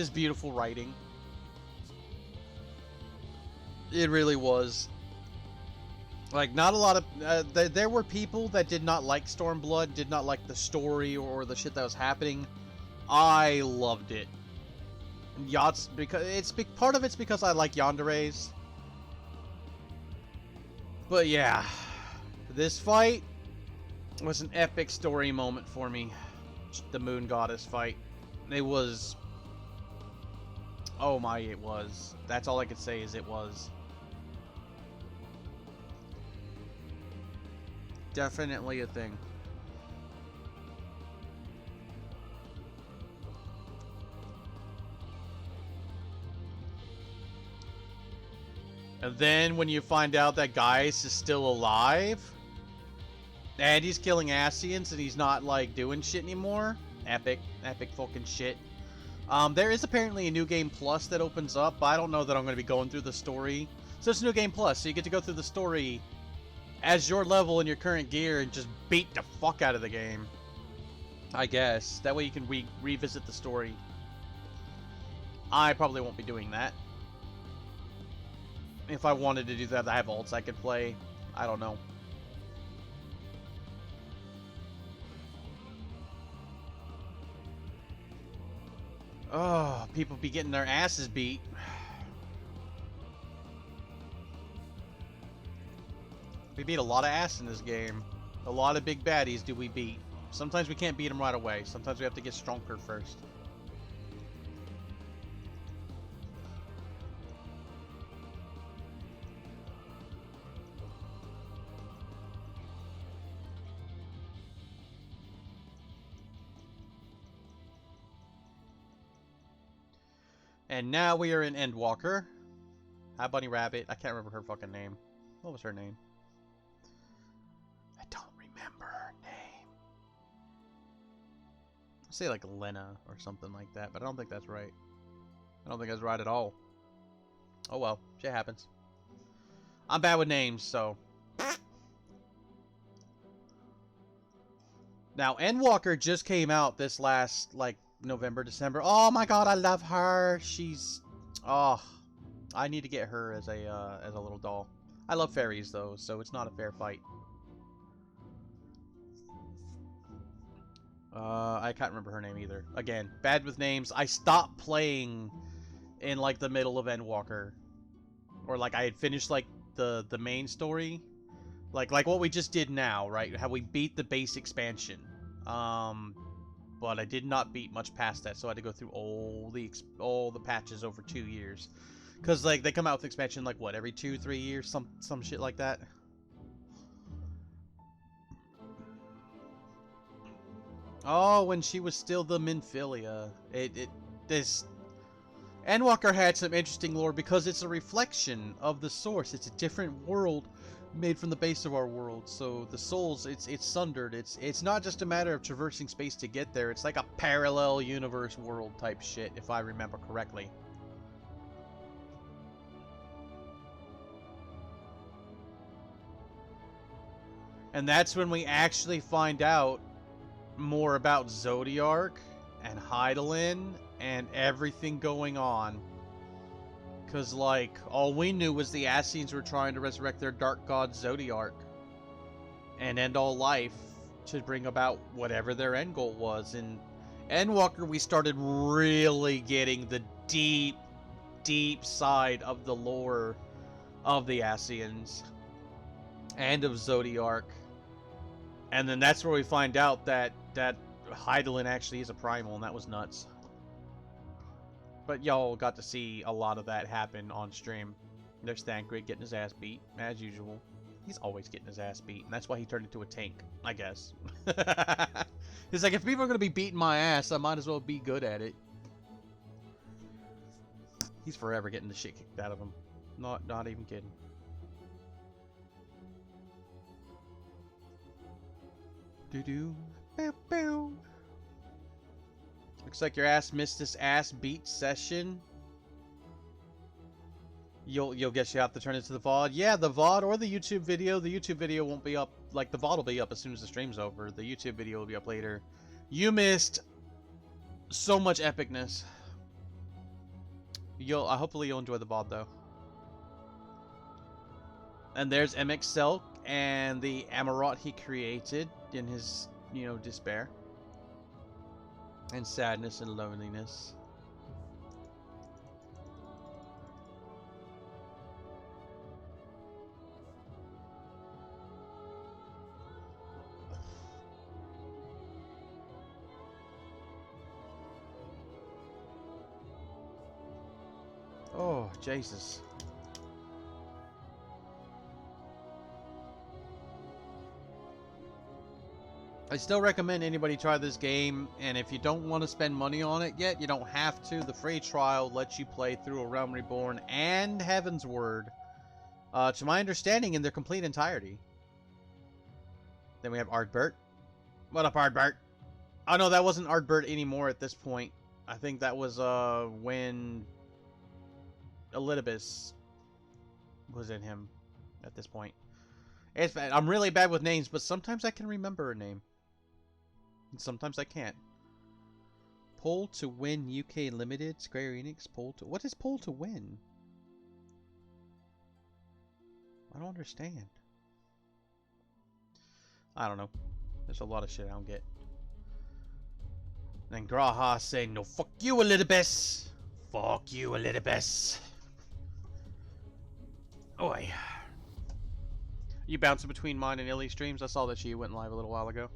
Speaker 1: beautiful writing. It really was. Like, not a lot of... there were people that did not like Stormblood, did not like the story or the shit that was happening. I loved it. Because part of it's because I like yanderes. But yeah, this fight was an epic story moment for me. The Moon Goddess fight. It was... Oh my, it was. That's all I could say is it was. Definitely a thing. And then when you find out that Gaius is still alive, and he's killing Ascians and he's not like doing shit anymore, epic fucking shit. There is apparently a New Game Plus that opens up, but I don't know that I'm going to be going through the story. So it's New Game Plus, so you get to go through the story as your level in your current gear and just beat the fuck out of the game. I guess. That way you can revisit the story. I probably won't be doing that. If I wanted to do that, I have ults I could play. I don't know. Oh, people be getting their asses beat. We beat a lot of ass in this game. A lot of big baddies do we beat. Sometimes we can't beat them right away. Sometimes we have to get stronger first. And now we are in Endwalker. Hi, Bunny Rabbit. I can't remember her fucking name. What was her name? I don't remember her name. I'll say like Lena or something like that, but I don't think that's right. I don't think that's right at all. Oh well, shit happens. I'm bad with names, so. Now, Endwalker just came out this last, like, November, December. Oh my god, I love her. She's... Oh, I need to get her as a little doll. I love fairies, though, so it's not a fair fight. I can't remember her name either. Again, bad with names. I stopped playing in, like, the middle of Endwalker. Or, like, I had finished, like, the main story. Like what we just did now, right? How we beat the base expansion. But I did not beat much past that, so I had to go through all the patches over 2 years. Because, like, they come out with expansion, like, what, every 2-3 years? Some shit like that. Oh, when she was still the Minfilia. This... Endwalker had some interesting lore because it's a reflection of the source. It's a different world made from the base of our world. So the souls, it's sundered. It's not just a matter of traversing space to get there. It's like a parallel universe world type shit, if I remember correctly. And that's when we actually find out more about Zodiark and Hydaelyn and everything going on. Because, like, all we knew was the Ascians were trying to resurrect their dark god Zodiark and end all life to bring about whatever their end goal was. In Endwalker, we started really getting the deep, deep side of the lore of the Ascians and of Zodiark. And then that's where we find out that Hydaelyn actually is a primal, and that was nuts. But y'all got to see a lot of that happen on stream. There's Thancred getting his ass beat, as usual. He's always getting his ass beat, and that's why he turned into a tank, I guess. He's like, if people are going to be beating my ass, I might as well be good at it. He's forever getting the shit kicked out of him. Not even kidding. Doo-doo. Bow, bow. Looks like your ass missed this ass beat session. You'll guess you have to turn it to the VOD. Yeah, the VOD or the YouTube video. The YouTube video won't be up. Like, the VOD will be up as soon as the stream's over. The YouTube video will be up later. You missed so much epicness. Hopefully you'll enjoy the VOD, though. And there's MX Selk and the Amarot he created in his, despair. And sadness and loneliness. Jesus. I still recommend anybody try this game, and if you don't want to spend money on it yet, you don't have to. The free trial lets you play through A Realm Reborn and Heaven's Word, to my understanding, in their complete entirety. Then we have Ardbert. What up, Ardbert? Oh no, that wasn't Ardbert anymore at this point. I think that was when Elidibus was in him at this point. It's bad. I'm really bad with names, but sometimes I can remember a name. And sometimes I can't. Pull to Win UK Limited, Square Enix, Pull to... What is Pull to Win? I don't understand. I don't know. There's a lot of shit I don't get. And Graha saying, no, fuck you, Elidibus! Fuck you, Elidibus! Oi. You bouncing between mine and Illy's streams? I saw that she went live a little while ago.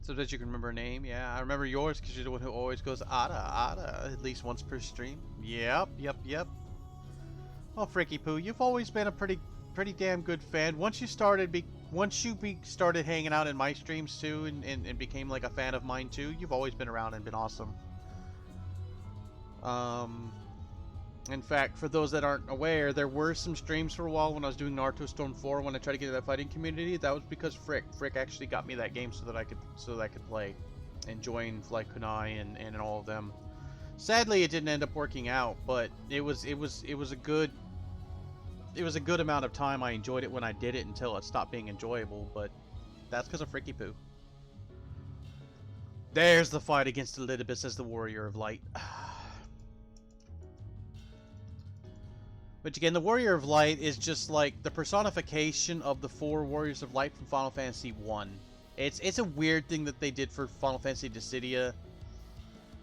Speaker 1: So that you can remember her name? Yeah, I remember yours because you're the one who always goes Ada, at least once per stream. Yep. Oh, Fricky Poo, you've always been a pretty damn good fan. Once you started started hanging out in my streams too, and became like a fan of mine too, you've always been around and been awesome. In fact, for those that aren't aware, there were some streams for a while when I was doing Naruto Storm 4 when I tried to get into that fighting community. That was because Frick actually got me that game so that I could play and join like Kunai and all of them. Sadly, it didn't end up working out, but it was a good amount of time. I enjoyed it when I did it until it stopped being enjoyable, but that's because of Fricky Poo. There's the fight against Elidibus as the Warrior of Light. Which again, the Warrior of Light is just like the personification of the 4 Warriors of Light from Final Fantasy 1. It's a weird thing that they did for Final Fantasy Dissidia,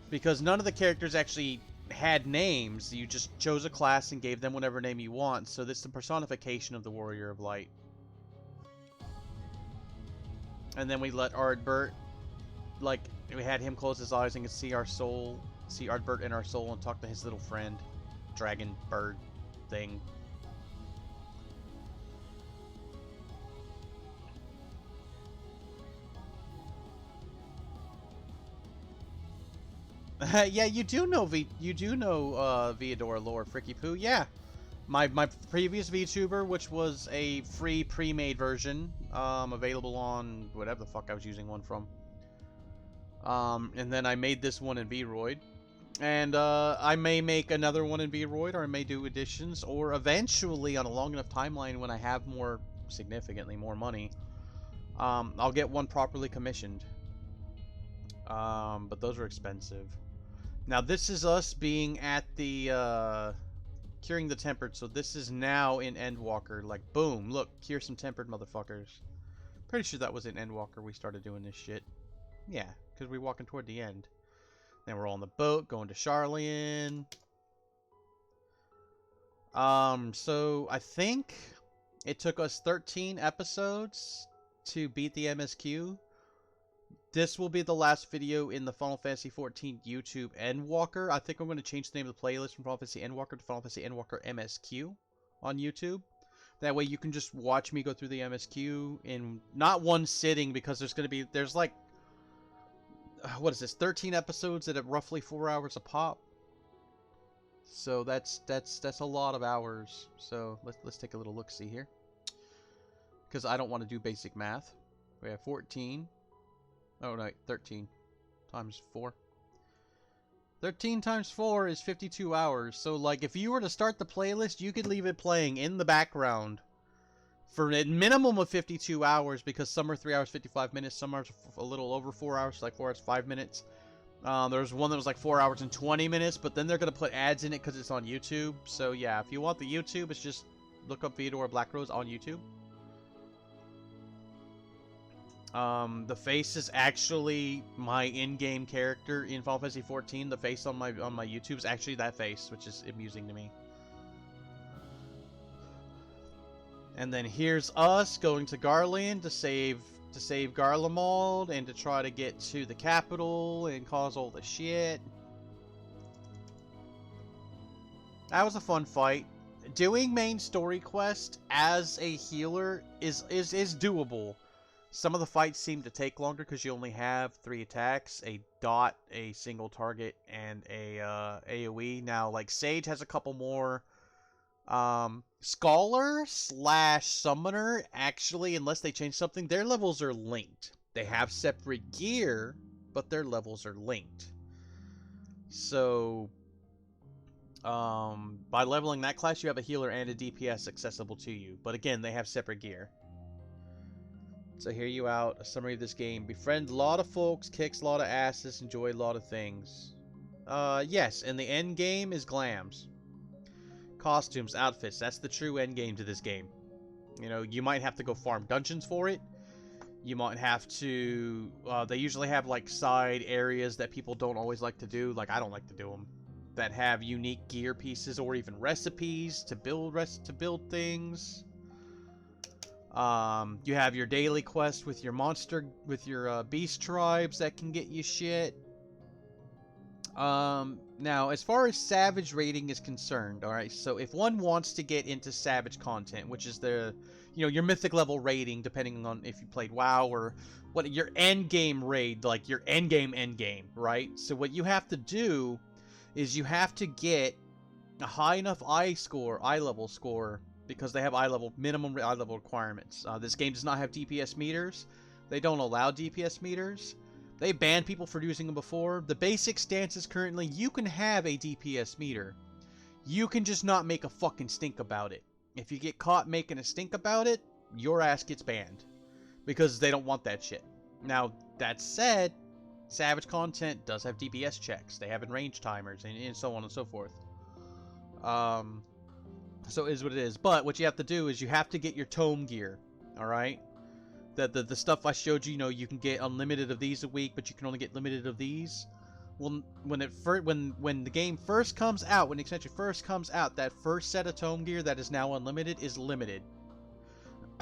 Speaker 1: because none of the characters actually had names. You just chose a class and gave them whatever name you want. So this is the personification of the Warrior of Light. And then we let Ardbert, like, we had him close his eyes and could see our soul, see Ardbert in our soul, and talk to his little friend, dragon bird thing. Yeah, you do know Viadora lore, Fricky Poo. Yeah, my previous VTuber, which was a free pre-made version, available on whatever the fuck I was using one from. And then I made this one in Vroid. And I may make another one in Vroid, or I may do additions, or eventually on a long enough timeline when I have significantly more money, I'll get one properly commissioned. But those are expensive. Now this is us being at the curing the tempered, so this is now in Endwalker. Like, boom, look, cure some tempered motherfuckers. Pretty sure that was in Endwalker we started doing this shit. Yeah, because we're walking toward the end. Then we're on the boat, going to Charlian. So I think it took us 13 episodes to beat the MSQ. This will be the last video in the Final Fantasy 14 YouTube Endwalker. I think I'm going to change the name of the playlist from Final Fantasy Endwalker to Final Fantasy Endwalker MSQ on YouTube. That way you can just watch me go through the MSQ in not one sitting, because there's like, what is this, 13 episodes at roughly 4 hours a pop. So that's a lot of hours. So let's take a little look-see here, because I don't want to do basic math. We have 14. Oh no, 13 times 4. 13 times 4 is 52 hours. So like, if you were to start the playlist, you could leave it playing in the background for a minimum of 52 hours, because some are 3 hours 55 minutes, some are a little over 4 hours, like 4 hours 5 minutes. There was one that was like 4 hours and 20 minutes, but then they're going to put ads in it because it's on YouTube. So yeah, if you want the YouTube, it's just look up Viadora Black Rose on YouTube. The face is actually my in-game character in Final Fantasy 14. The face on my YouTube is actually that face, which is amusing to me. And then here's us going to Garland to save Garlemald and to try to get to the capital and cause all the shit. That was a fun fight. Doing main story quest as a healer is doable. Some of the fights seem to take longer because you only have 3 attacks, a dot, a single target, and a AoE. Now, like, Sage has a couple more. Scholar / Summoner, actually, unless they change something, their levels are linked. They have separate gear, but their levels are linked. So, by leveling that class, you have a healer and a DPS accessible to you. But again, they have separate gear. So hear you out. A summary of this game. Befriend a lot of folks, kicks a lot of asses, enjoy a lot of things. Yes, and the end game is glams. Costumes, outfits, that's the true end game to this game. You know, you might have to go farm dungeons for it. You might have to... they usually have, like, side areas that people don't always like to do. Like, I don't like to do them. That have unique gear pieces or even recipes to build things. You have your daily quest with your beast tribes that can get you shit. Now, as far as Savage rating is concerned, alright, so if one wants to get into Savage content, which is your mythic level rating, depending on if you played WoW or what your end game raid, like your end game, right? So what you have to do is you have to get a high enough eye level score, because they have minimum eye level requirements. This game does not have DPS meters. They don't allow DPS meters. They banned people for using them before. The basic stance is currently you can have a DPS meter. You can just not make a fucking stink about it. If you get caught making a stink about it, your ass gets banned. Because they don't want that shit. Now, that said, Savage content does have DPS checks. They have range timers and so on and so forth. So it is what it is. But what you have to do is you have to get your tome gear. Alright? The stuff I showed you, you can get unlimited of these a week, but you can only get limited of these. Well, when the game first comes out, when the extension first comes out, that first set of tome gear that is now unlimited is limited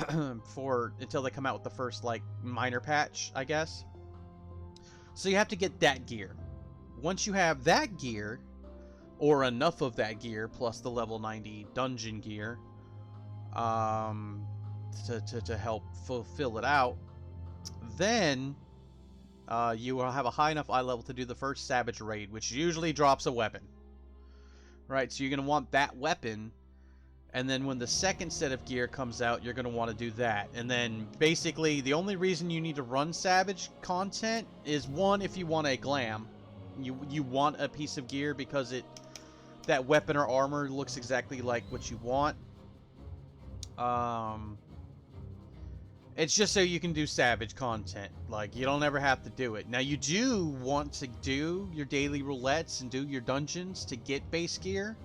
Speaker 1: until they come out with the first minor patch, I guess. So you have to get that gear. Once you have that gear, or enough of that gear plus the level 90 dungeon gear, to help fulfill it out, then you will have a high enough eye level to do the first Savage raid, which usually drops a weapon. Right, so you're going to want that weapon, and then when the second set of gear comes out, you're going to want to do that. And then, basically, the only reason you need to run Savage content is, one, if you want a glam. You want a piece of gear because that weapon or armor looks exactly like what you want. It's just so you can do Savage content. Like, you don't ever have to do it. Now, you do want to do your daily roulettes and do your dungeons to get base gear,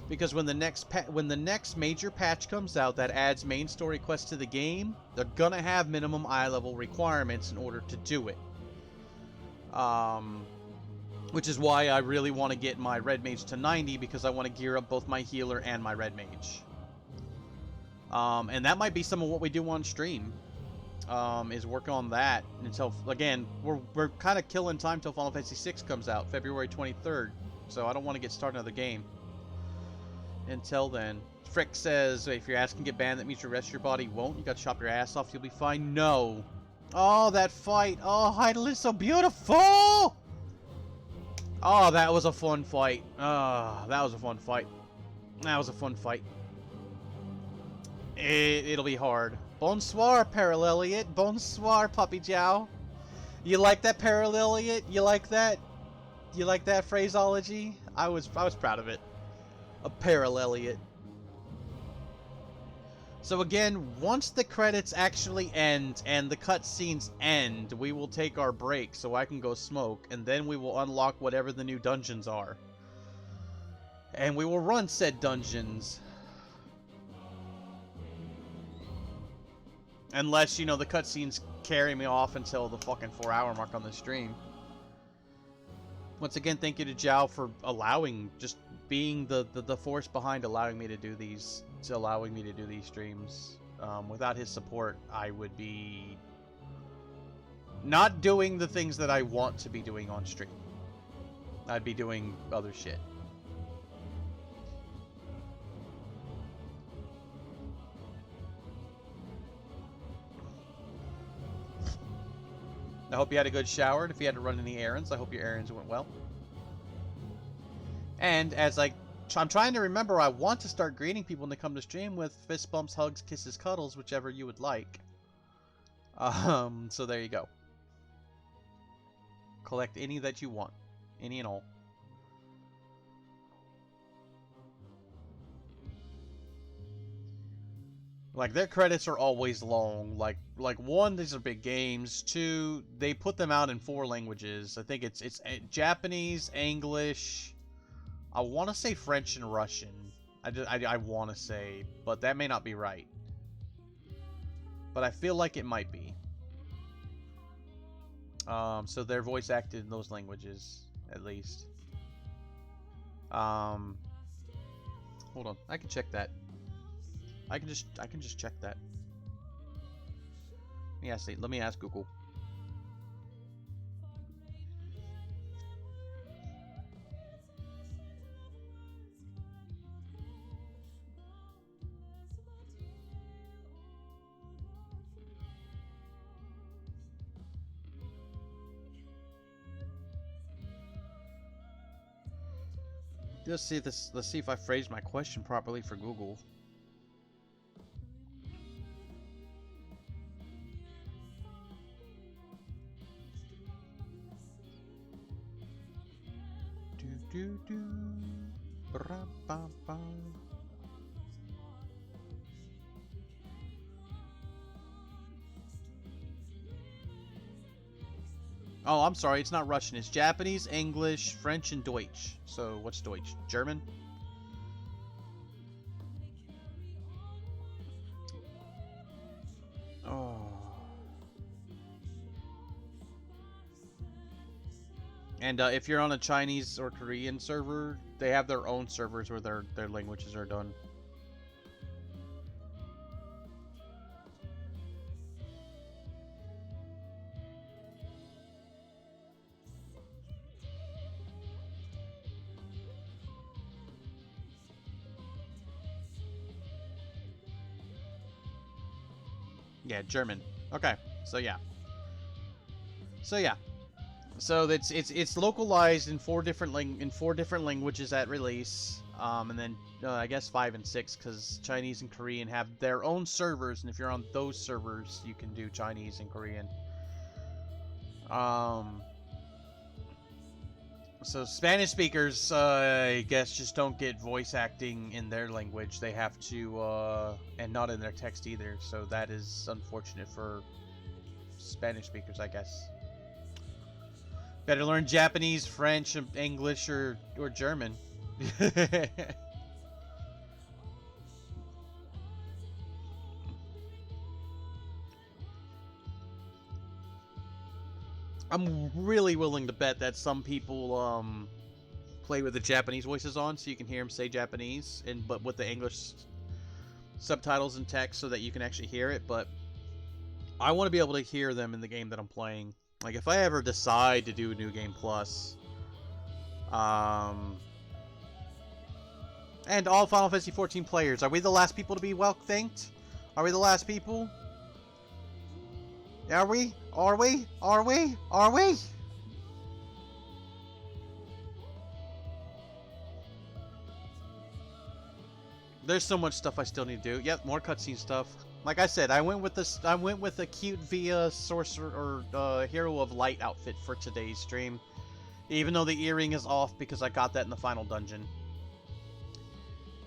Speaker 1: because when the next major patch comes out that adds main story quests to the game, they're gonna have minimum eye level requirements in order to do it. Which is why I really want to get my red mage to 90, because I want to gear up both my healer and my red mage. And that might be some of what we do on stream. Is work on that until, again, we're kind of killing time till Final Fantasy VI comes out, February 23rd. So I don't want to get started another game until then. Frick says, if your ass can get banned, that means the rest of your body won't. You got to chop your ass off, you'll be fine. No. Oh, that fight. Oh, Hydael is so beautiful. Oh, that was a fun fight. Oh, that was a fun fight. That was a fun fight. It'll be hard. Bonsoir, Paralleliot. Bonsoir, Puppy Jow. You like that, Paralleliot? You like that? You like that phraseology? I was proud of it. A Paralleliot. So again, once the credits actually end and the cutscenes end, we will take our break so I can go smoke, and then we will unlock whatever the new dungeons are. And we will run said dungeons. Unless, the cutscenes carry me off until the fucking 4-hour mark on the stream. Once again, thank you to Zhao for just being the force behind allowing me to do these streams. Without his support, I would be not doing the things that I want to be doing on stream. I'd be doing other shit. I hope you had a good shower, and if you had to run any errands, I hope your errands went well. And as I'm trying to remember, I want to start greeting people when they come to stream with fist bumps, hugs, kisses, cuddles, whichever you would like. So there you go. Collect any that you want. Any and all. Like, their credits are always long. Like one, these are big games. Two, they put them out in 4 languages. I think it's Japanese, English. I want to say French and Russian. I want to say, but that may not be right. But I feel like it might be. So they're voice acted in those languages, at least. Hold on, I can check that. I can just check that. Let me ask Google. Let's see if I phrased my question properly for Google. Oh, I'm sorry, it's not Russian. It's Japanese, English, French, and Deutsch. So, what's Deutsch? German? Oh. And if you're on a Chinese or Korean server, they have their own servers where their languages are done. Yeah, German. Okay, so yeah. So it's localized in 4 different languages at release, and then I guess 5 and 6 because Chinese and Korean have their own servers, and if you're on those servers, you can do Chinese and Korean. So Spanish speakers, I guess, just don't get voice acting in their language. They have to, and not in their text either. So that is unfortunate for Spanish speakers, I guess. Better learn Japanese, French, English, or German. I'm really willing to bet that some people play with the Japanese voices on, so you can hear them say Japanese, but with the English subtitles and text, so that you can actually hear it. But I want to be able to hear them in the game that I'm playing. Like, if I ever decide to do New Game Plus, and all Final Fantasy 14 players, are we the last people to be well thanked? Are we the last people? Are we? Are we? Are we? Are we? There's so much stuff I still need to do. Yep, more cutscene stuff. Like I said, I went with a cute Via sorcerer or hero of light outfit for today's stream, even though the earring is off because I got that in the final dungeon.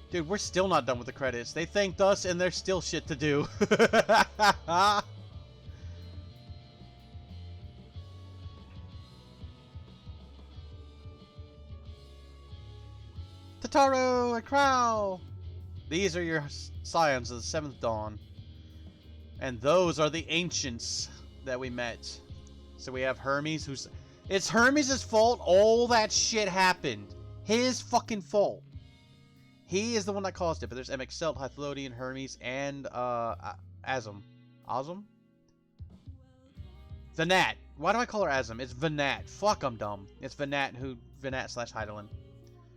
Speaker 1: Dude, we're still not done with the credits. They thanked us, and there's still shit to do. Tataru and Crow! These are your scions of the 7th Dawn. And those are the ancients that we met. So we have Hermes, who's... It's Hermes' fault all that shit happened. His fucking fault. He is the one that caused it. But there's MXL, Hythlodian, Hermes, and Azum. Azum? Vanat. Why do I call her Azum? It's Vanat. Fuck, I'm dumb. It's Vanat slash Hydaelyn.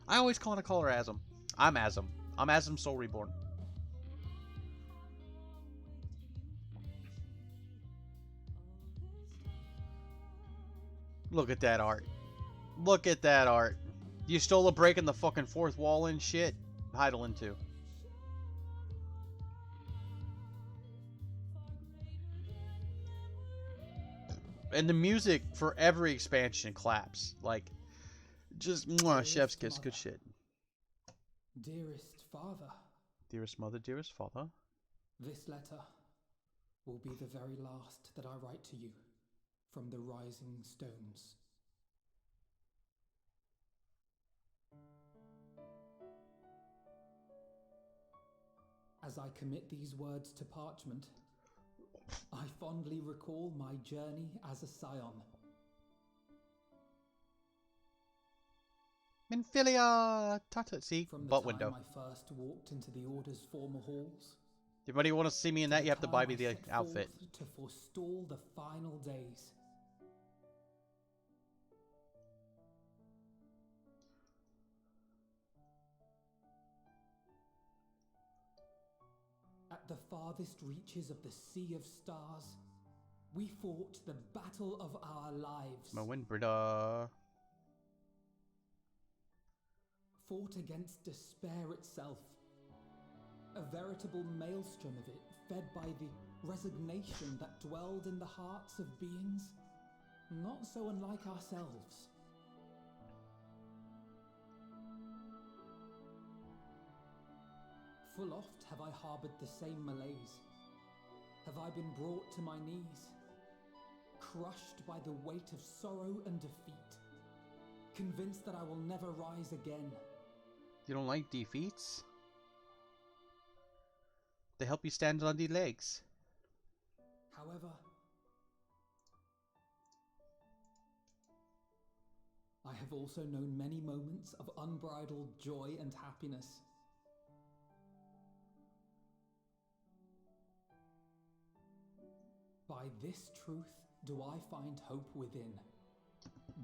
Speaker 1: I always call her Azum. I'm Azum. I'm Azum Soul Reborn. Look at that art. Look at that art. You stole a break in the fucking fourth wall and shit. Heidelin too. And the music for every expansion claps. Like, just mwah, chef's kiss.
Speaker 10: Mother.
Speaker 1: Good shit.
Speaker 10: Dearest father,
Speaker 1: Dearest mother, dearest father.
Speaker 10: this letter will be the very last that I write to you from the Rising Stones. As I commit these words to parchment, I fondly recall my journey as a scion.
Speaker 1: Minfilia Tata. See,
Speaker 10: From the
Speaker 1: butt
Speaker 10: time
Speaker 1: window.
Speaker 10: I first walked into the Order's former halls,
Speaker 1: If anybody want to see me in that, you have to buy me the
Speaker 10: set
Speaker 1: outfit.
Speaker 10: forth to forestall the final days. At the farthest reaches of the Sea of Stars, we fought the battle of our lives.
Speaker 1: My windbreeder.
Speaker 10: Fought against despair itself. A veritable maelstrom of it, fed by the resignation that dwelled in the hearts of beings not so unlike ourselves. Full oft have I harboured the same malaise. Have I been brought to my knees, crushed by the weight of sorrow and defeat, convinced that I will never rise again.
Speaker 1: You don't like defeats? They help you stand on the legs.
Speaker 10: However, I have also known many moments of unbridled joy and happiness. By this truth do I find hope within,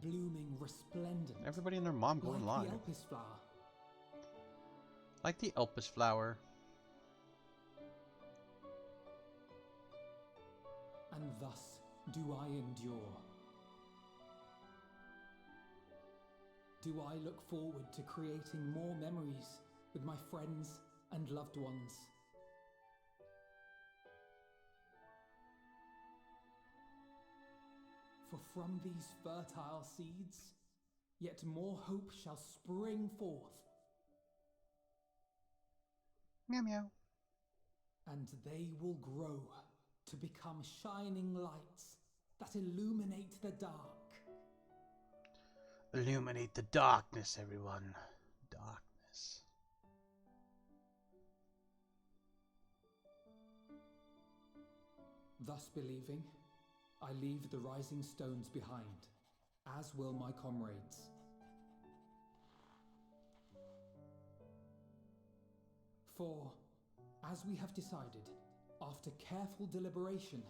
Speaker 10: blooming resplendent.
Speaker 1: Everybody and their mom going
Speaker 10: like
Speaker 1: live.
Speaker 10: the Elpis flower.
Speaker 1: Like the Elpis flower.
Speaker 10: And thus do I endure. Do I look forward to creating more memories with my friends and loved ones. For from these fertile seeds, yet more hope shall spring forth.
Speaker 1: Meow meow.
Speaker 10: And they will grow to become shining lights that illuminate the dark.
Speaker 1: Illuminate the darkness, everyone. Darkness.
Speaker 10: Thus believing, I leave the rising stones behind, as will my comrades. For, as we have decided, after careful deliberation,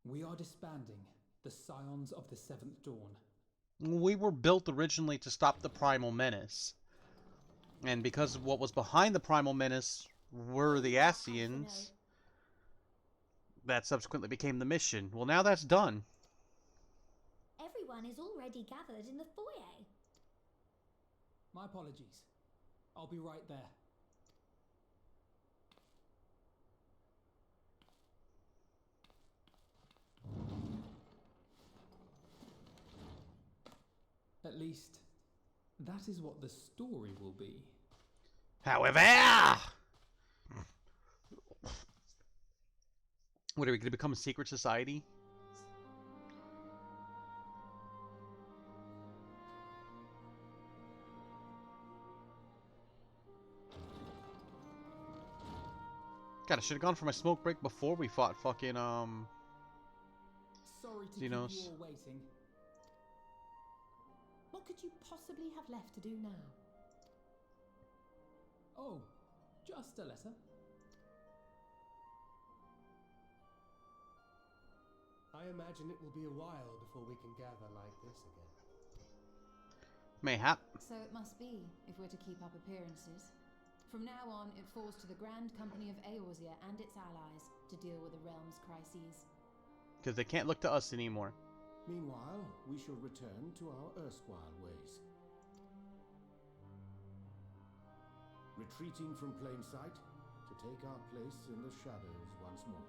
Speaker 10: we are disbanding the Scions of the Seventh Dawn.
Speaker 1: We were built originally to stop the Primal Menace. And because of what was behind the Primal Menace were the Ascians, that subsequently became the mission. Well, now that's done.
Speaker 2: Everyone is already gathered in the foyer.
Speaker 10: My apologies. I'll be right there. At least, that is what the story will be.
Speaker 1: However, what are we going to become, a secret society? God, I should have gone for my smoke break before we fought fucking
Speaker 10: Sorry to
Speaker 1: Xenos.
Speaker 10: keep you all waiting.
Speaker 4: What could you possibly have left to do now?
Speaker 10: Oh, just a letter.
Speaker 8: I imagine it will be a while before we can gather like this again.
Speaker 1: Mayhap.
Speaker 11: So it must be, if we're to keep up appearances.
Speaker 4: From now on, it falls to the Grand Company of Eorzea and its allies to deal with the realm's crises.
Speaker 1: Because they can't look to us anymore.
Speaker 9: Meanwhile, we shall return to our erstwhile ways. Retreating from plain sight to take our place in the shadows once more.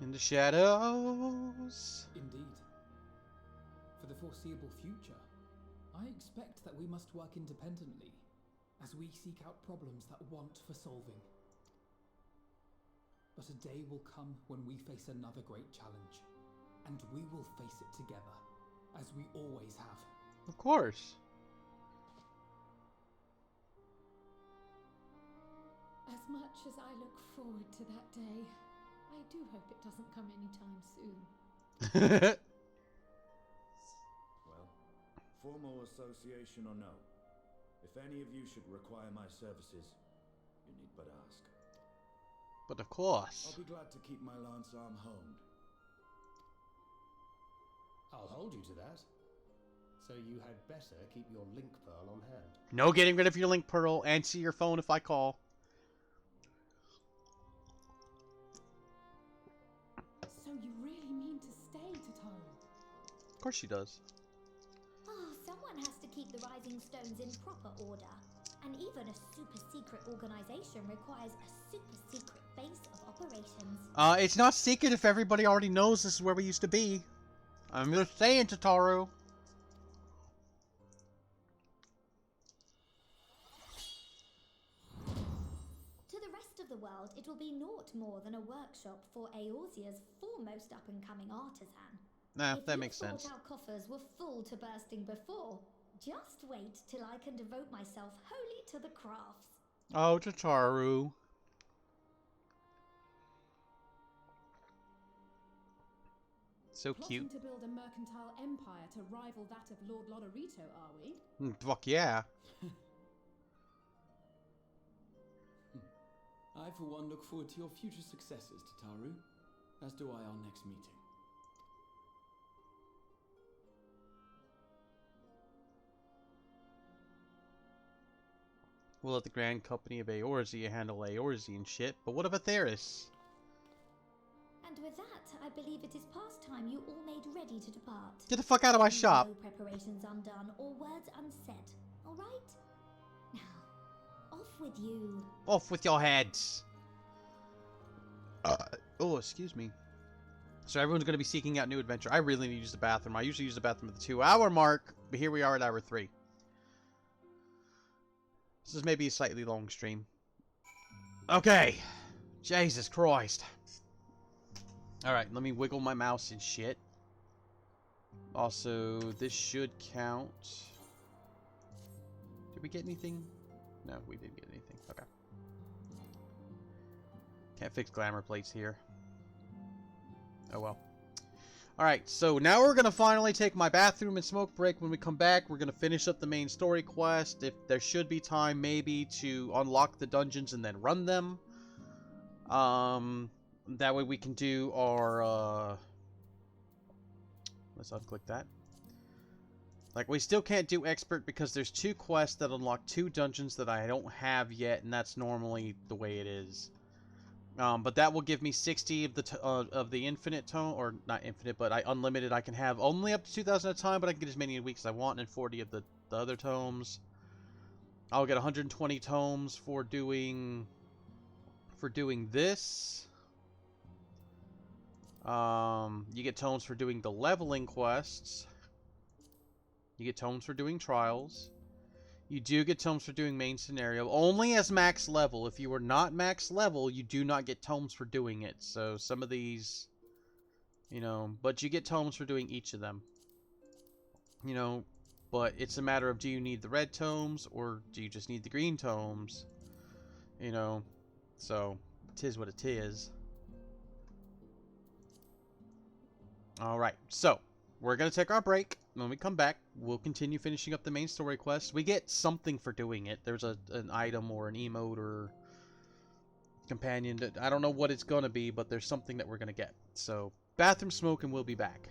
Speaker 1: In the shadows.
Speaker 10: Indeed. For the foreseeable future, I expect that we must work independently as we seek out problems that want for solving. But a day will come when we face another great challenge, and we will face it together, as we always have.
Speaker 1: Of course.
Speaker 4: As much as I look forward to that day, I do hope it doesn't come anytime soon.
Speaker 7: Well, formal association or no, if any of you should require my services, you need but ask.
Speaker 1: But of course.
Speaker 7: I'll be glad to keep my lance arm honed.
Speaker 8: I'll hold you to that. So you had better keep your link pearl on hand.
Speaker 1: No getting rid of your link pearl. Answer your phone if I call.
Speaker 4: So you really mean to stay, Tataru?
Speaker 1: Of course she does.
Speaker 2: Oh, someone has to keep the Rising Stones in proper order. And even a super secret organization requires a super secret base of operations.
Speaker 1: It's not secret if everybody already knows this is where we used to be. I'm just saying, Tataru.
Speaker 2: To the rest of the world, it will be naught more than a workshop for Eorzea's foremost up-and-coming artisan.
Speaker 1: Nah,
Speaker 2: If
Speaker 1: that
Speaker 2: you
Speaker 1: makes sense.
Speaker 2: thought our coffers were full to bursting before, just wait till I can devote myself wholly to the crafts.
Speaker 1: Oh, Tataru. So
Speaker 4: Plotting
Speaker 1: cute.
Speaker 4: to build a mercantile empire to rival that of Lord Lodorito, are we?
Speaker 1: Fuck yeah.
Speaker 10: I, for one, look forward to your future successes, Tataru, as do I our next meeting.
Speaker 1: We'll let the Grand Company of Eorzea handle Eorzean shit, but what about Theris?
Speaker 2: And with that, I believe it is past time you all made ready to depart.
Speaker 1: Get the fuck out of my
Speaker 2: Leave
Speaker 1: shop!
Speaker 2: No preparations undone or words unsaid, all right? Now, off with you.
Speaker 1: Off with your heads! Oh, excuse me. So everyone's going to be seeking out new adventure. I really need to use the bathroom. I usually use the bathroom at the 2-hour mark, but here we are at hour 3. This is maybe a slightly long stream. Okay. Jesus Christ. Alright, let me wiggle my mouse and shit. Also, this should count. Did we get anything? No, we didn't get anything. Okay. Can't fix glamour plates here. Oh well. Alright, so now we're going to finally take my bathroom and smoke break. When we come back, we're going to finish up the main story quest. If there should be time, maybe, to unlock the dungeons and then run them. That way we can do our, let's unclick that. Like, we still can't do expert because there's 2 quests that unlock 2 dungeons that I don't have yet, and that's normally the way it is. But that will give me 60 of the infinite tome, or not infinite, but unlimited. I can have only up to 2,000 at a time, but I can get as many a week as I want, and 40 of the other tomes. I'll get 120 tomes for doing this. You get tomes for doing the leveling quests. You get tomes for doing trials. You do get tomes for doing main scenario, only as max level. If you are not max level, you do not get tomes for doing it. So some of these, you know, but you get tomes for doing each of them. You know, but it's a matter of, do you need the red tomes or do you just need the green tomes? You know, so it is what it is. Alright, so we're going to take our break. When we come back, we'll continue finishing up the main story quest. We get something for doing it. There's an item or an emote or companion. I don't know what it's going to be, but there's something that we're going to get. So, bathroom smoke and we'll be back.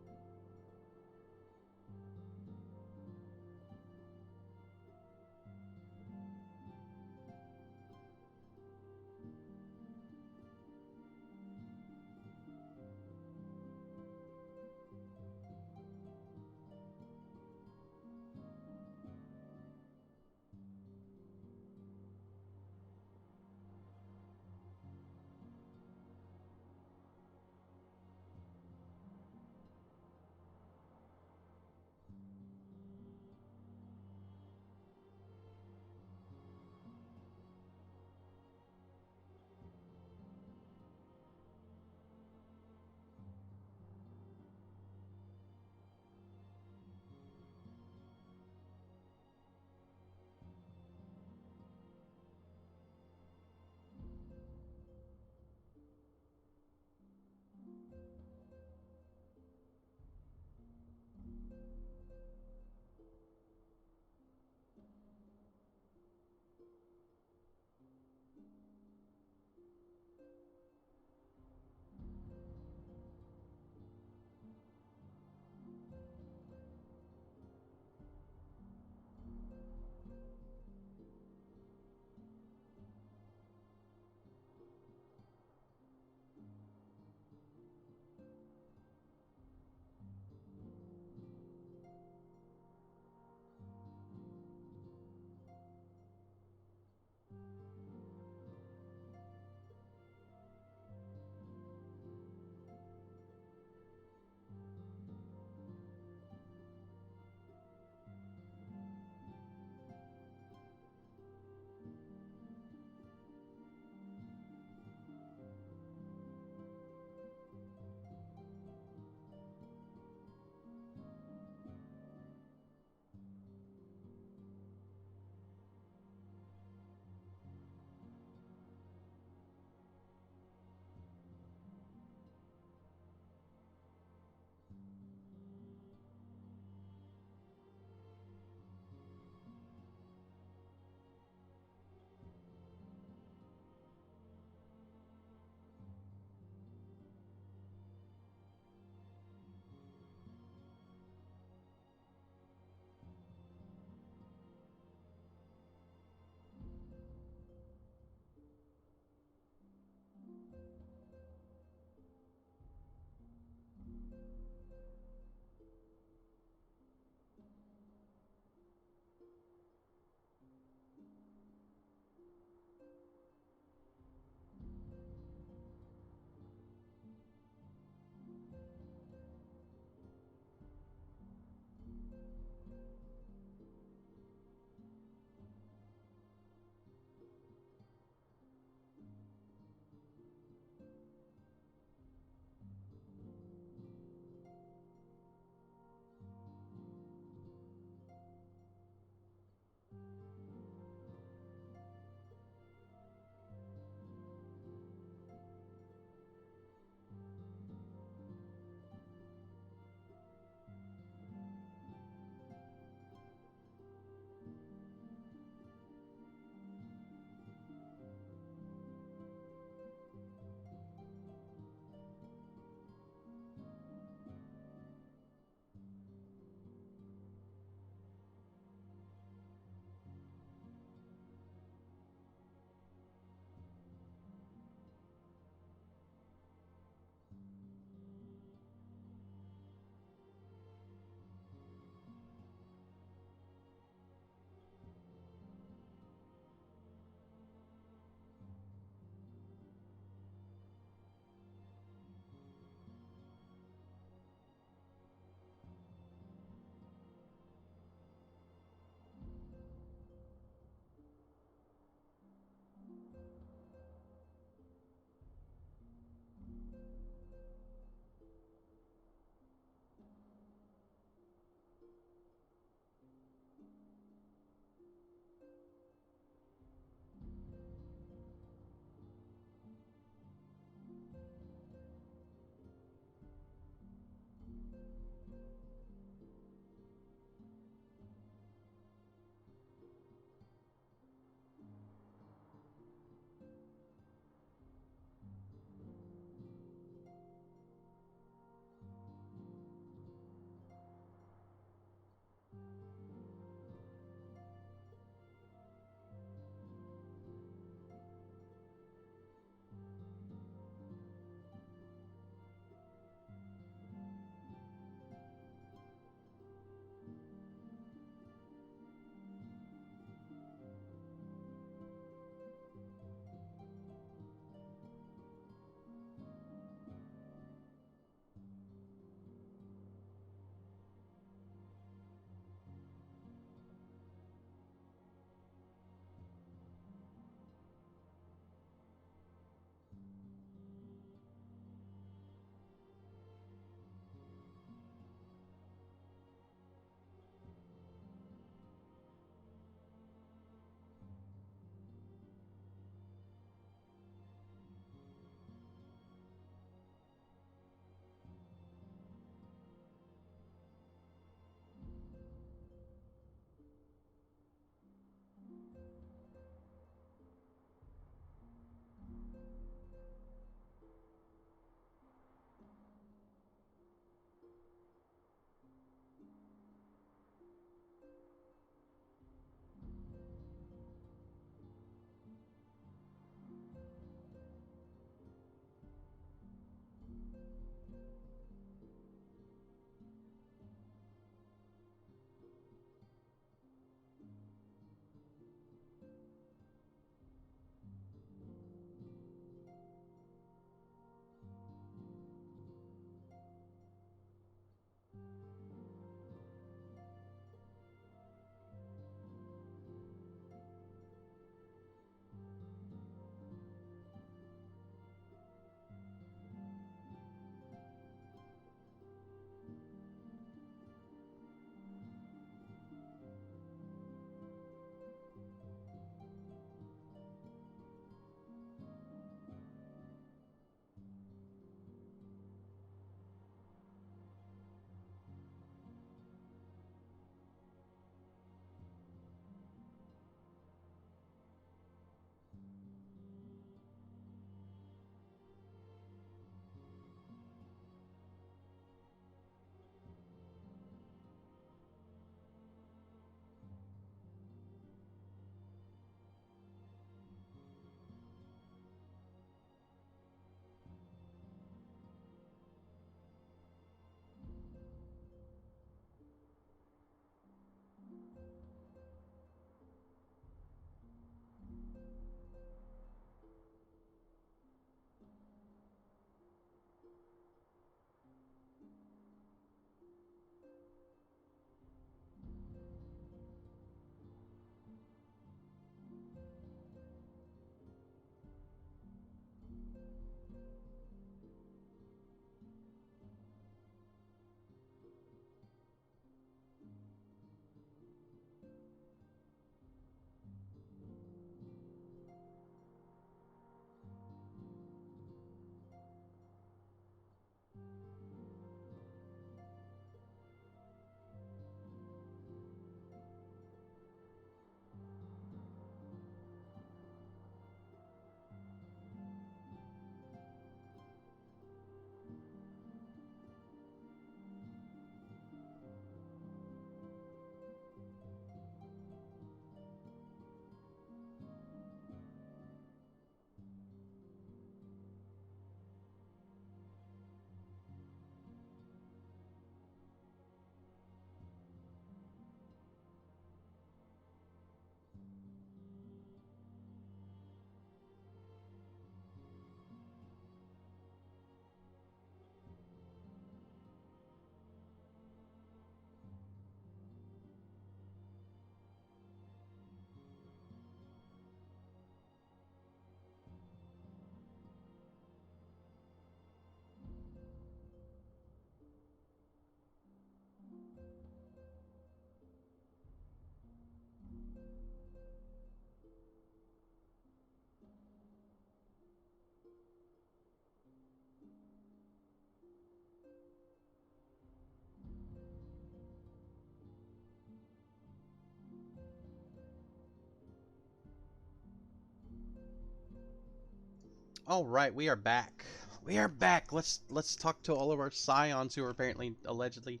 Speaker 1: All right, we are back. We are back. Let's talk to all of our scions who are apparently allegedly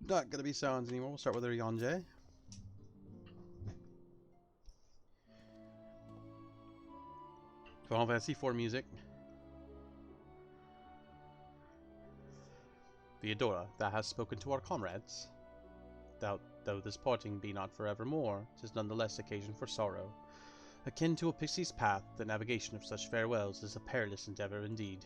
Speaker 1: not gonna be scions anymore. We'll start with Ryonjay. Final Fantasy IV music. Theodora, thou hast spoken to our comrades. Though this parting be not forevermore, 'tis none the less occasion for sorrow. Akin to a pixie's path, the navigation of such farewells is a perilous endeavor indeed.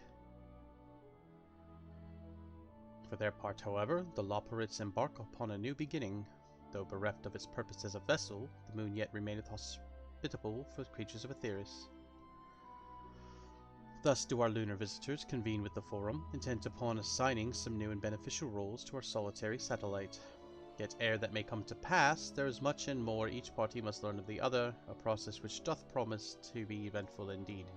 Speaker 1: For their part, however, the Loperites embark upon a new beginning. Though bereft of its purpose as a vessel, the moon yet remaineth hospitable for the creatures of Aetheris. Thus do our lunar visitors convene with the Forum, intent upon assigning some new and beneficial roles to our solitary satellite. Yet ere that may come to pass, there is much and more each party must learn of the other, a process which doth promise to be eventful indeed.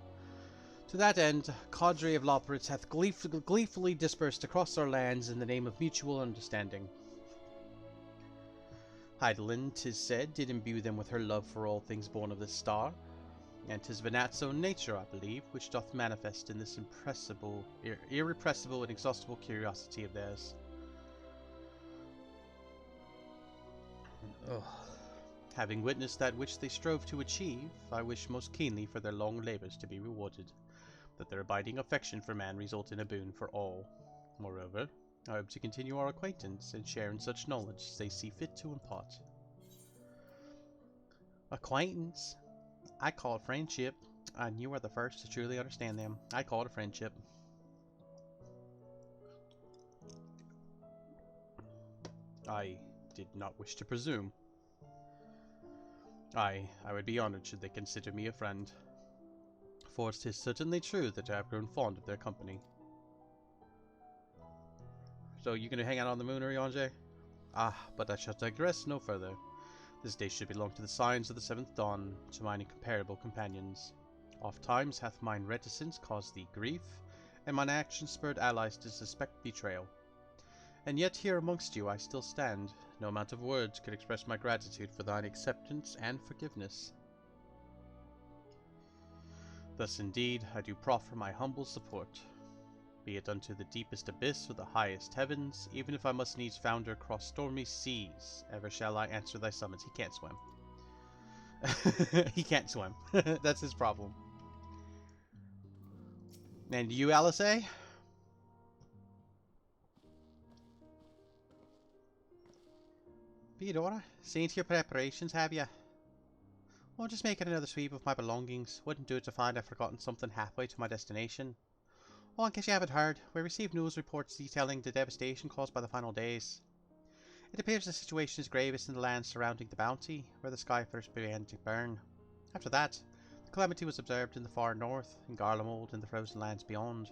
Speaker 1: To that end, cadre of Loperites hath gleefully dispersed across our lands in the name of mutual understanding. Hydaelyn, 'tis said, did imbue them with her love for all things born of this star, and 'tis Venat's own nature, I believe, which doth manifest in this irrepressible and inexhaustible curiosity of theirs. Having witnessed that which they strove to achieve, I wish most keenly for their long labours to be rewarded, that their abiding affection for man result in a boon for all. Moreover, I hope to continue our acquaintance and share in such knowledge as they see fit to impart. Acquaintance? I call it friendship, and you are the first to truly understand them. I call it a friendship. I did not wish to presume. I would be honoured should they consider me a friend, for it is certainly true that I have grown fond of their company. So you gonna hang out on the moon, Ryonjay? But I shall digress no further. This day should belong to the signs of the seventh dawn, to mine incomparable companions. Oft times hath mine reticence caused thee grief, and mine actions spurred allies to suspect betrayal. And yet here amongst you I still stand. No amount of words could express my gratitude for thine acceptance and forgiveness. Thus indeed I do proffer my humble support. Be it unto the deepest abyss or the highest heavens, even if I must needs founder across stormy seas, ever shall I answer thy summons. He can't swim. He can't swim. That's his problem. And you, Alice? Theodora, seen to your preparations, have you? Oh, just making another sweep of my belongings. Wouldn't do it to find I've forgotten something halfway to my destination. Oh, in case you haven't heard, we received news reports detailing the devastation caused by the final days. It appears the situation is gravest in the lands surrounding the Bounty, where the sky first began to burn. After that, the calamity was observed in the far north, in Garlemald and the frozen lands beyond.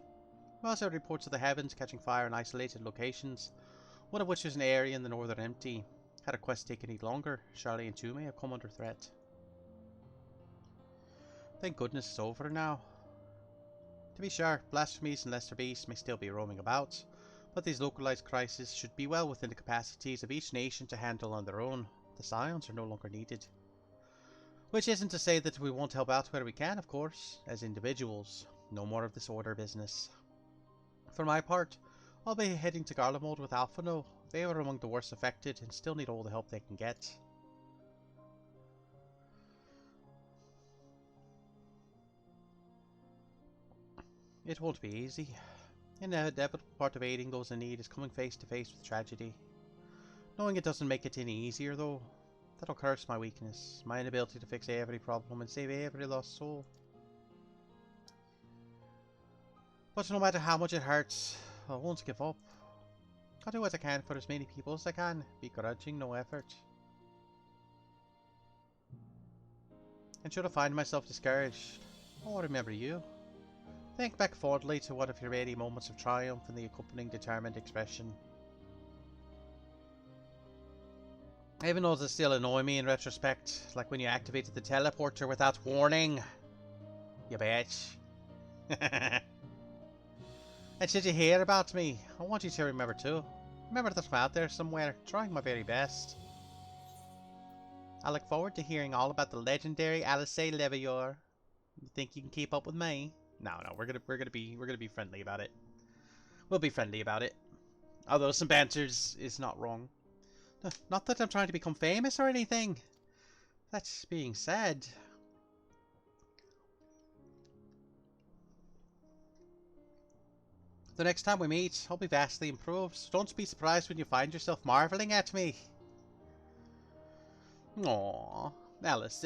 Speaker 1: We also had reports of the heavens catching fire in isolated locations, one of which is an area in the northern Empty. Had our quest taken any longer, Charlie and Toomey have come under threat. Thank goodness it's over now. To be sure, blasphemies and lesser beasts may still be roaming about, but these localized crises should be well within the capacities of each nation to handle on their own. The scions are no longer needed. Which isn't to say that we won't help out where we can, of course, as individuals. No more of this order business. For my part, I'll be heading to Garlemald with Alphino. They are among the worst affected and still need all the help they can get. It won't be easy. An inevitable part of aiding those in need is coming face to face with tragedy. Knowing it doesn't make it any easier, though. That'll curse my weakness, my inability to fix every problem and save every lost soul. But no matter how much it hurts, I won't give up. I'll do what I can for as many people as I can, begrudging no effort. And should I find myself discouraged, I'll remember you. Think back fondly to one of your many moments of triumph and the accompanying determined expression. Even though they still annoy me in retrospect, like when you activated the teleporter without warning. You bitch. And should you hear about me, I want you to remember too. Remember that I'm out there somewhere, trying my very best. I look forward to hearing all about the legendary Alice Levior. You think you can keep up with me? No, we're gonna be friendly about it. We'll be friendly about it. Although some banter is not wrong. Not that I'm trying to become famous or anything. That's being said. The next time we meet, I'll be vastly improved, so don't be surprised when you find yourself marveling at me. Aww, Alice.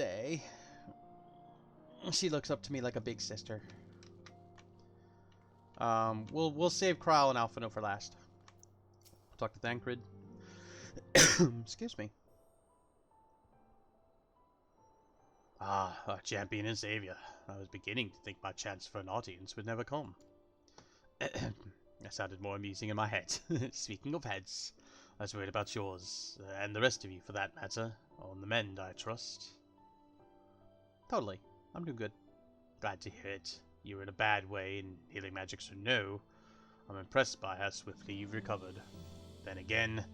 Speaker 1: She looks up to me like a big sister. We'll save Kral and Alphino for last. Talk to Thancred. Excuse me. Ah, our champion and savior. I was beginning to think my chance for an audience would never come. That sounded more amusing in my head. Speaking of heads, I was worried about yours, and the rest of you for that matter. On the mend, I trust. Totally. I'm doing good. Glad to hear it. You were in a bad way, and healing magics or no, I'm impressed by how swiftly you've recovered. Then again,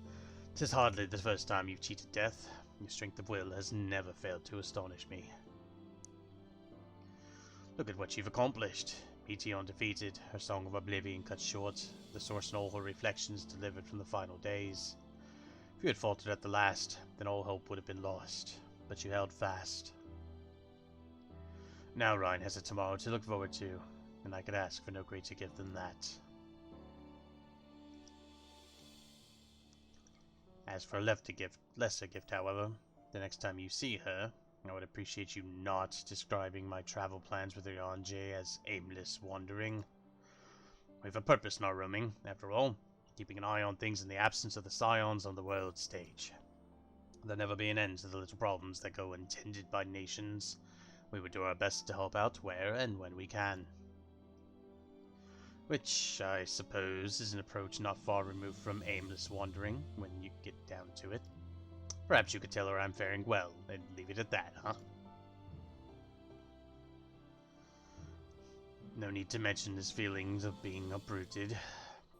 Speaker 1: 'tis hardly the first time you've cheated death. Your strength of will has never failed to astonish me. Look at what you've accomplished. Meteion defeated, her Song of Oblivion cut short, the source and all her reflections delivered from the final days. If you had faltered at the last, then all hope would have been lost, but you held fast. Now Ryan has a tomorrow to look forward to, and I could ask for no greater gift than that. As for a lesser gift, however, the next time you see her, I would appreciate you not describing my travel plans with Yonjay as aimless wandering. We have a purpose in our roaming, after all, keeping an eye on things in the absence of the Scions on the world stage. There'll never be an end to the little problems that go untended by nations. We would do our best to help out where and when we can. Which, I suppose, is an approach not far removed from aimless wandering, when you get down to it. Perhaps you could tell her I'm faring well, and leave it at that, huh? No need to mention his feelings of being uprooted.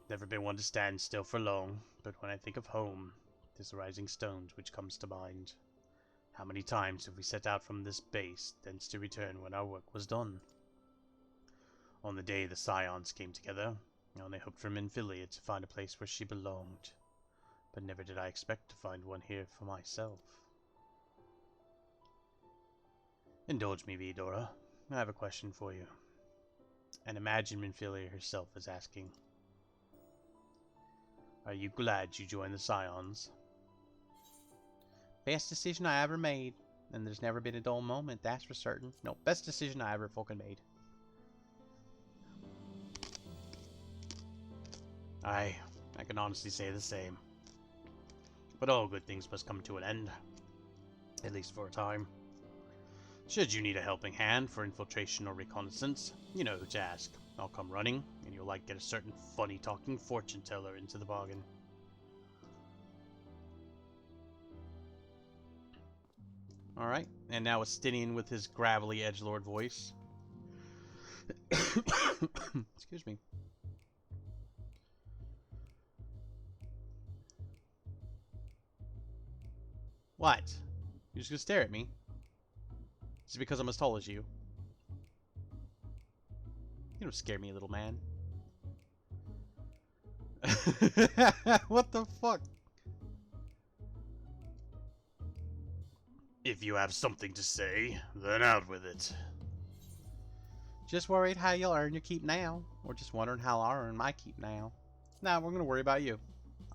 Speaker 1: Never been one to stand still for long, but when I think of home, 'tis the rising stones which comes to mind. How many times have we set out from this base, thence to return when our work was done? On the day the Scions came together, I only hoped for Minfilia to find a place where she belonged. But never did I expect to find one here for myself. Indulge me, Vidora. I have a question for you. And imagine Minfilia herself is asking. Are you glad you joined the Scions? Best decision I ever made. And there's never been a dull moment, that's for certain. No, best decision I ever fucking made. I can honestly say the same. But all good things must come to an end. At least for a time. Should you need a helping hand for infiltration or reconnaissance, you know who to ask. I'll come running, and you'll get a certain funny-talking fortune teller into the bargain. Alright, and now Estinian with his gravelly edgelord voice. Excuse me. What? You're just gonna stare at me? Is it because I'm as tall as you? You don't scare me, little man. What the fuck? If you have something to say, then out with it. Just worried how you'll earn your keep now, or just wondering how I'll earn my keep now. Nah, we're gonna worry about you.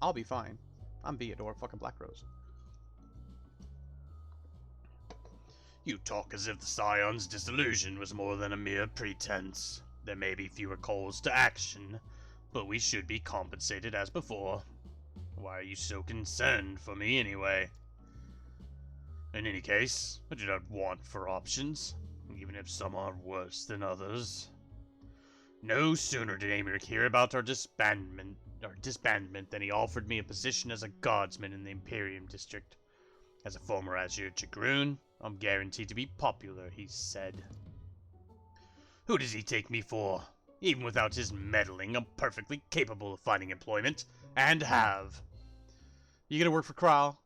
Speaker 1: I'll be fine. I'm Beador fucking Blackrose. You talk as if the Scion's disillusion was more than a mere pretense. There may be fewer calls to action, but we should be compensated as before. Why are you so concerned for me anyway? In any case, I do not want for options, even if some are worse than others. No sooner did Amir hear about our disbandment than he offered me a position as a guardsman in the Imperium district. As a former Azure Chagroon, I'm guaranteed to be popular, he said. Who does he take me for? Even without his meddling, I'm perfectly capable of finding employment, and have. You gonna work for Kral?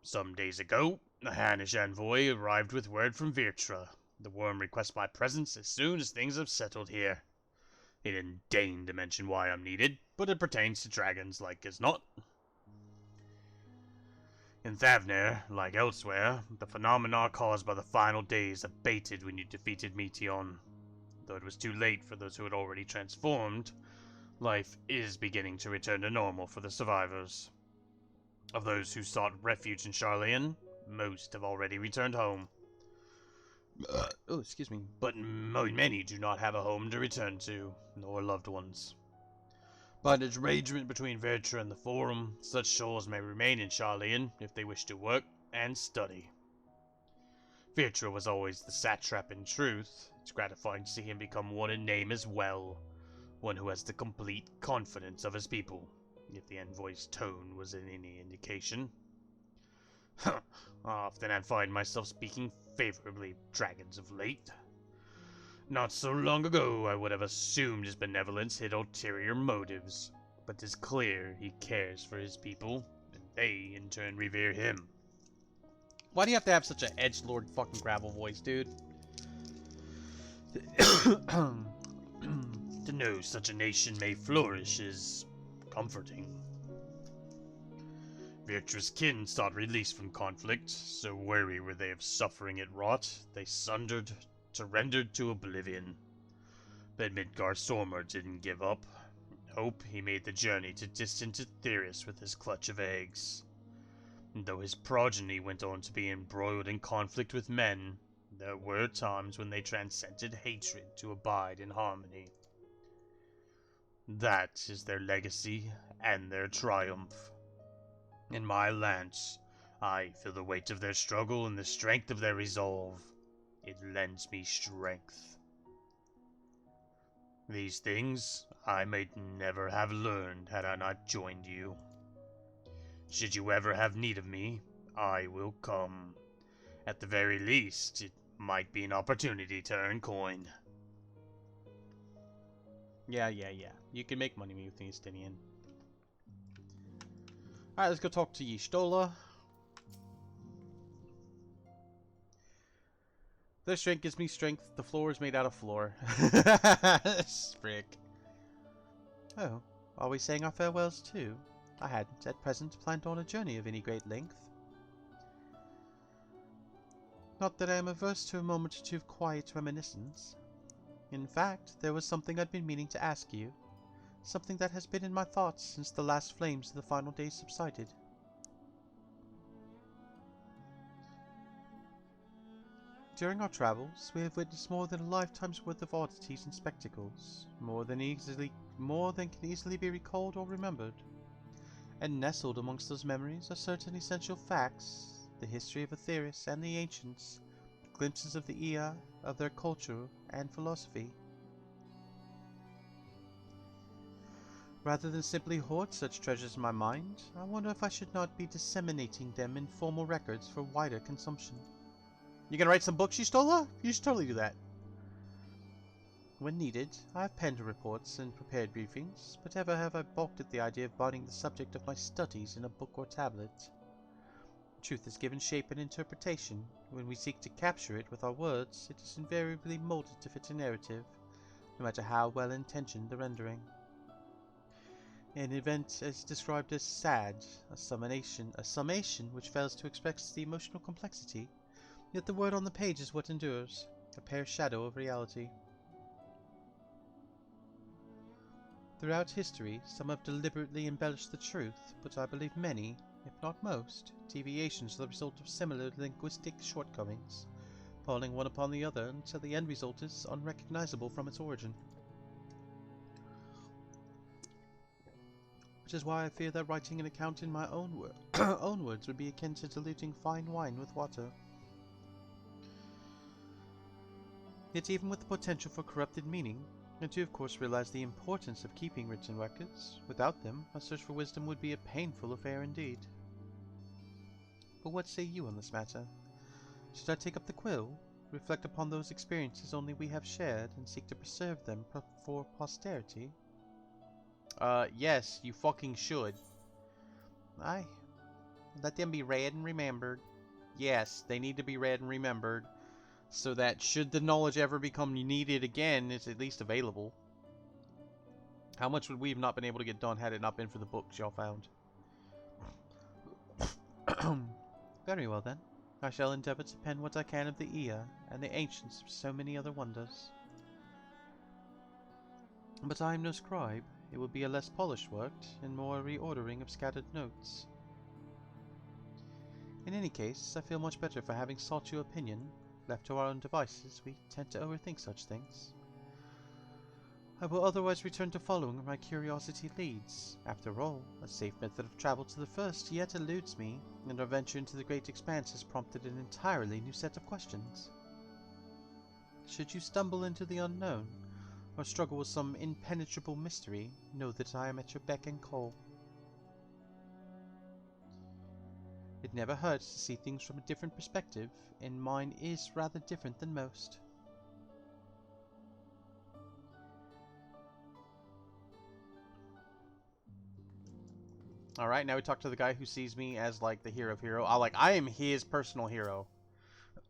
Speaker 1: Some days ago, a Hannish envoy arrived with word from Virtra.
Speaker 11: The worm requests my presence as soon as things have settled here. He didn't deign to mention why I'm needed, but it pertains to dragons like as not. In Thavner, like elsewhere, the phenomena caused by the final days abated when you defeated Meteion. Though it was too late for those who had already transformed, life is beginning to return to normal for the survivors. Of those who sought refuge in Charleon, most have already returned home.
Speaker 1: Oh, excuse me.
Speaker 11: But many do not have a home to return to, nor loved ones. By an arrangement between Vertra and the Forum, such souls may remain in Charleon if they wish to work and study. Vertra was always the satrap in truth. It's gratifying to see him become one in name as well, one who has the complete confidence of his people, if the envoy's tone was any indication. Often I find myself speaking favorably of dragons of late. Not so long ago I would have assumed his benevolence had ulterior motives, but 'tis clear he cares for his people, and they in turn revere him.
Speaker 1: Why do you have to have such an edgelord fucking gravel voice, dude?
Speaker 11: To know such a nation may flourish is comforting. Virtuous kin sought release from conflict, so weary were they of suffering it wrought, they sundered, surrendered to oblivion. But Midgar Sormer didn't give up. In hope, he made the journey to distant Etheirys with his clutch of eggs. And though his progeny went on to be embroiled in conflict with men, there were times when they transcended hatred to abide in harmony. That is their legacy and their triumph. In my lance, I feel the weight of their struggle and the strength of their resolve. It lends me strength. These things I might never have learned had I not joined you. Should you ever have need of me, I will come. At the very least, it might be an opportunity to earn coin.
Speaker 1: Yeah. You can make money with the Estinian. Alright, let's go talk to Y'shtola. Their strength gives me strength. The floor is made out of floor. Frick. Oh, are we saying our farewells too? I hadn't, at present, planned on a journey of any great length. Not that I am averse to a moment or two of quiet reminiscence. In fact, there was something I'd been meaning to ask you. Something that has been in my thoughts since the last flames of the final days subsided. During our travels, we have witnessed more than a lifetime's worth of oddities and spectacles, more than can easily be recalled or remembered. And nestled amongst those memories are certain essential facts, the history of Etheirys and the ancients, glimpses of the Ea, of their culture and philosophy. Rather than simply hoard such treasures in my mind, I wonder if I should not be disseminating them in formal records for wider consumption. You gonna write some books, Y'shtola? You should totally do that. When needed, I have penned reports and prepared briefings, but ever have I balked at the idea of binding the subject of my studies in a book or tablet. Truth is given shape and interpretation. When we seek to capture it with our words, it is invariably molded to fit a narrative, no matter how well-intentioned the rendering. An event is described as sad, a summation which fails to express the emotional complexity, yet the word on the page is what endures, a pale shadow of reality. Throughout history, some have deliberately embellished the truth, but I believe many, if not most, deviations are the result of similar linguistic shortcomings, falling one upon the other until the end result is unrecognizable from its origin. Which is why I fear that writing an account in my own words would be akin to diluting fine wine with water. Yet even with the potential for corrupted meaning, I do of course realize the importance of keeping written records. Without them, a search for wisdom would be a painful affair indeed. But what say you on this matter? Should I take up the quill, reflect upon those experiences only we have shared, and seek to preserve them for posterity? Yes, you fucking should. Aye. Let them be read and remembered. Yes, they need to be read and remembered. so that should the knowledge ever become needed again, it's at least available. How much would we have not been able to get done had it not been for the books y'all found? Very well then. I shall endeavour to pen what I can of the Ea and the ancients of so many other wonders. But I am no scribe. It will be a less polished work, and more a reordering of scattered notes. In any case, I feel much better for having sought your opinion. Left to our own devices, we tend to overthink such things. I will otherwise return to following where my curiosity leads. After all, a safe method of travel to the first yet eludes me, and our venture into the great expanse has prompted an entirely new set of questions. Should you stumble into the unknown, or struggle with some impenetrable mystery, know that I am at your beck and call. It never hurts to see things from a different perspective, and mine is rather different than most. Alright, now we talk to the guy who sees me as, like, the hero of hero. I am his personal hero.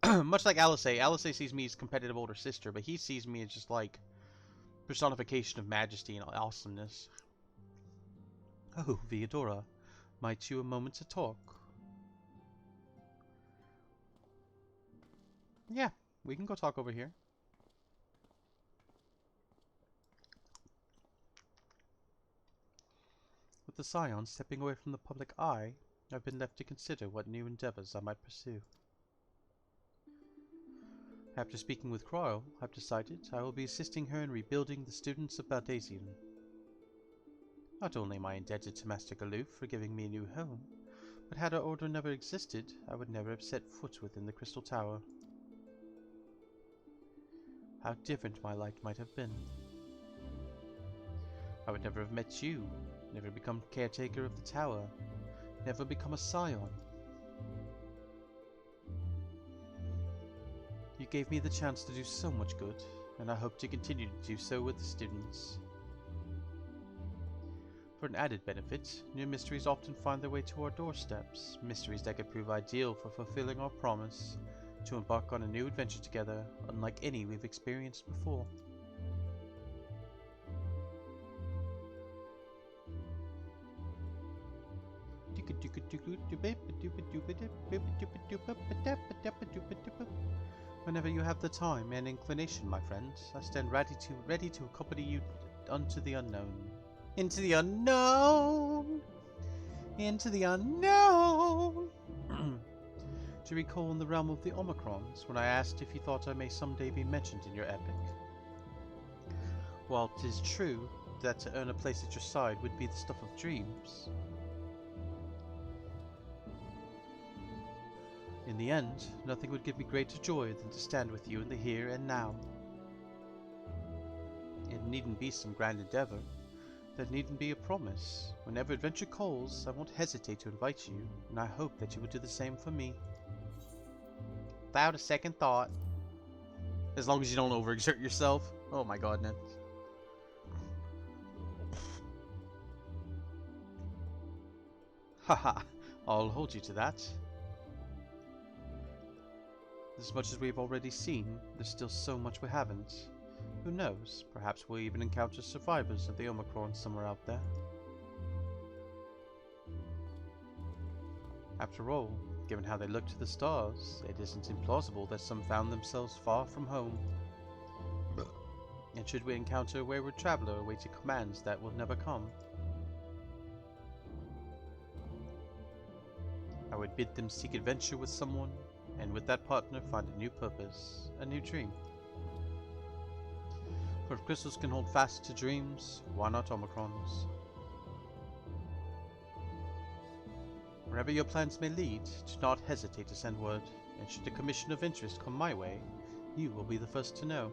Speaker 1: Much like Alice. Alice sees me as competitive older sister, but he sees me as just, like, personification of majesty and awesomeness. Oh, Viadora, might you a moment to talk? Yeah, we can go talk over here. With the Scion stepping away from the public eye, I've been left to consider what new endeavors I might pursue. After speaking with Croyle, I've decided I will be assisting her in rebuilding the students of Baldazian. Not only am I indebted to Master Galoof for giving me a new home, but had our order never existed, I would never have set foot within the Crystal Tower. How different my life might have been. I would never have met you, never become caretaker of the tower, never become a Scion. You gave me the chance to do so much good, and I hope to continue to do so with the students. For an added benefit, new mysteries often find their way to our doorsteps, mysteries that could prove ideal for fulfilling our promise to embark on a new adventure together, unlike any we've experienced before. Whenever you have the time and inclination, my friend, I stand ready to accompany you unto the unknown. Into the unknown! Into the unknown! Do you recall in the realm of the Omicrons, when I asked if you thought I may someday be mentioned in your epic? While 'tis true that to earn a place at your side would be the stuff of dreams, in the end, nothing would give me greater joy than to stand with you in the here and now. It needn't be some grand endeavor. There needn't be a promise. Whenever adventure calls, I won't hesitate to invite you, and I hope that you will do the same for me. Without a second thought. As long as you don't overexert yourself. Oh my god, Ned. Haha, I'll hold you to that. As much as we've already seen, there's still so much we haven't. Who knows, perhaps we'll even encounter survivors of the Omicron somewhere out there. After all, given how they look to the stars, it isn't implausible that some found themselves far from home. And should we encounter a wayward traveler awaiting commands that will never come, I would bid them seek adventure with someone, and with that partner find a new purpose, a new dream. For if crystals can hold fast to dreams, why not Omicrons? Wherever your plans may lead, do not hesitate to send word, and should a commission of interest come my way, you will be the first to know.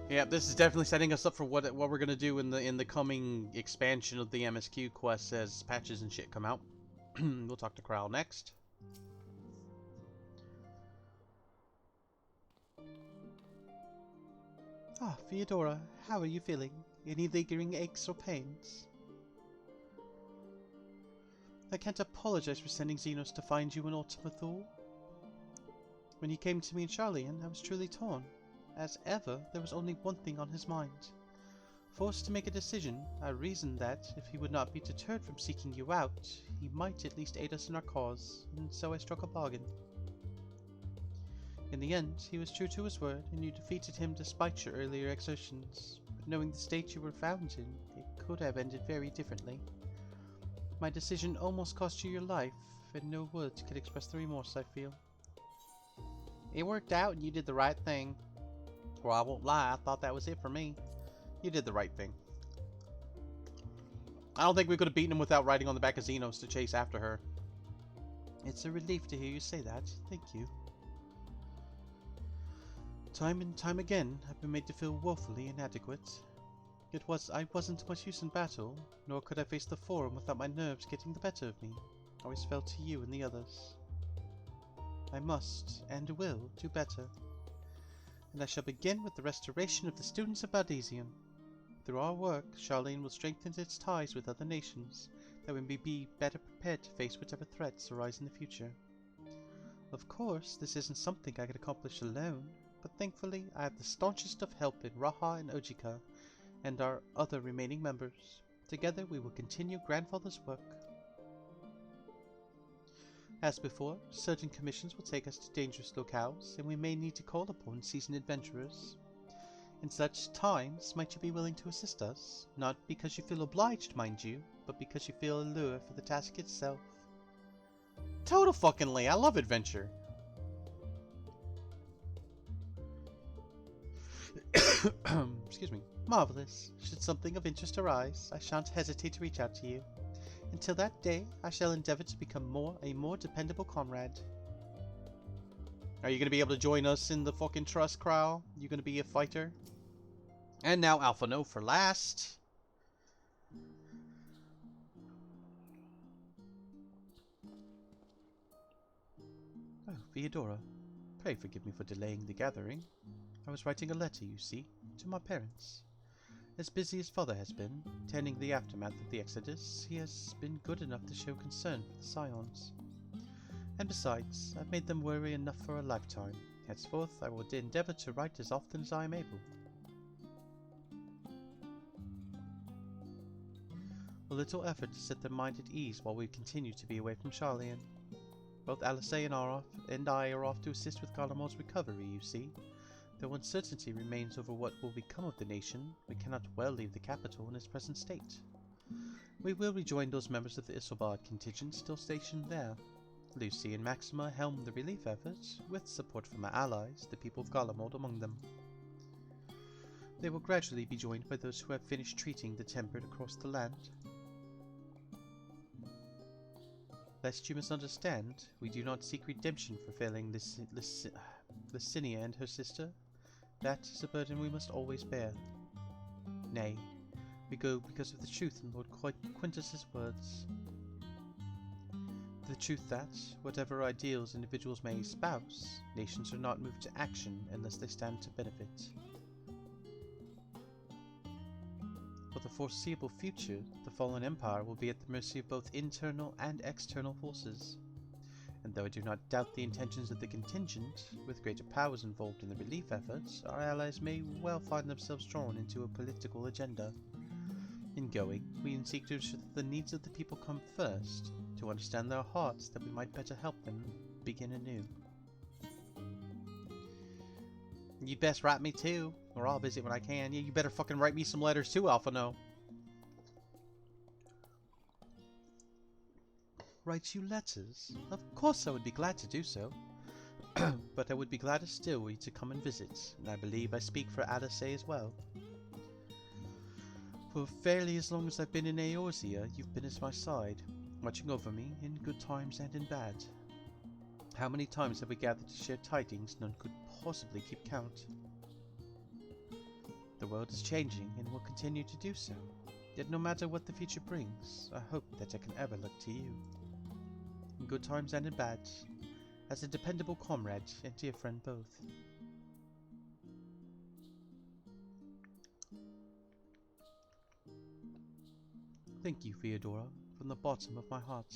Speaker 1: Yeah, this is definitely setting us up for what we're gonna do in the coming expansion of the MSQ quests as patches and shit come out. We'll talk to Crowl next. Ah, Theodora, how are you feeling? Any lingering aches or pains? I can't apologize for sending Xenos to find you in Ultima Thule. When he came to me in Charlian, I was truly torn. As ever, there was only one thing on his mind. Forced to make a decision, I reasoned that, if he would not be deterred from seeking you out, he might at least aid us in our cause, and so I struck a bargain. In the end, he was true to his word, and you defeated him despite your earlier exertions. But knowing the state you were found in, it could have ended very differently. My decision almost cost you your life, and no words could express the remorse I feel. It worked out and you did the right thing. Well, I won't lie, I thought that was it for me. You did the right thing. I don't think we could have beaten him without riding on the back of Xenos to chase after her. It's a relief to hear you say that. Thank you. Time and time again, I've been made to feel woefully inadequate. I wasn't much use in battle, nor could I face the Forum without my nerves getting the better of me. I always fell to you and the others. I must, and will, do better. And I shall begin with the restoration of the students of Baldesian. Through our work, Charlene will strengthen its ties with other nations, that we may be better prepared to face whatever threats arise in the future. Of course, this isn't something I could accomplish alone, but thankfully I have the staunchest of help in Raha and Ojika, and our other remaining members. Together we will continue Grandfather's work. As before, certain commissions will take us to dangerous locales, and we may need to call upon seasoned adventurers. In such times, might you be willing to assist us? Not because you feel obliged, mind you, but because you feel a lure for the task itself. Total fucking lay, I love adventure. Excuse me. Marvelous. Should something of interest arise, I shan't hesitate to reach out to you. Until that day, I shall endeavor to become a more dependable comrade. Are you going to be able to join us in the fucking trust crowd? You going to be a fighter? And now Alpha No for last. Oh, Theodora. Pray forgive me for delaying the gathering. I was writing a letter, you see, to my parents. As busy as Father has been, tending the aftermath of the Exodus, he has been good enough to show concern for the Scions. And besides, I've made them worry enough for a lifetime. Henceforth, I will endeavor to write as often as I am able. A little effort to set their mind at ease while we continue to be away from Charlian. Both Alice and I are off to assist with Garlemald's recovery, you see. Though uncertainty remains over what will become of the nation, we cannot well leave the capital in its present state. We will rejoin those members of the Isobard contingent still stationed there. Lucy and Maxima helm the relief effort, with support from our allies, the people of Garlemald among them. They will gradually be joined by those who have finished treating the tempered across the land. Lest you misunderstand, we do not seek redemption for failing Licinia and her sister. That is a burden we must always bear. Nay, we go because of the truth in Lord Quintus's words. The truth that, whatever ideals individuals may espouse, nations are not moved to action unless they stand to benefit. For the foreseeable future, the fallen empire will be at the mercy of both internal and external forces. And though I do not doubt the intentions of the contingent, with greater powers involved in the relief efforts, our allies may well find themselves drawn into a political agenda. In going, we seek to ensure that the needs of the people come first, to understand their hearts that we might better help them begin anew. You'd best write me too, or I'll visit when I can. Yeah, you better fucking write me some letters too, Alpha No. Write you letters? Of course I would be glad to do so. But I would be gladder still were you to come and visit, and I believe I speak for Alice as well. For fairly as long as I've been in Eorzea, you've been at my side, watching over me in good times and in bad. How many times have we gathered to share tidings none could possibly keep count? The world is changing and will continue to do so, yet no matter what the future brings, I hope that I can ever look to you. In good times and in bad, as a dependable comrade and dear friend both. Thank you, Theodora, from the bottom of my heart.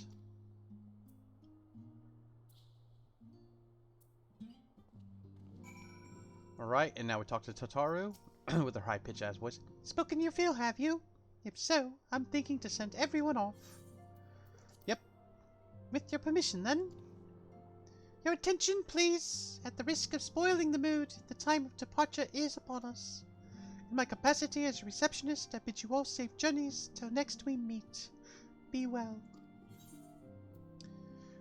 Speaker 1: Alright, and now we talk to Totaru with her high-pitched ass voice. Spoken your fill, have you? If so, I'm thinking to send everyone off. Yep. With your permission, then. Your attention, please. At the risk of spoiling the mood, the time of departure is upon us. In my capacity as a receptionist, I bid you all safe journeys till next we meet. Be well.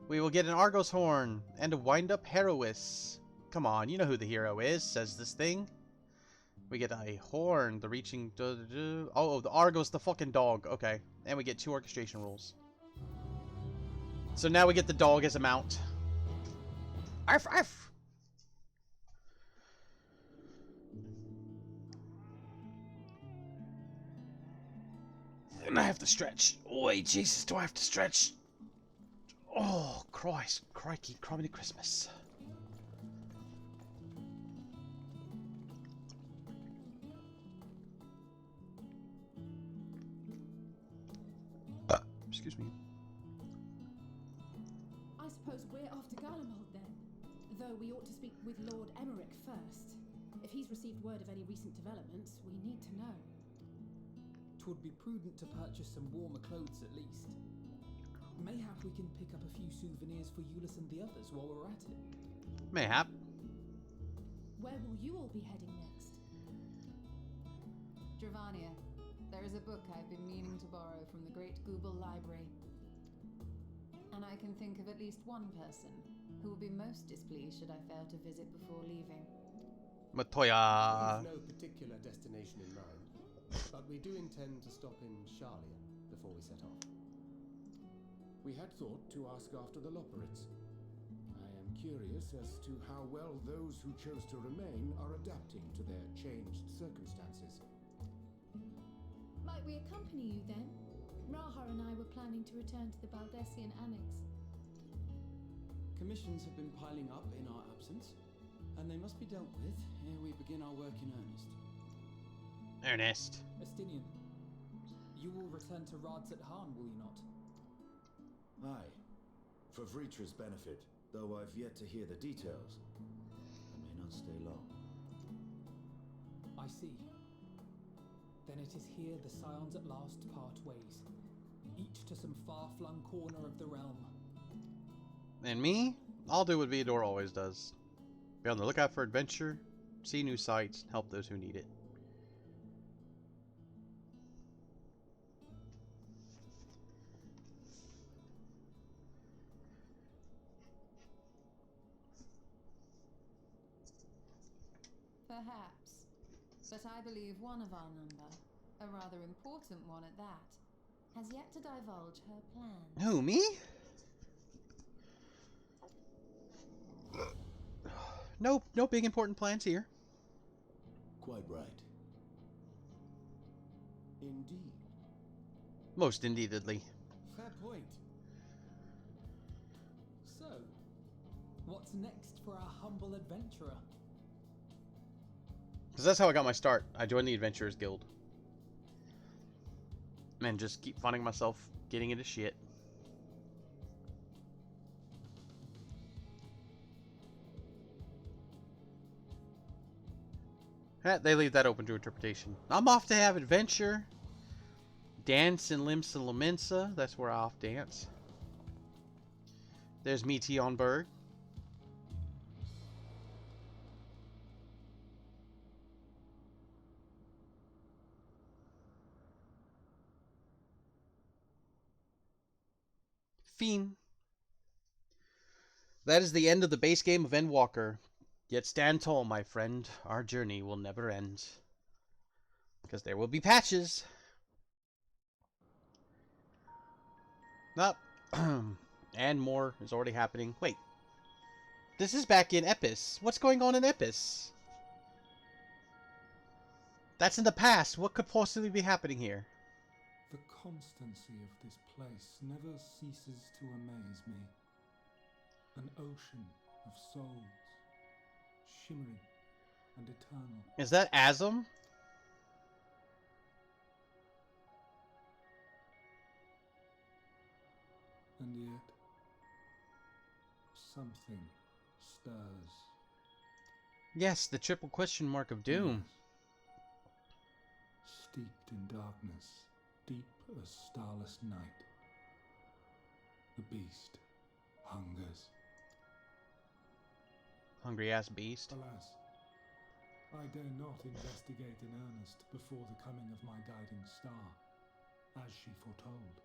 Speaker 1: We will get an Argos horn and a wind-up heroess. Come on, you know who the hero is, says this thing. We get a horn, the reaching... Oh, the Argos, the fucking dog. Okay. And we get 2 orchestration rules. So now we get the dog as a mount. Arf, arf! And I have to stretch. Oi, Jesus, do I have to stretch? Oh, Christ. Crikey, crumbly Christmas. Excuse me.
Speaker 4: I suppose we're off to Garlemald then. Though we ought to speak with Lord Emmerich first. If he's received word of any recent developments, we need to know.
Speaker 10: 'Twould be prudent to purchase some warmer clothes at least. Mayhap we can pick up a few souvenirs for Euless and the others while we're at it.
Speaker 1: Mayhap.
Speaker 4: Where will you all be heading next?
Speaker 12: Dravania. There is a book I've been meaning to borrow from the Great Google Library. And I can think of at least one person who will be most displeased should I fail to visit before leaving.
Speaker 1: Metoya.
Speaker 8: We've no particular destination in mind, but we do intend to stop in Charlian before we set off.
Speaker 9: We had thought to ask after the Loporits. I am curious as to how well those who chose to remain are adapting to their changed circumstances.
Speaker 13: Might we accompany you then? Raha and I were planning to return to the Baldessian Annex.
Speaker 10: Commissions have been piling up in our absence, and they must be dealt with ere we begin our work in earnest.
Speaker 1: Ernest.
Speaker 10: Estinian, you will return to Rads at Han, will you not?
Speaker 14: Aye. For Vritra's benefit, though I've yet to hear the details. I may not stay long.
Speaker 10: I see. Then it is here the Scions at last part ways, each to some far-flung corner of the realm.
Speaker 1: And me? I'll do what Viador always does. Be on the lookout for adventure, see new sights, and help those who need it.
Speaker 12: Perhaps. But I believe one of our number, a rather important one at that, has yet to divulge her plans.
Speaker 1: Who, me? No big important plans here.
Speaker 14: Quite right.
Speaker 9: Indeed.
Speaker 1: Most indeededly.
Speaker 10: Fair point. So, what's next for our humble adventurer?
Speaker 1: Because that's how I got my start. I joined the Adventurers Guild. And just keep finding myself getting into shit. They leave that open to interpretation. I'm off to have adventure. Dance in Limsa Lamensa. That's where I off dance. There's Meteion Berg. Fiend. That is the end of the base game of Endwalker. Yet stand tall, my friend. Our journey will never end. Because there will be patches. Nope. And more is already happening. Wait. This is back in Epis. What's going on in Epis? That's in the past. What could possibly be happening here?
Speaker 10: The constancy of this place never ceases to amaze me. An ocean of souls, shimmering and eternal.
Speaker 1: Is that Azum?
Speaker 10: And yet, something stirs.
Speaker 1: Yes, the triple question mark of doom.
Speaker 9: Steeped in darkness, deep as starless night, the beast hungers.
Speaker 1: Hungry ass beast.
Speaker 9: Alas, I dare not investigate in earnest before the coming of my guiding star, as she foretold.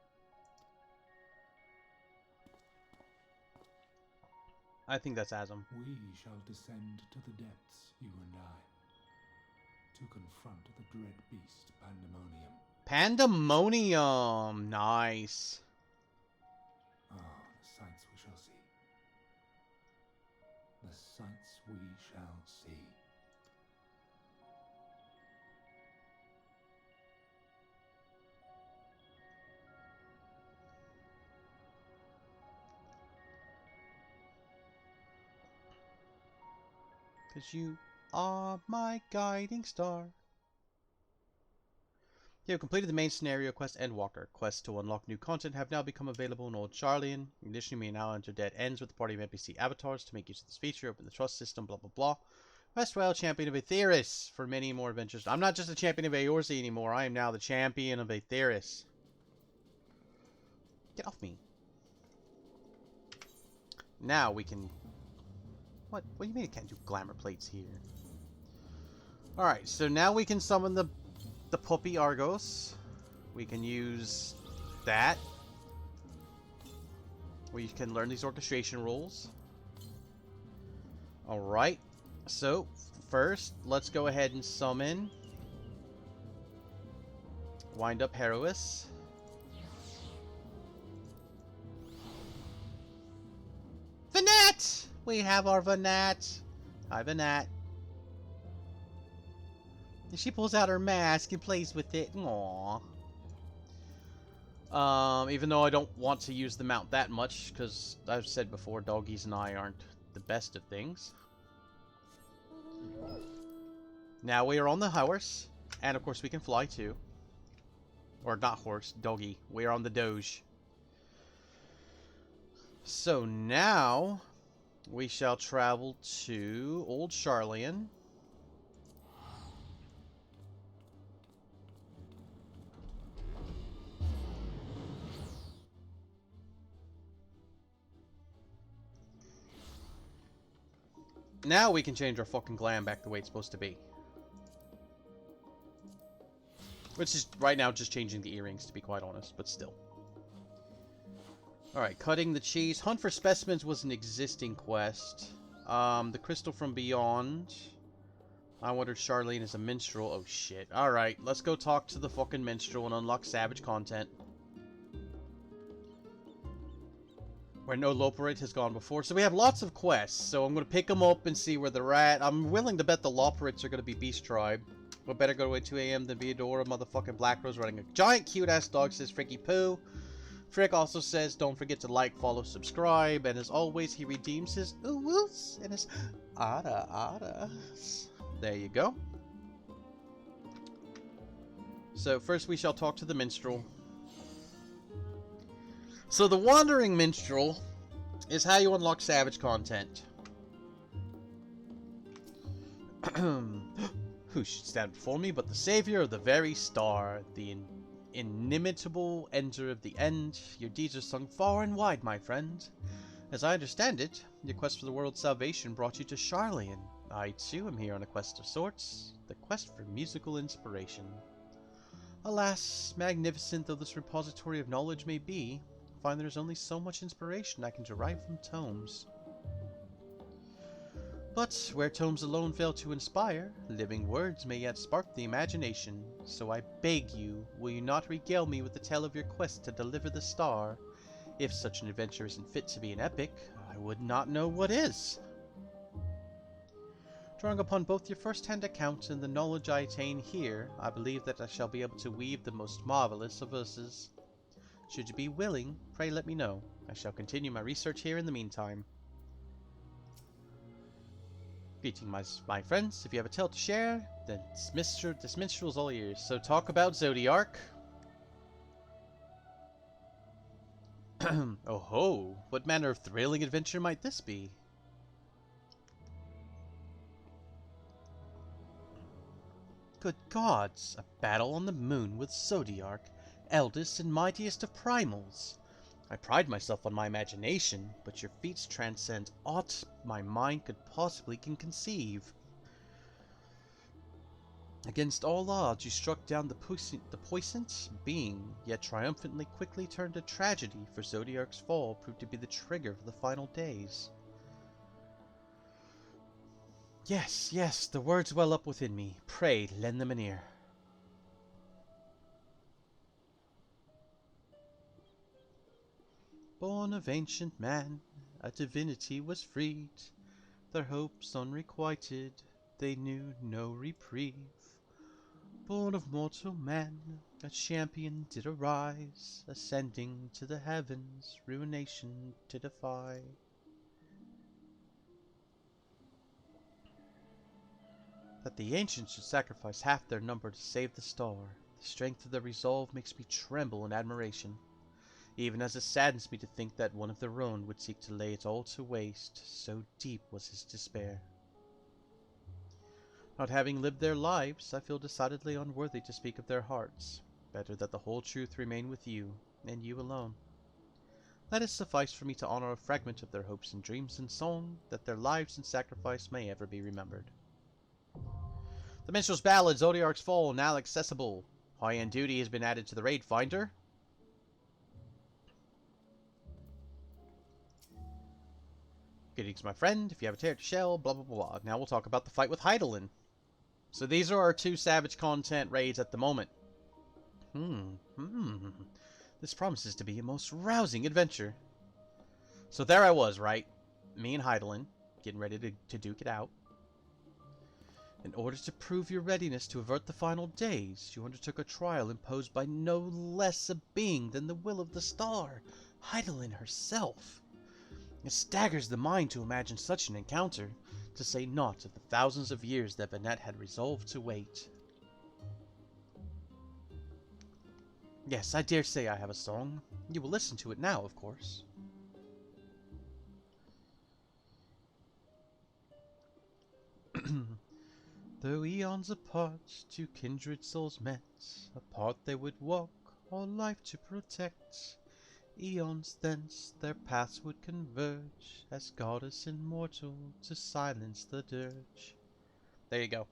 Speaker 1: I think that's Asm.
Speaker 9: We shall descend to the depths, you and I, to confront the dread beast Pandemonium.
Speaker 1: Pandemonium! Nice.
Speaker 9: Ah, the sights we shall see. The sights we shall see.
Speaker 1: Cause you are my guiding star. You have completed the main scenario quest Endwalker. Quests to unlock new content have now become available in Old Charlian. Additionally, you may now enter dead ends with the party of NPC avatars to make use of this feature. Open the trust system, blah blah blah. West Royal Champion of Aetheris for many more adventures. I'm not just a champion of Eorze anymore. I am now the champion of Aetheris. Get off me. Now we can... What do you mean I can't do glamour plates here? Alright, so now we can summon the puppy Argos. We can use that. We can learn these orchestration rules. Alright, so first let's go ahead and summon Wind Up Herois. Vanette! We have our Vanette. Hi, Vanette. She pulls out her mask and plays with it. Aww. Even though I don't want to use the mount that much, because I've said before, doggies and I aren't the best of things. Now we are on the horse, and of course we can fly too. Or not horse, doggy. We are on the Doge. So now we shall travel to Old Charlian. Now we can change our fucking glam back the way it's supposed to be. Which is, right now, just changing the earrings, to be quite honest, but still. Alright, cutting the cheese. Hunt for specimens was an existing quest. The crystal from beyond. I wondered Charlene is a minstrel. Oh shit. Alright, let's go talk to the fucking minstrel and unlock savage content. Where no Loporite has gone before. So we have lots of quests, so I'm going to pick them up and see where they're at. I'm willing to bet the Loporites are going to be Beast Tribe. But better go at 2 AM than be a door. Motherfucking Black Rose running a giant cute-ass dog, says Fricky Poo. Frick also says, don't forget to like, follow, subscribe. And as always, he redeems his ooh-woos and his ada-adas. There you go. So first we shall talk to the minstrel. So the Wandering Minstrel is how you unlock savage content. Who should stand before me but the savior of the very star, the inimitable ender of the end. Your deeds are sung far and wide, my friend. As I understand it, your quest for the world's salvation brought you to Charlian. I too am here on a quest of sorts, the quest for musical inspiration. Alas, magnificent though this repository of knowledge may be, I find there is only so much inspiration I can derive from tomes. But where tomes alone fail to inspire, living words may yet spark the imagination. So I beg you, will you not regale me with the tale of your quest to deliver the star? If such an adventure isn't fit to be an epic, I would not know what is. Drawing upon both your first-hand accounts and the knowledge I attain here, I believe that I shall be able to weave the most marvelous of verses. Should you be willing, pray let me know. I shall continue my research here in the meantime. Greetings, my friends. If you have a tale to share, then this minstrel's all ears. So talk about Zodiark. Oh ho! What manner of thrilling adventure might this be? Good gods, a battle on the moon with Zodiark, eldest and mightiest of primals. I pride myself on my imagination, but your feats transcend aught my mind could possibly conceive. Against all odds, you struck down the puissant being, yet triumphantly quickly turned to tragedy, for Zodiark's fall proved to be the trigger for the final days. Yes, yes, the words well up within me. Pray, lend them an ear. Born of ancient man, a divinity was freed. Their hopes unrequited, they knew no reprieve. Born of mortal man, a champion did arise, ascending to the heavens, ruination to defy. That the ancients should sacrifice half their number to save the star, the strength of their resolve makes me tremble in admiration, even as it saddens me to think that one of their own would seek to lay it all to waste, so deep was his despair. Not having lived their lives, I feel decidedly unworthy to speak of their hearts. Better that the whole truth remain with you, and you alone. Let it suffice for me to honor a fragment of their hopes and dreams in song, that their lives and sacrifice may ever be remembered. The Minstrel's Ballad, Zodiark's Fall, now accessible. High-end duty has been added to the raid finder. Greetings, my friend. If you have a tear to shell, blah blah blah. Now we'll talk about the fight with Hydaelyn. So these are our 2 Savage content raids at the moment. This promises to be a most rousing adventure. So there I was, right? Me and Hydaelyn, getting ready to duke it out. In order to prove your readiness to avert the final days, you undertook a trial imposed by no less a being than the will of the star, Hydaelyn herself. It staggers the mind to imagine such an encounter, to say naught of the thousands of years that Vanette had resolved to wait. Yes, I dare say I have a song. You will listen to it now, of course. Though eons apart, 2 kindred souls met. Apart they would walk, all life to protect. Eons thence their paths would converge, as goddess and mortal to silence the dirge. There you go.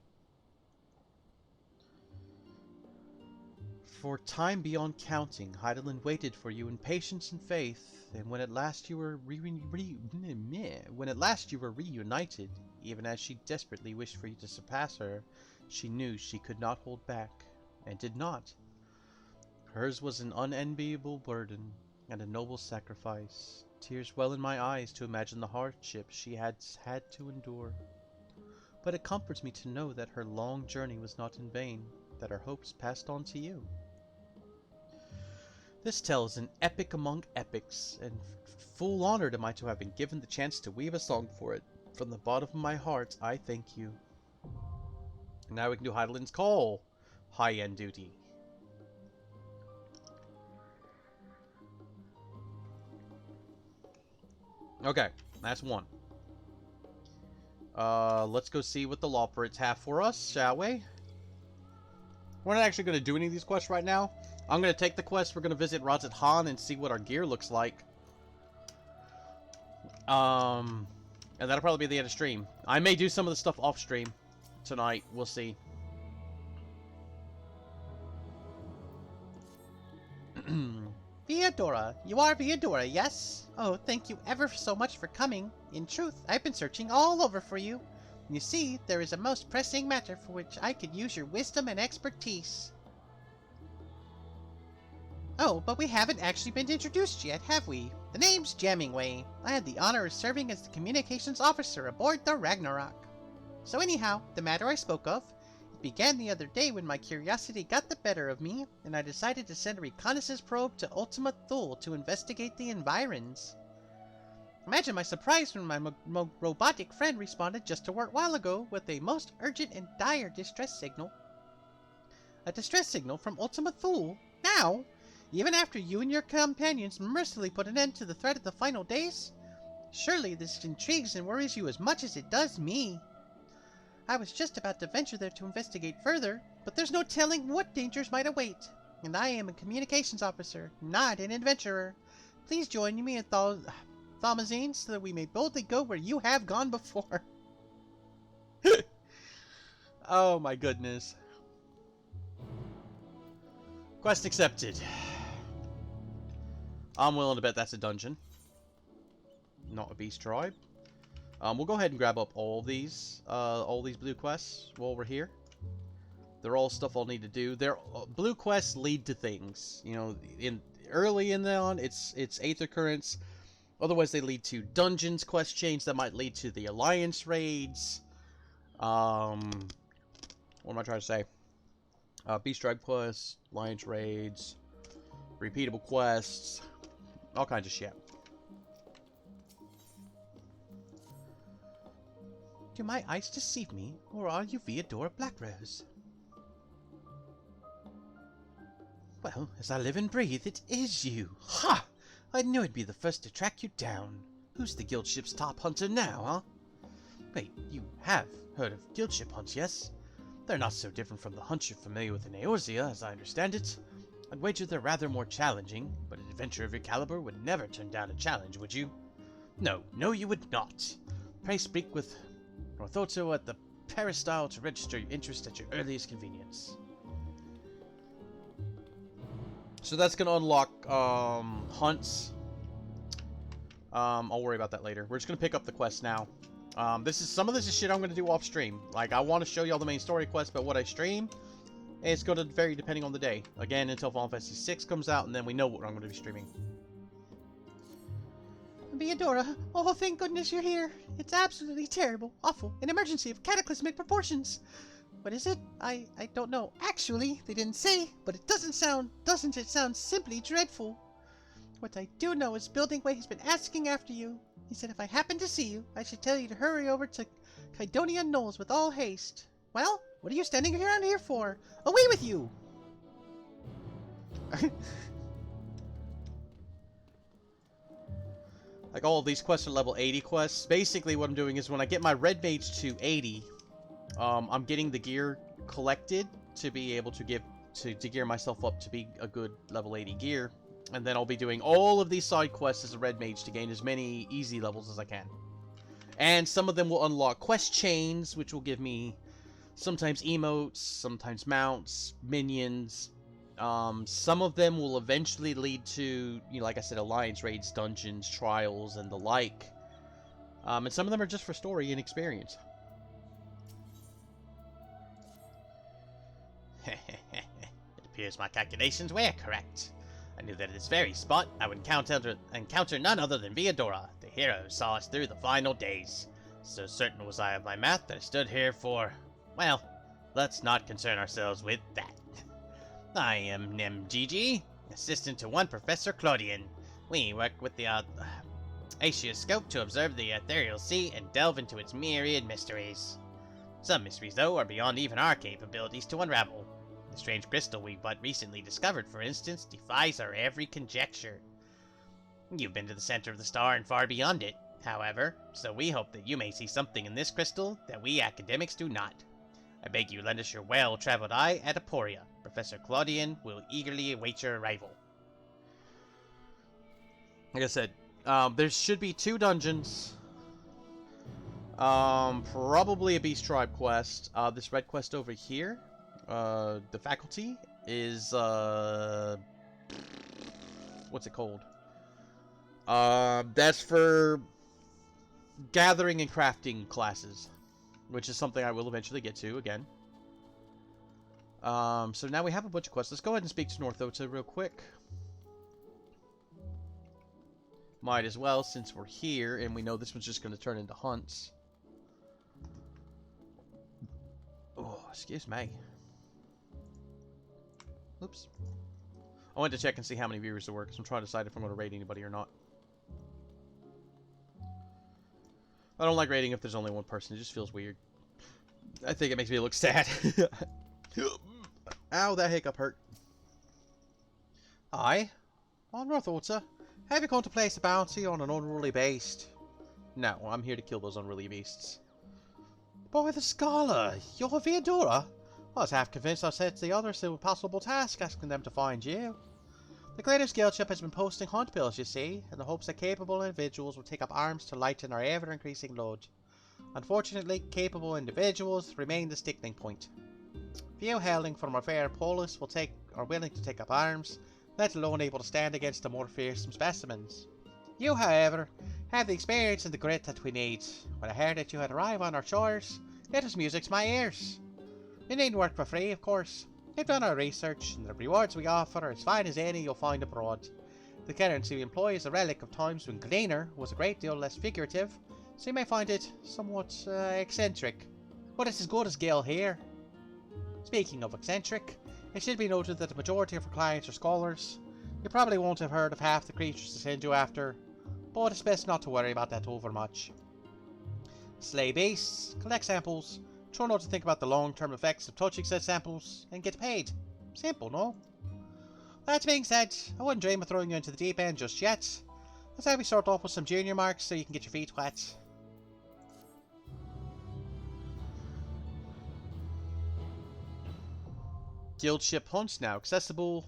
Speaker 1: For time beyond counting, Hydaelyn waited for you in patience and faith, and when at last you were reunited, even as she desperately wished for you to surpass her, she knew she could not hold back, and did not. Hers was an unenviable burden, and a noble sacrifice. Tears well in my eyes to imagine the hardship she had to endure. But it comforts me to know that her long journey was not in vain, that her hopes passed on to you. This tale is an epic among epics, and full honored am I to have been given the chance to weave a song for it. From the bottom of my heart, I thank you. And now we can do Hydaelyn's Call, high-end duty. Okay, that's 1. Let's go see what the Lawpirates have for us, shall we? We're not actually going to do any of these quests right now. I'm going to take the quest. We're going to visit Razat Han and see what our gear looks like. And that'll probably be the end of stream. I may do some of the stuff off stream tonight. We'll see.
Speaker 15: Viadora, you are Viadora, yes? Oh, thank you ever so much for coming. In truth, I've been searching all over for you. You see, there is a most pressing matter for which I could use your wisdom and expertise. Oh, but we haven't actually been introduced yet, have we? The name's Jammingway. I had the honor of serving as the communications officer aboard the Ragnarok. So anyhow, the matter I spoke of, it began the other day when my curiosity got the better of me, and I decided to send a reconnaissance probe to Ultima Thule to investigate the environs. Imagine my surprise when my robotic friend responded just a while ago with a most urgent and dire distress signal. A distress signal from Ultima Thule? Now? Even after you and your companions mercilessly put an end to the threat of the final days? Surely this intrigues and worries you as much as it does me. I was just about to venture there to investigate further, but there's no telling what dangers might await. And I am a communications officer, not an adventurer. Please join me in Thalmazine so that we may boldly go where you have gone before.
Speaker 1: Oh my goodness. Quest accepted. I'm willing to bet that's a dungeon. Not a beast tribe. We'll go ahead and grab up all these blue quests while we're here. They're all stuff I'll need to do. They're blue quests lead to things. You know, early in on it's Aether Currents. Otherwise, they lead to dungeons, quest chains that might lead to the Alliance raids. What am I trying to say? Beast tribe quests, Alliance raids, repeatable quests, all kinds of shit.
Speaker 15: Do my eyes deceive me, or are you Viadora Blackrose? Well, as I live and breathe, it is you. Ha! I knew I'd be the first to track you down. Who's the guild ship's top hunter now, huh? Wait, you have heard of guild ship hunts, yes? They're not so different from the hunts you're familiar with in Eorzea, as I understand it. I'd wager they're rather more challenging, but an adventurer of your caliber would never turn down a challenge, would you? No, no you would not. Pray speak with Northoto at the Peristyle to register your interest at your earliest convenience.
Speaker 1: So that's going to unlock hunts. I'll worry about that later. We're just going to pick up the quest now. Some of this is shit I'm going to do off stream. Like, I want to show you all the main story quests, but what I stream, it's going to vary depending on the day. Again, until Final Fantasy 6 comes out, and then we know what I'm going to be streaming.
Speaker 15: Viadora, oh thank goodness you're here. It's absolutely terrible, awful, an emergency of cataclysmic proportions. What is it? I don't know. Actually, they didn't say, but it doesn't it sound simply dreadful? What I do know is Building Way has been asking after you. He said if I happen to see you, I should tell you to hurry over to Kydonia Knolls with all haste. Well, what are you standing around here for? Away with you!
Speaker 1: Like, all of these quests are level 80 quests. Basically, what I'm doing is when I get my red mage to 80, I'm getting the gear collected to be able to gear myself up to be a good level 80 gear. And then I'll be doing all of these side quests as a red mage to gain as many easy levels as I can. And some of them will unlock quest chains, which will give me sometimes emotes, sometimes mounts, minions. Some of them will eventually lead to, you know, like I said, Alliance raids, dungeons, trials, and the like. And some of them are just for story and experience.
Speaker 15: It appears my calculations were correct. I knew that at this very spot I would encounter none other than Viadora, the hero who saw us through the final days. So certain was I of my math that I stood here for... Well, let's not concern ourselves with that. I am NemGG, assistant to one Professor Claudian. We work with the Aetioscope to observe the ethereal sea and delve into its myriad mysteries. Some mysteries, though, are beyond even our capabilities to unravel. The strange crystal we but recently discovered, for instance, defies our every conjecture. You've been to the center of the star and far beyond it, however, so we hope that you may see something in this crystal that we academics do not. I beg you lend us your well-traveled eye at Aporia. Professor Claudian will eagerly await your arrival.
Speaker 1: Like I said, there should be 2 dungeons. Probably a Beast Tribe quest. This red quest over here, the faculty, is, what's it called? That's for gathering and crafting classes, which is something I will eventually get to again. So now we have a bunch of quests. Let's go ahead and speak to Northota real quick. Might as well, since we're here, and we know this one's just going to turn into hunts. Oh, excuse me. Oops. I went to check and see how many viewers there were, because I'm trying to decide if I'm going to raid anybody or not. I don't like raiding if there's only one person. It just feels weird. I think it makes me look sad. Ow, that hiccup hurt.
Speaker 15: Aye? On Northwater, have you come to place a bounty on an unruly beast?
Speaker 1: No, I'm here to kill those unruly beasts.
Speaker 15: By the scholar, you're Theodora? I was half convinced I set the others an impossible task asking them to find you. The Greater Guildship has been posting hunt bills, you see, in the hopes that capable individuals will take up arms to lighten our ever-increasing load. Unfortunately, capable individuals remain the sticking point. Few hailing from our fair polis are willing to take up arms, let alone able to stand against the more fearsome specimens. You, however, have the experience and the grit that we need. When I heard that you had arrived on our shores, it was music to my ears. You needn't work for free, of course. We've done our research, and the rewards we offer are as fine as any you'll find abroad. The currency we employ is a relic of times when Gleaner was a great deal less figurative, so you may find it somewhat eccentric. But it's as good as Gil here. Speaking of eccentric, it should be noted that the majority of our clients are scholars. You probably won't have heard of half the creatures to send you after, but it's best not to worry about that overmuch. Slay beasts, collect samples, try not to think about the long-term effects of touching said samples, and get paid. Simple, no? That being said, I wouldn't dream of throwing you into the deep end just yet. Let's have we start off with some junior marks so you can get your feet wet. Guild ship hunts now accessible.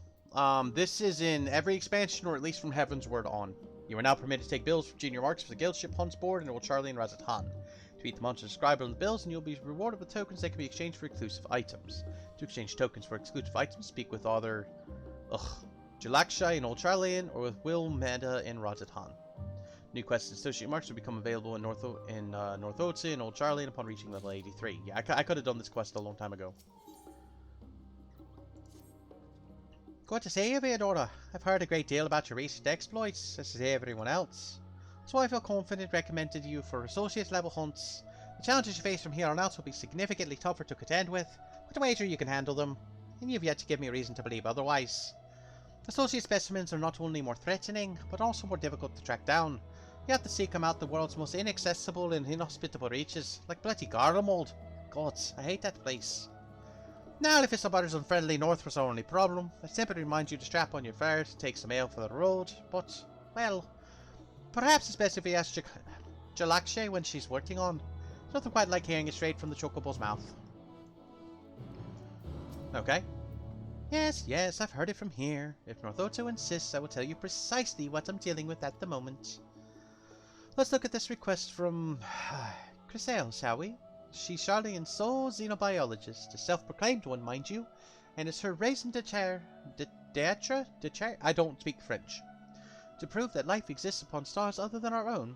Speaker 15: This is in every expansion, or at least from Heavensward on. You are now permitted to take bills for junior marks for the Guild ship hunts board in Old Charlie and Razatan. To beat the monsters described on the bills, and you'll be rewarded with tokens that can be exchanged for exclusive items. To exchange tokens for exclusive items, speak with either Jalakshai in Old Charlian or with Will Meda in Razatan. New quests and associate marks will become available in North Otzi and Old Charlian upon reaching level 83. Yeah, I could have done this quest a long time ago. Good to see you, Theodora. I've heard a great deal about your recent exploits, as has everyone else. So I feel confident recommending you for associate level hunts. The challenges you face from here on out will be significantly tougher to contend with, but I wager you can handle them, and you've yet to give me a reason to believe otherwise. Associate specimens are not only more threatening, but also more difficult to track down. You have to seek them out the world's most inaccessible and inhospitable reaches, like bloody Garlemald. God, I hate that place. Now, if it's about as unfriendly north was our only problem, I simply remind you to strap on your furs and take some ale for the road, but, well, perhaps it's best if we ask Jalakshay when she's working on. There's nothing quite like hearing it straight from the Chocobo's mouth. Okay. Yes, I've heard it from here. If Northoto insists, I will tell you precisely what I'm dealing with at the moment. Let's look at this request from Chrysail, shall we? She's Charlian's sole xenobiologist, a self-proclaimed one, mind you, and it's her raison d'etre, I don't speak French, to prove that life exists upon stars other than our own.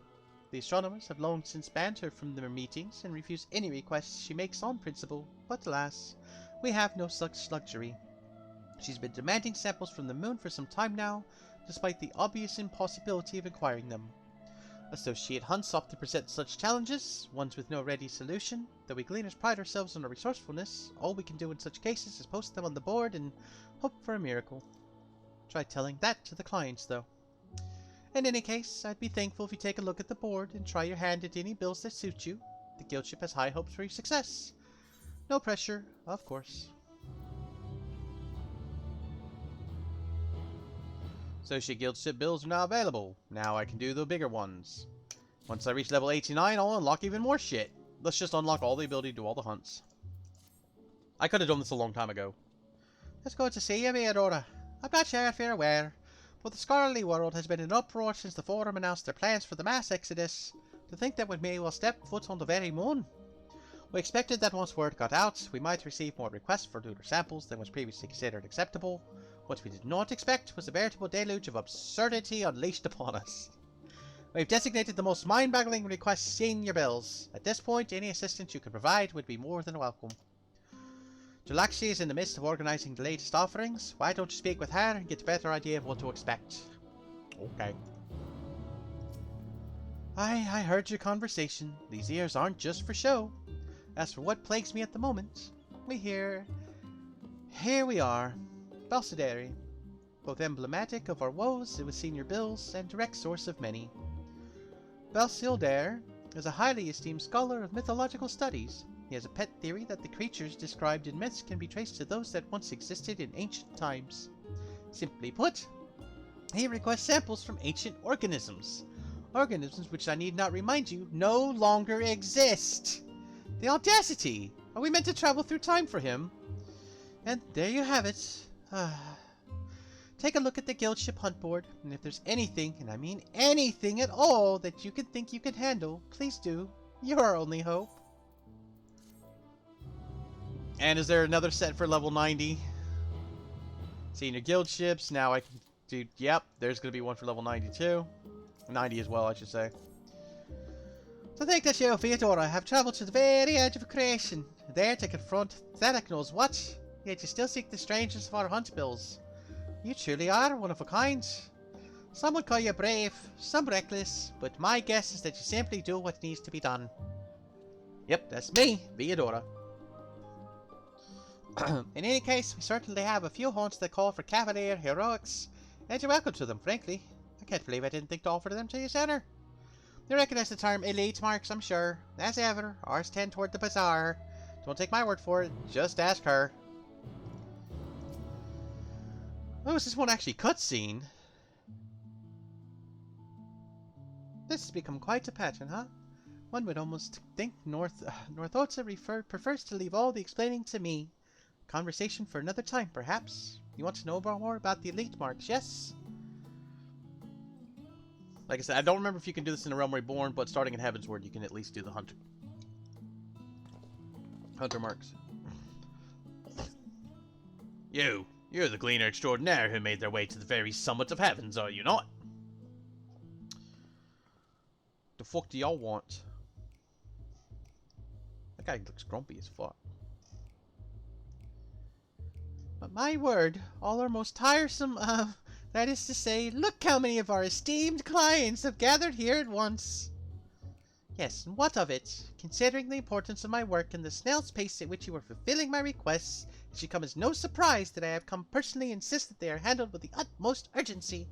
Speaker 15: The astronomers have long since banned her from their meetings and refuse any requests she makes on principle, but alas, we have no such luxury. She's been demanding samples from the moon for some time now, despite the obvious impossibility of acquiring them. Associate hunts often present such challenges, ones with no ready solution. Though we Gleaners pride ourselves on our resourcefulness, all we can do in such cases is post them on the board and hope for a miracle. Try telling that to the clients, though. In any case, I'd be thankful if you take a look at the board and try your hand at any bills that suit you. The Guildship has high hopes for your success. No pressure, of course. Associate Guildship bills are now available. Now I can do the bigger ones. Once I reach level 89, I'll unlock even more shit. Let's just unlock all the ability to do all the hunts. I could have done this a long time ago. It's good to see you, Theodora. I'm not sure if you're aware, but the scholarly world has been in uproar since the Forum announced their plans for the mass exodus. To think that we may well step foot on the very moon. We expected that once word got out, we might receive more requests for lunar samples than was previously considered acceptable. What we did not expect was a veritable deluge of absurdity unleashed upon us. We've designated the most mind-boggling requests in your bills. At this point, any assistance you can provide would be more than welcome. Jalakshi is in the midst of organizing the latest offerings. Why don't you speak with her and get a better idea of what to expect? Okay. I heard your conversation. These ears aren't just for show. As for what plagues me at the moment, here we are. Balsadary, both emblematic of our woes with senior bills and direct source of many. Balsildair is a highly esteemed scholar of mythological studies. He has a pet theory that the creatures described in myths can be traced to those that once existed in ancient times. Simply put, he requests samples from ancient organisms. Organisms which I need not remind you no longer exist. The audacity! Are we meant to travel through time for him? And there you have it. Take a look at the guild ship hunt board, and if there's anything, and I mean anything at all, that you can think you can handle, please do. You're our only hope.
Speaker 1: And is there another set for level 90? Senior guild ships. Now I can do... Yep, there's going to be one for level 92. 90 as well, I should say.
Speaker 15: To think that you, Theodora, have traveled to the very edge of creation, there to confront Thaddeus knows what, yet you still seek the strangeness of our hunt bills. You truly are one of a kind. Some would call you brave, some reckless, but my guess is that you simply do what needs to be done.
Speaker 1: Yep, that's me, Theodora.
Speaker 15: In any case, we certainly have a few haunts that call for cavalier heroics, and you're welcome to them, frankly. I can't believe I didn't think to offer them to you sooner. You recognize the term elite marks, I'm sure. As ever, ours tend toward the bizarre. Don't take my word for it, just ask her.
Speaker 1: Oh, is this one actually cutscene?
Speaker 15: This has become quite a pattern, huh? One would almost think Northotsa prefers to leave all the explaining to me. Conversation for another time, perhaps. You want to know more about the elite marks, yes?
Speaker 1: Like I said, I don't remember if you can do this in A Realm Reborn, but starting in Heavensward, you can at least do the hunter marks. You're the gleaner extraordinaire who made their way to the very summit of heavens, are you not? The fuck do y'all want? That guy looks grumpy as fuck.
Speaker 15: But my word, all our most tiresome, that is to say, look how many of our esteemed clients have gathered here at once. Yes, and what of it? Considering the importance of my work and the snail's pace at which you are fulfilling my requests, it should come as no surprise that I have come personally insist that they are handled with the utmost urgency.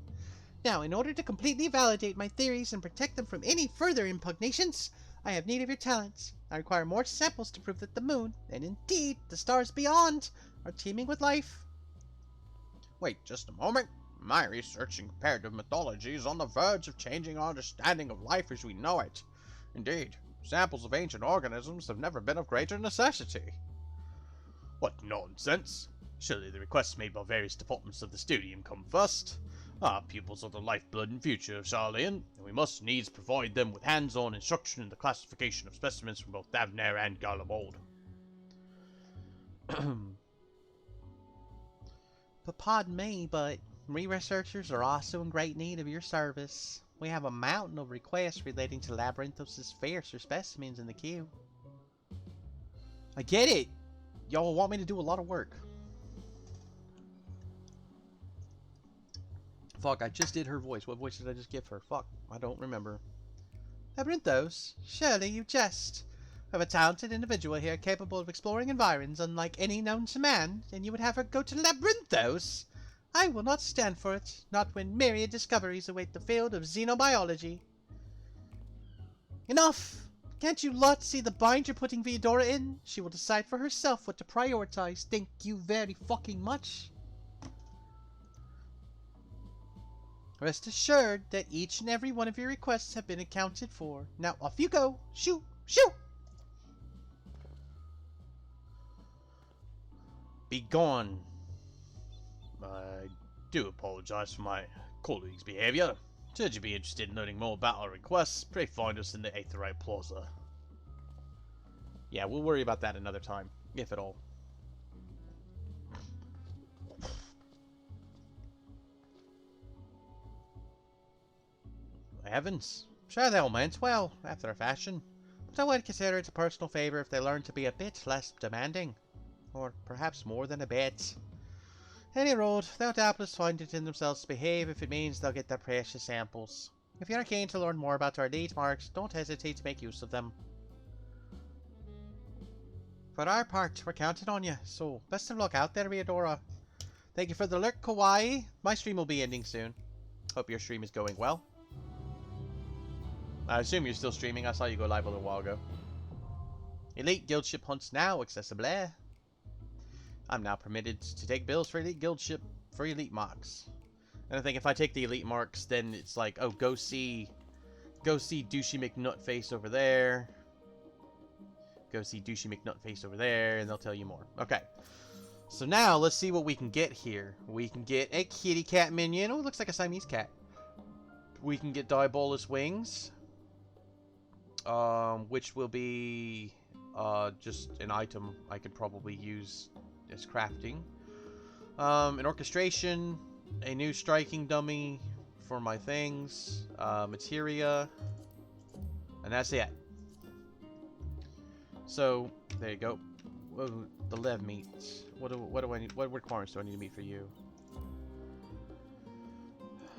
Speaker 15: Now, in order to completely validate my theories and protect them from any further impugnations, I have need of your talents. I require more samples to prove that the moon, and indeed the stars beyond, are teeming with life.
Speaker 11: Wait just a moment. My research in comparative mythology is on the verge of changing our understanding of life as we know it. Indeed, samples of ancient organisms have never been of greater necessity. What nonsense! Surely the requests made by various departments of the studium come first. Our pupils are the lifeblood and future of Charlian, and we must needs provide them with hands-on instruction in the classification of specimens from both Davner and Gallimold.
Speaker 15: But pardon me, but we researchers are also in great need of your service. We have a mountain of requests relating to Labyrinthos' fiercer specimens in the queue.
Speaker 1: I get it! Y'all want me to do a lot of work. Fuck, I just did her voice. What voice did I just give her? Fuck, I don't remember.
Speaker 15: Labyrinthos? Surely you jest. We have a talented individual here capable of exploring environs unlike any known to man, and you would have her go to Labyrinthos? I will not stand for it, not when myriad discoveries await the field of xenobiology. Enough! Can't you lot see the bind you're putting Theodora in? She will decide for herself what to prioritize. Thank you very fucking much. Rest assured that each and every one of your requests have been accounted for. Now off you go. Shoo! Shoo!
Speaker 1: Be gone. I do apologize for my colleague's behavior. Should you be interested in learning more about our requests, pray find us in the Aetherite Plaza. Yeah, we'll worry about that another time, if at all.
Speaker 15: Heavens. Sure they all meant well, after a fashion. But I would consider it a personal favor if they learned to be a bit less demanding. Or perhaps more than a bit. Any road, they'll doubtless find it in themselves to behave if it means they'll get their precious samples. If you're keen to learn more about our elite marks, don't hesitate to make use of them. For our part, we're counting on you, so best of luck out there, Theodora. Thank you for the lurk, Kawaii. My stream will be ending soon. Hope your stream is going well.
Speaker 1: I assume you're still streaming. I saw you go live a little while ago.
Speaker 15: Elite guild ship hunts now accessible.
Speaker 1: I'm now permitted to take bills for elite guild ship for elite marks. And I think if I take the elite marks, then it's like, oh, go see Douchey McNutface over there. go see Douchey McNutface over there, and they'll tell you more. Okay. So now, let's see what we can get here. We can get a kitty cat minion. Oh, it looks like a Siamese cat. We can get Diabolus Wings. Which will be just an item I could probably use as crafting. An orchestration, a new striking dummy for my things, materia, and that's it. So there you go. Whoa, the lev meat. What do I need? What requirements do I need to meet for you?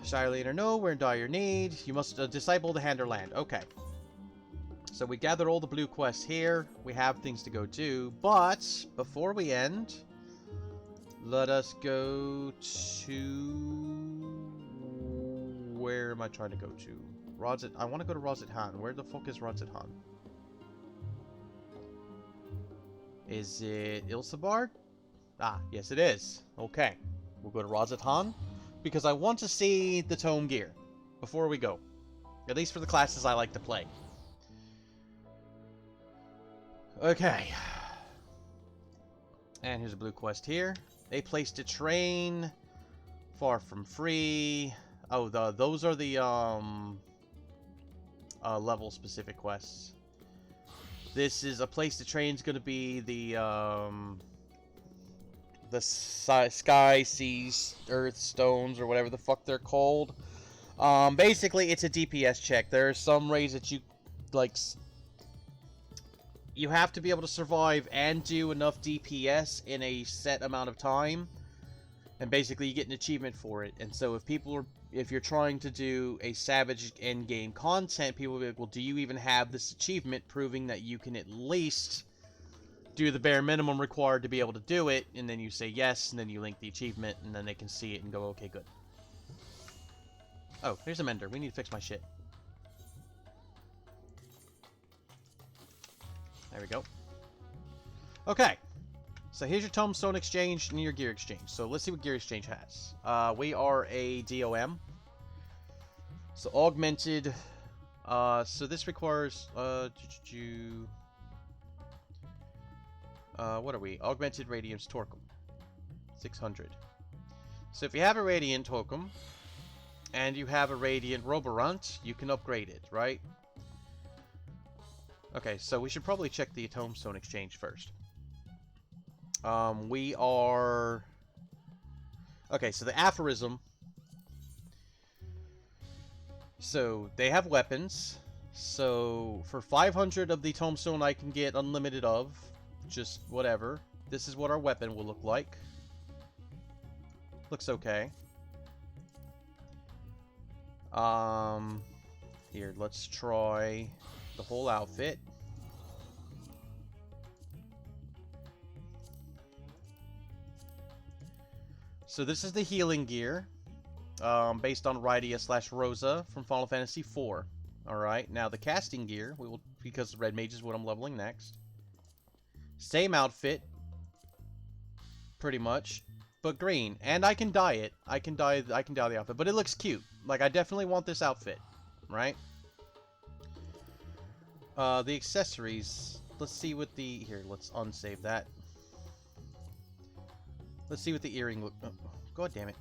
Speaker 1: Shire Leader, no, we're in dire need. You must disciple the Handerland. Okay. So we gathered all the blue quests here. We have things to go do, but before we end, let us go to... Where am I trying to go to? Rozet. I want to go to Rozet Han. Where the fuck is Rozet Han? Is it Ilsabard? Ah, yes it is. Okay. We'll go to Rozet Han, because I want to see the tome gear before we go. At least for the classes I like to play. Okay. And here's a blue quest here. A place to train. Far from free. Oh, those are the level specific quests. This is a place to train. Is going to be the sky, seas, earth, stones, or whatever the fuck they're called. Basically, it's a DPS check. There are some raids that you like. You have to be able to survive and do enough DPS in a set amount of time, and basically you get an achievement for it. And so if you're trying to do a Savage endgame content, people will be like, well, do you even have this achievement proving that you can at least do the bare minimum required to be able to do it? And then you say yes, and then you link the achievement, and then they can see it and go, okay, good. Oh, here's a mender. We need to fix my shit. There we go. Okay. So here's your Tombstone Exchange and your Gear Exchange. So let's see what Gear Exchange has. We are a DOM. So augmented. So this requires... what are we? Augmented Radiance Torquum. 600. So if you have a Radiant Torquum, and you have a Radiant Roborunt, you can upgrade it, right? Okay, so we should probably check the Tombstone Exchange first. We are... Okay, so the Aphorism. So, they have weapons. So, for 500 of the Tombstone I can get unlimited of. Just whatever. This is what our weapon will look like. Looks okay. Here, let's try the whole outfit. So this is the healing gear, based on Rydia/Rosa from Final Fantasy IV. Alright, now the casting gear, we will, because Red Mage is what I'm leveling next. Same outfit, pretty much, but green. And I can dye it. I can dye the outfit, but it looks cute. Like, I definitely want this outfit, right? The accessories, let's see what the... Here, let's unsave that. Let's see what the earring look... Oh, God damn it.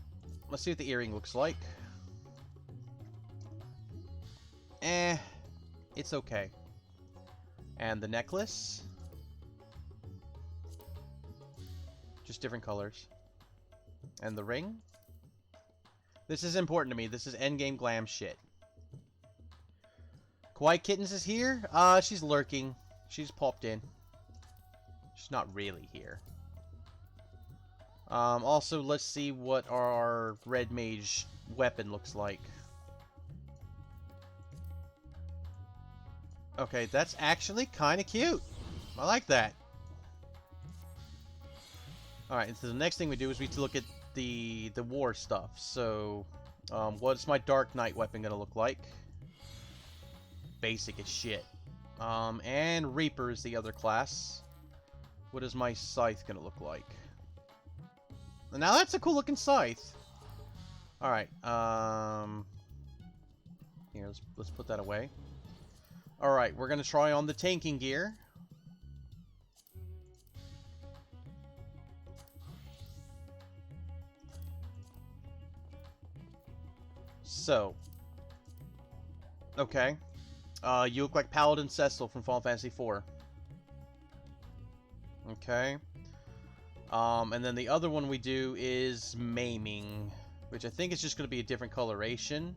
Speaker 1: Let's see what the earring looks like. It's okay. And the necklace. Just different colors. And the ring. This is important to me. This is endgame glam shit. Quiet Kittens is here? She's lurking. She's popped in. She's not really here. Also, let's see what our Red Mage weapon looks like. Okay, that's actually kind of cute. I like that. Alright, so the next thing we do is we need to look at the war stuff. So, what's my Dark Knight weapon gonna look like? Basic as shit. And Reaper is the other class. What is my scythe gonna look like? Now that's a cool looking scythe. Alright, here, let's put that away. Alright, we're gonna try on the tanking gear. So. Okay. You look like Paladin Cecil from Final Fantasy IV. Okay. And then the other one we do is Maiming, which I think is just going to be a different coloration.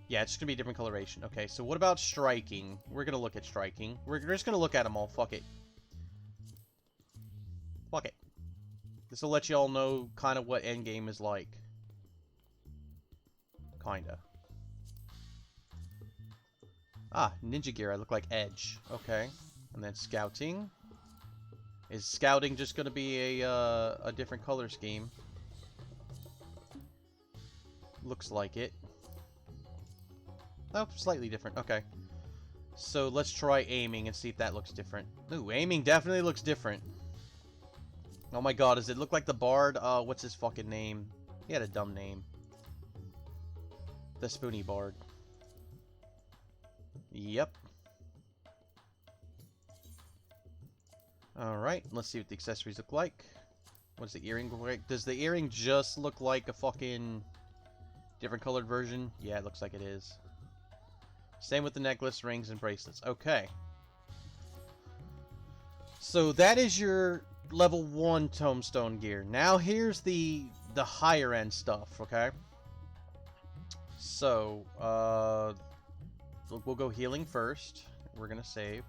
Speaker 1: Yeah, it's just going to be a different coloration. Okay, so what about Striking? We're going to look at Striking. We're just going to look at them all. Fuck it. Fuck it. This will let you all know kind of what endgame is like. Kinda. Ah, ninja gear. I look like Edge. Okay. And then Scouting. Is Scouting just going to be a different color scheme? Looks like it. Oh, slightly different. Okay. So let's try Aiming and see if that looks different. Ooh, Aiming definitely looks different. Oh my god, does it look like the Bard? What's his fucking name? He had a dumb name. The Spoony Bard. Yep. Alright, let's see what the accessories look like. What's the earring look like? Does the earring just look like a fucking different colored version? Yeah, it looks like it is. Same with the necklace, rings, and bracelets. Okay. So that is your level 1 tombstone gear. Now here's the higher end stuff, okay? So, we'll go healing first. We're gonna save.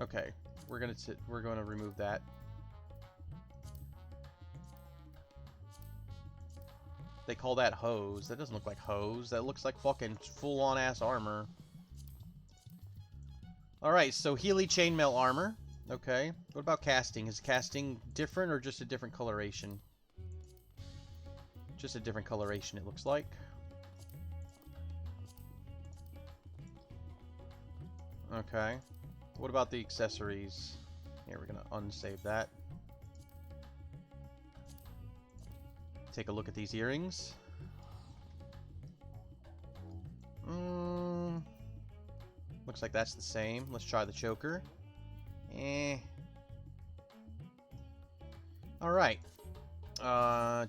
Speaker 1: Okay, we're gonna remove that. They call that hose. That doesn't look like hose. That looks like fucking full-on ass armor. Alright, so Healy chainmail armor. Okay. What about casting? Is casting different or just a different coloration? Just a different coloration, it looks like. Okay. What about the accessories? Here, we're gonna unsave that. Take a look at these earrings. Looks like that's the same. Let's try the choker. Alright. Now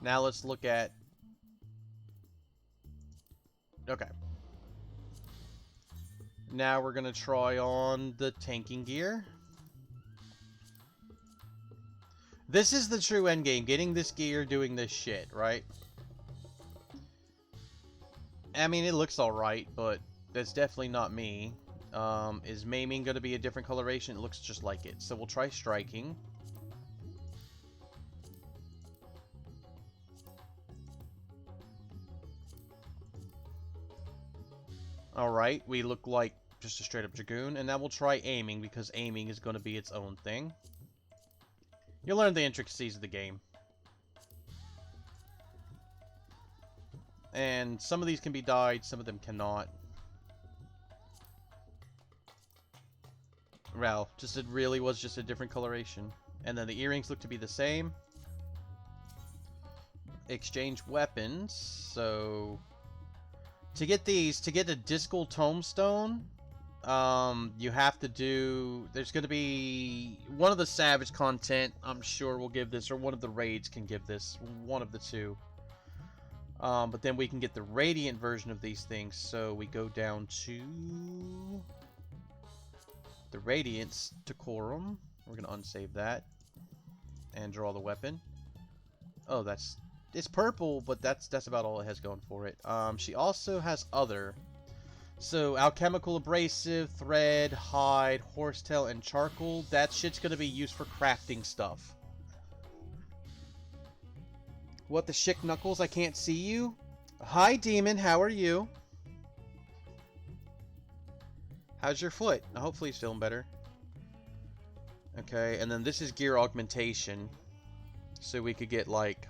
Speaker 1: let's look at... Okay. Now we're gonna try on the tanking gear. This is the true endgame. Getting this gear, doing this shit, right? I mean, it looks alright, but that's definitely not me. Is Maiming going to be a different coloration? It looks just like it. So we'll try Striking. Alright, we look like just a straight up Dragoon. And now we'll try Aiming, because Aiming is going to be its own thing. You'll learn the intricacies of the game. And some of these can be dyed, some of them cannot. Well, it really was just a different coloration. And then the earrings look to be the same. Exchange weapons. So, to get these, to get a Discal Tombstone, you have to do... There's going to be... One of the Savage content, I'm sure, will give this, or one of the raids can give this. One of the two. But then we can get the Radiant version of these things. So we go down to... the Radiance Decorum. We're going to unsave that. And draw the weapon. Oh, that's... It's purple, but that's about all it has going for it. She also has other... So, alchemical abrasive, thread, hide, horsetail, and charcoal. That shit's gonna be used for crafting stuff. What the shick knuckles? I can't see you. Hi, demon. How are you? How's your foot? Hopefully he's feeling better. Okay, and then this is gear augmentation. So we could get, like,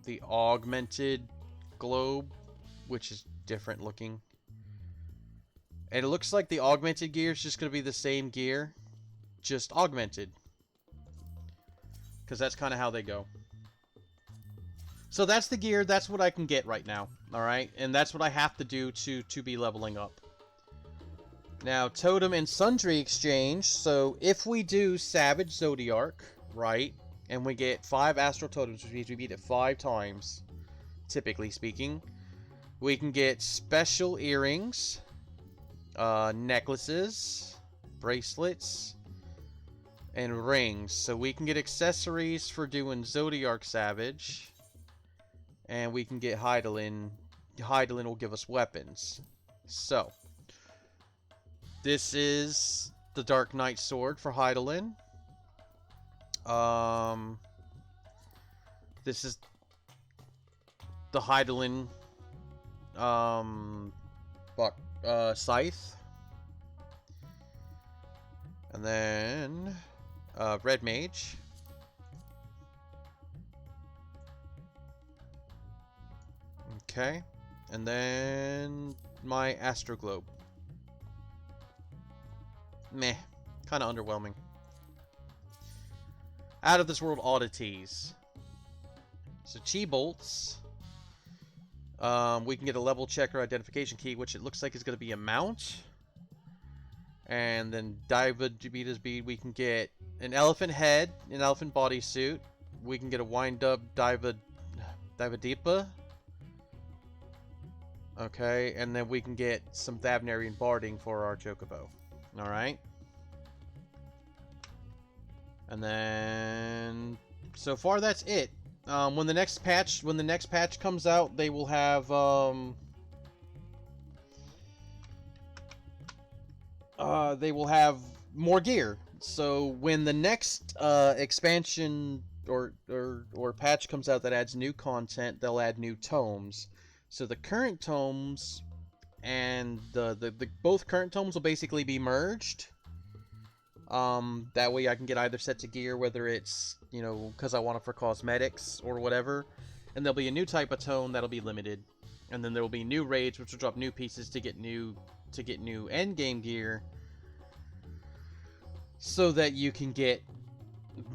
Speaker 1: the augmented globe, which is different looking. And it looks like the augmented gear is just going to be the same gear, just augmented. Because that's kind of how they go. So that's the gear, that's what I can get right now, alright? And that's what I have to do to be leveling up. Now, Totem and Sundry exchange. So, if we do Savage Zodiarch, right, and we get 5 Astral Totems, which means we beat it 5 times, typically speaking, we can get special earrings, necklaces, bracelets, and rings. So, we can get accessories for doing Zodiarch Savage, and we can get Heidelin. Heidelin will give us weapons. So, this is the Dark Knight Sword for Heidelin. This is the Heidelin Scythe. And then Red Mage. Okay. And then my Astroglobe. Meh. Kind of underwhelming. Out of this world oddities. So Chi Bolts. We can get a level checker identification key, which it looks like is going to be a mount. And then Diva Jubita's bead. We can get an elephant head, an elephant bodysuit. We can get a wind-up Diva Deepa. Okay, and then we can get some Thavnarian barding for our Chocobo. Alright. And then so far that's it. When the next patch comes out, they will have more gear. So when the next expansion or patch comes out that adds new content, they'll add new tomes. So the current tomes and the both current tomes will basically be merged. That way I can get either sets of gear, whether it's, you know, because I want it for cosmetics or whatever. And there'll be a new type of tome that'll be limited. And then there will be new raids, which will drop new pieces to get new endgame gear. So that you can get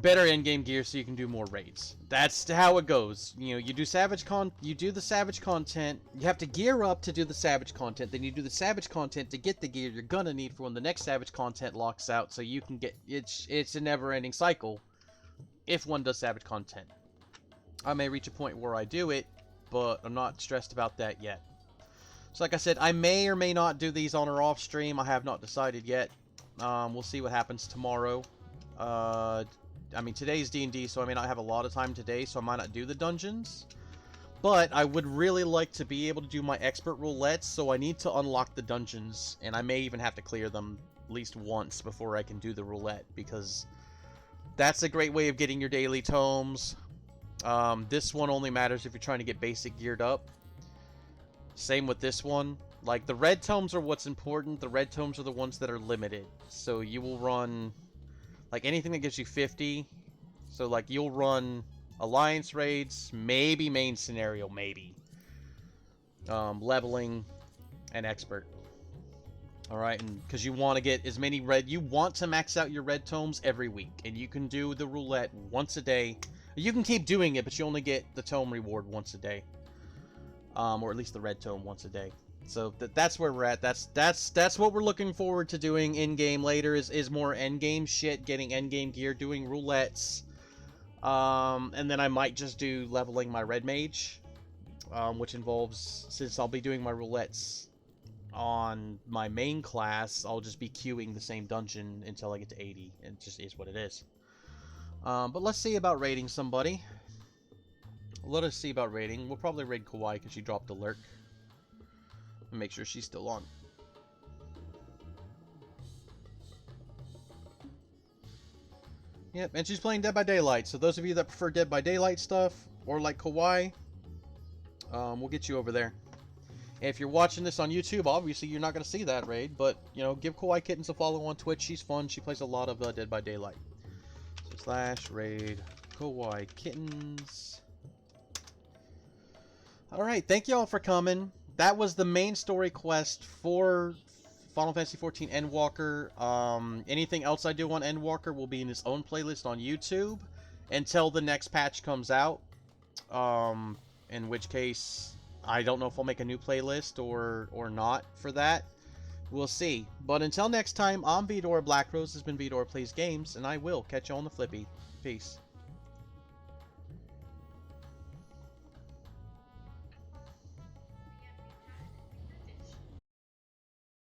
Speaker 1: better endgame gear so you can do more raids. That's how it goes. You know, you do the savage content, you have to gear up to do the savage content, then you do the savage content to get the gear you're gonna need for when the next savage content locks out, so you can get it's a never-ending cycle if one does savage content. I may reach a point where I do it, but I'm not stressed about that yet. So like I said, I may or may not do these on or off stream. I have not decided yet. We'll see what happens tomorrow. I mean, today's D&D, so I may not have a lot of time today, so I might not do the dungeons. But I would really like to be able to do my expert roulettes, so I need to unlock the dungeons, and I may even have to clear them at least once before I can do the roulette, because that's a great way of getting your daily tomes. This one only matters if you're trying to get basic geared up. Same with this one. Like, the red tomes are what's important. The red tomes are the ones that are limited. So you will run, like, anything that gives you 50. So, like, you'll run alliance raids, maybe main scenario, maybe. Leveling, and expert. Alright, and because you want to get as many red, you want to max out your red tomes every week. And you can do the roulette once a day. You can keep doing it, but you only get the tome reward once a day. Or at least the red tome once a day. So that's where we're at. That's what we're looking forward to doing in game later is more end game shit, getting end game gear, doing roulettes, and then I might just do leveling my red mage, which involves, since I'll be doing my roulettes on my main class, I'll just be queuing the same dungeon until I get to 80. It just is what it is. But let's see about raiding somebody. Let us see about raiding. We'll probably raid Kawaii because she dropped a lurk. And make sure she's still on. Yep, and she's playing Dead by Daylight. So those of you that prefer Dead by Daylight stuff, or like Kawaii, we'll get you over there. And if you're watching this on YouTube, obviously you're not going to see that raid, but, you know, give Kawaii Kittens a follow on Twitch. She's fun. She plays a lot of Dead by Daylight. So /raid Kawaii Kittens. Alright, thank you all for coming. That was the main story quest for Final Fantasy XIV Endwalker. Anything else I do on Endwalker will be in its own playlist on YouTube until the next patch comes out. In which case, I don't know if I'll make a new playlist or not for that. We'll see. But until next time, I'm Vidor Blackrose. This has been Vidor Plays Games, and I will catch you on the flippy. Peace.